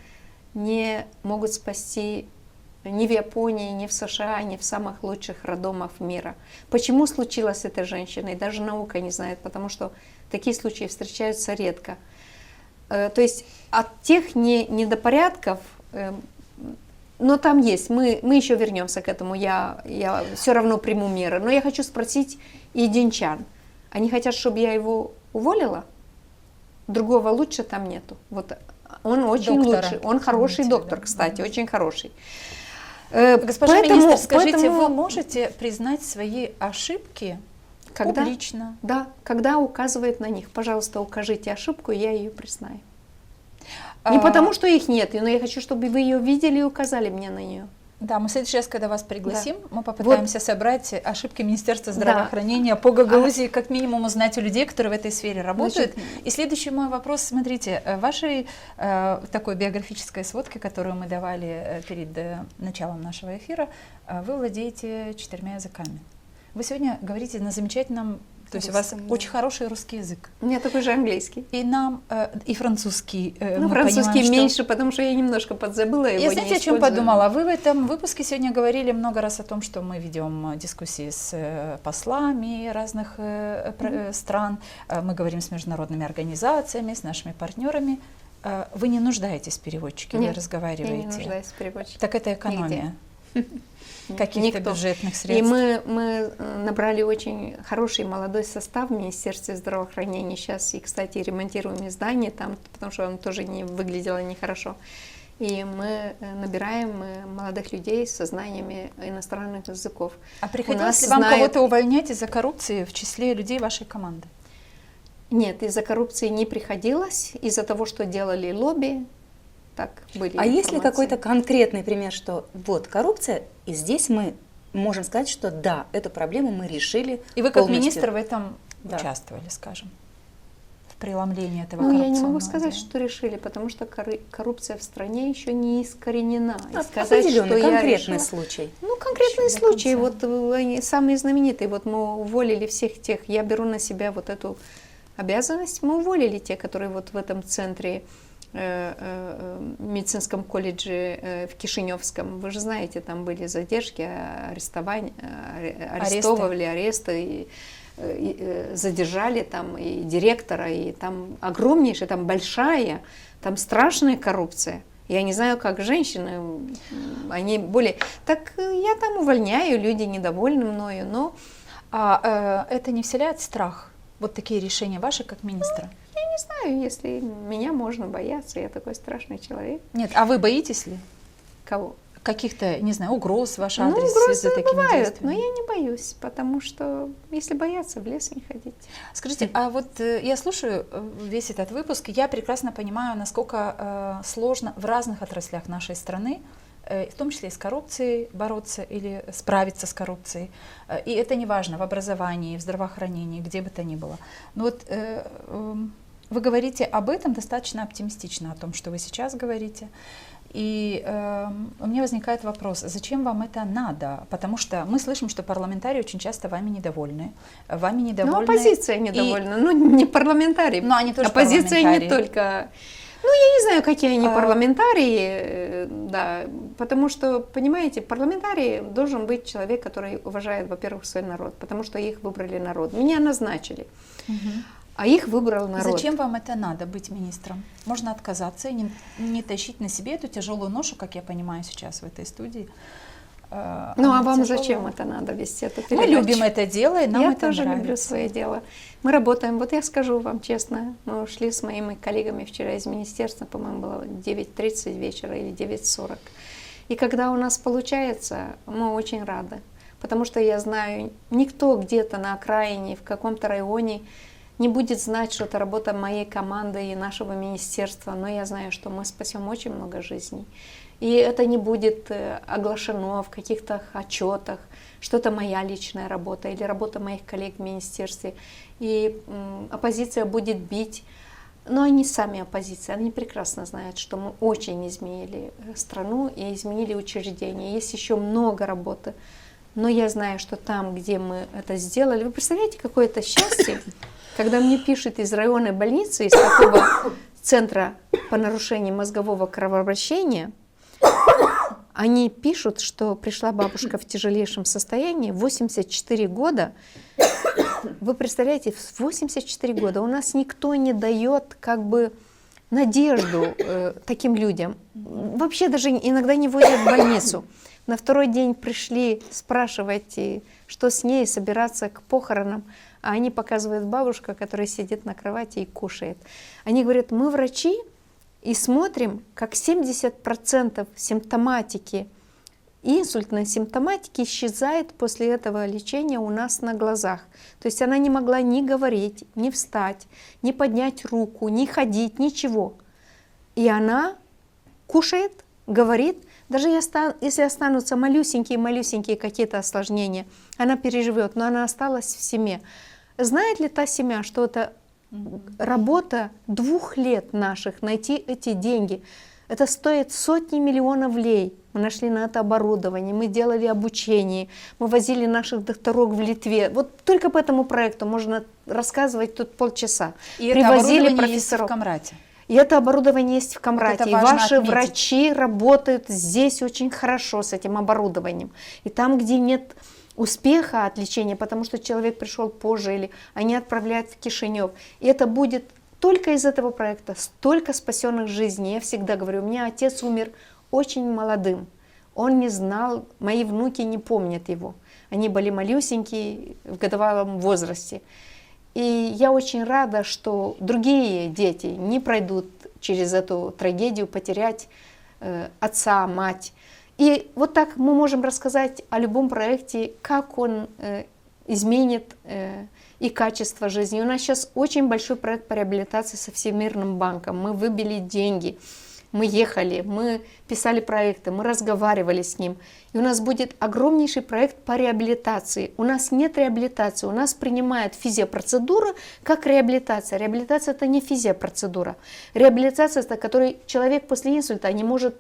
могут спасти ни в Японии, ни в США, ни в самых лучших роддомах мира. Почему случилось с этой женщиной? Даже наука не знает, потому что такие случаи встречаются редко. То есть от тех недопорядков, но там есть, мы еще вернемся к этому, я все равно приму меры. Но я хочу спросить единчан, они хотят, чтобы я его уволила? Другого лучше там нету. Вот он очень лучший, он хороший доктор, кстати, очень хороший. Госпожа министр, скажите, вы можете признать свои ошибки публично? Да, когда указывает на них. Пожалуйста, укажите ошибку, я ее признаю. Не потому, что их нет, но я хочу, чтобы вы ее видели и указали мне на нее. Да, мы в следующий раз, когда вас пригласим, мы попытаемся собрать ошибки Министерства здравоохранения по Гагаузии, как минимум узнать у людей, которые в этой сфере работают. И следующий мой вопрос, смотрите, в вашей такой биографической сводке, которую мы давали перед началом нашего эфира, вы владеете 4 языками. Вы сегодня говорите на замечательном, то есть у вас очень хороший русский язык. У меня такой же английский. И французский. Ну, французский меньше, потому что я немножко подзабыла его. Я, знаете, о чем подумала? Вы в этом выпуске сегодня говорили много раз о том, что мы ведем дискуссии с послами разных стран, мы говорим с международными организациями, с нашими партнерами. Вы не нуждаетесь в переводчике, вы разговариваете. Я не нуждаюсь в переводчике. Так это экономия. Каких-то бюджетных средств. И мы набрали очень хороший молодой состав в Министерстве здравоохранения сейчас, и, кстати, ремонтируем здание там, потому что оно тоже не выглядело нехорошо. И мы набираем молодых людей со знаниями иностранных языков. А приходилось ли вам кого-то увольнять из-за коррупции в числе людей вашей команды? Нет, из-за коррупции не приходилось, из-за того, что делали лобби. Так, были есть ли какой-то конкретный пример, что вот коррупция, и здесь мы можем сказать, что да, эту проблему мы решили И вы как полностью. министр в этом участвовали, скажем? преломления этого Ну, я не коррупционного могу сказать, дела? что решили, потому что коррупция в стране еще не искоренена. И сказать, Определенный, что я конкретный решила- случай. Ну, конкретные Еще до случаи, конца. вот они самые знаменитые. Вот мы уволили всех тех, я беру на себя вот эту обязанность, мы уволили тех, которые вот в этом центре, медицинском колледже в Кишиневском. Вы же знаете, там были задержки, арестования, арестовывали, аресты, и задержали там и директора, и там огромнейшая, там большая, там страшная коррупция. Я не знаю, как женщины, они более... Так я там увольняю, люди недовольны мною, но... А это не вселяет страх? Вот такие решения ваши, как министра? Я не знаю, если меня можно бояться, я такой страшный человек. Нет, а вы боитесь ли Кого? каких-то, не знаю, угроз в ваш Ну, адрес в связи с угрозы такими бывают, но действиями? я не боюсь, потому что если бояться, в лес не ходить. Скажите, а вот я слушаю весь этот выпуск, я прекрасно понимаю, насколько сложно в разных отраслях нашей страны, в том числе и с коррупцией бороться или справиться с коррупцией. И это не важно в образовании, в здравоохранении, где бы то ни было. Но вот вы говорите об этом достаточно оптимистично, о том, что вы сейчас говорите. И у меня возникает вопрос, зачем вам это надо? Потому что мы слышим, что парламентарии очень часто вами недовольны. Вами недовольны. Ну, оппозиция недовольна, ну, не парламентарии. Но они тоже оппозиция не парламентарии. только... Ну, я не знаю, какие они парламентарии, да, потому что, понимаете, парламентарий должен быть человек, который уважает, во-первых, свой народ, потому что их выбрали народ. Меня назначили, а их выбрал народ. Зачем вам это надо, быть министром? Можно отказаться и не тащить на себе эту тяжелую ношу, как я понимаю сейчас в этой студии. Ну, а вам зачем это надо вести эту Мы передачу? любим это дело, и нам Я это тоже нравится. люблю свое дело. Мы работаем, вот я скажу вам честно, мы ушли с моими коллегами вчера из министерства, по-моему, было 9:30 вечера или 9:40. И когда у нас получается, мы очень рады, потому что я знаю, никто где-то на окраине, в каком-то районе не будет знать, что это работа моей команды и нашего министерства, но я знаю, что мы спасем очень много жизней. И это не будет оглашено в каких-то отчетах, что это моя личная работа или работа моих коллег в министерстве. И оппозиция будет бить, но они сами оппозиция, они прекрасно знают, что мы очень изменили страну и изменили учреждения. Есть еще много работы, но я знаю, что там, где мы это сделали, вы представляете, какое это счастье, когда мне пишут из районной больницы, из такого центра по нарушению мозгового кровообращения, они пишут, что пришла бабушка в тяжелейшем состоянии, 84 года. Вы представляете, в 84 года у нас никто не дает как бы надежду таким людям. Вообще даже иногда не водят в больницу. На второй день пришли спрашивать, что с ней, собираться к похоронам. А они показывают бабушку, которая сидит на кровати и кушает. Они говорят, мы врачи, и смотрим, как 70% симптоматики, инсультной симптоматики исчезает после этого лечения у нас на глазах. То есть она не могла ни говорить, ни встать, ни поднять руку, ни ходить, ничего. И она кушает, говорит, даже если останутся малюсенькие какие-то осложнения, она переживет, но она осталась в семье. Знает ли та семья, что это работа 2 лет наших, найти эти деньги? Это стоит сотни миллионов лей. Мы нашли на это оборудование, мы делали обучение, мы возили наших докторов в Литве. Вот только по этому проекту можно рассказывать тут полчаса. И это оборудование есть в Камрате. И это оборудование есть в Камрате. Вот и ваши отметить. врачи работают здесь очень хорошо с этим оборудованием. И там, где нет успеха от лечения, потому что человек пришел позже, или они отправляют в Кишинев. И это будет только из этого проекта, столько спасенных жизней. Я всегда говорю, у меня отец умер очень молодым. Он не знал, мои внуки не помнят его. Они были малюсенькие, в годовалом возрасте. И я очень рада, что другие дети не пройдут через эту трагедию, потерять отца, мать. И вот так мы можем рассказать о любом проекте, как он изменит и качество жизни. У нас сейчас очень большой проект по реабилитации со Всемирным банком. Мы выбили деньги Мы ехали, мы писали проекты, мы разговаривали с ним. И у нас будет огромнейший проект по реабилитации. У нас нет реабилитации, у нас принимают физиопроцедуры как реабилитация. Реабилитация – это не физиопроцедура. Реабилитация – это который человек после инсульта не может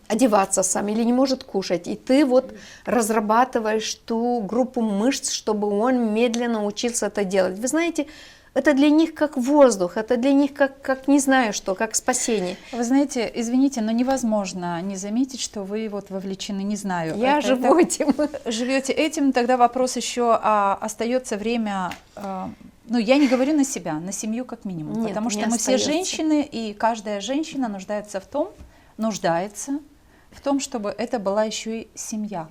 одеваться сам или не может кушать. И ты вот разрабатываешь ту группу мышц, чтобы он медленно учился это делать. Вы знаете, это для них как воздух, это для них как не знаю что, как спасение. Вы знаете, извините, но невозможно не заметить, что вы вот вовлечены, не знаю. Я живу этим. Живете этим, тогда вопрос еще, остается время, ну я не говорю на себя, на семью как минимум, Нет, потому что не мы все остается. женщины, и каждая женщина нуждается в том, чтобы это была еще и семья.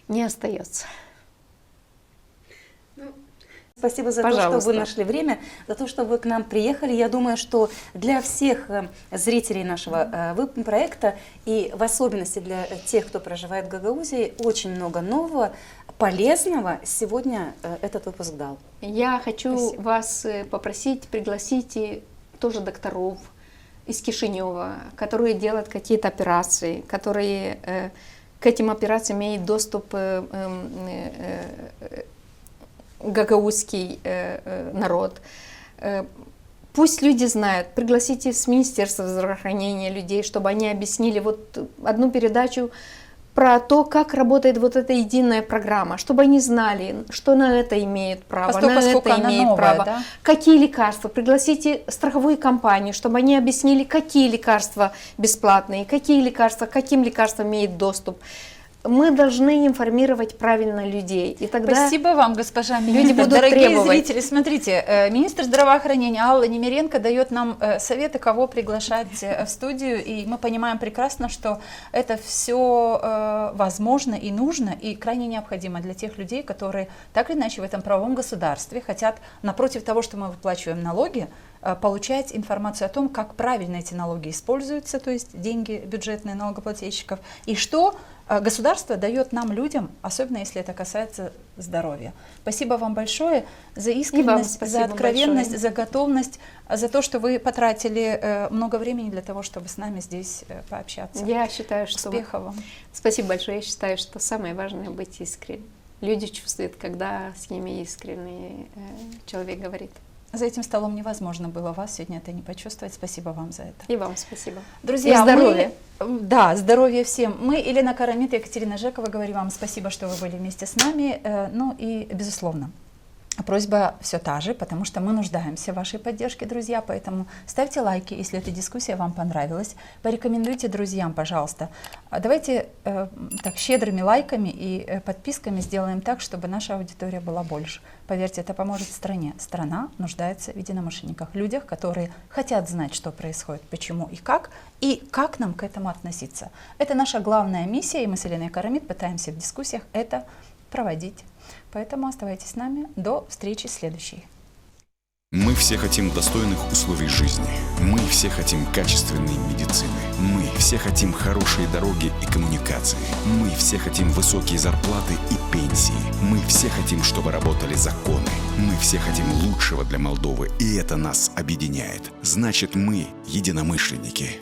Не остается. Спасибо за то, что вы нашли время, за то, что вы к нам приехали. Я думаю, что для всех зрителей нашего проекта и в особенности для тех, кто проживает в Гагаузии, очень много нового, полезного сегодня этот выпуск дал. Я хочу Спасибо. вас попросить, пригласите тоже докторов из Кишинева, которые делают какие-то операции, которые к этим операциям имеют доступ гагаузский народ. Пусть люди знают, пригласите с Министерства здравоохранения людей, чтобы они объяснили вот одну передачу про то, как работает вот эта единая программа, чтобы они знали, что на это имеют право, на это имеют право, да? Какие лекарства. Пригласите страховую компанию, чтобы они объяснили, какие лекарства бесплатные, какие лекарства, к каким лекарствам имеет доступ. Мы должны информировать правильно людей. И тогда Спасибо вам, госпожа министр. люди будут Дорогие требовать. зрители, смотрите, министр здравоохранения Алла Немиренко дает нам советы, кого приглашать в студию, и мы понимаем прекрасно, что это все возможно и нужно, и крайне необходимо для тех людей, которые так или иначе в этом правовом государстве хотят, напротив того, что мы выплачиваем налоги, получать информацию о том, как правильно эти налоги используются, то есть деньги бюджетные налогоплательщиков, и что государство дает нам, людям, особенно если это касается здоровья. Спасибо вам большое за искренность, за откровенность, большое. за готовность, за то, что вы потратили много времени для того, чтобы с нами здесь пообщаться. Я считаю, что... Успехов вам. Спасибо большое. Я считаю, что самое важное — быть искренним. Люди чувствуют, когда с ними искренний человек говорит. За этим столом невозможно было вас сегодня это не почувствовать. Спасибо вам за это. И вам спасибо. Друзья, И здоровья. Да, здоровья всем. Мы, Елена Карамит и Екатерина Жекова, говорим вам спасибо, что вы были вместе с нами. Ну и, безусловно, просьба все та же, потому что мы нуждаемся в вашей поддержке, друзья, поэтому ставьте лайки, если эта дискуссия вам понравилась, порекомендуйте друзьям, пожалуйста. Давайте так щедрыми лайками и подписками сделаем так, чтобы наша аудитория была больше. Поверьте, это поможет стране. Страна нуждается в единомышленниках, людях, которые хотят знать, что происходит, почему и как нам к этому относиться. Это наша главная миссия, и мы с Еленой Карамит пытаемся в дискуссиях это проводить. Поэтому оставайтесь с нами. До встречи следующей. Мы все хотим достойных условий жизни. Мы все хотим качественной медицины. Мы все хотим хорошие дороги и коммуникации. Мы все хотим высокие зарплаты и пенсии. Мы все хотим, чтобы работали законы. Мы все хотим лучшего для Молдовы, и это нас объединяет. Значит, мы единомышленники.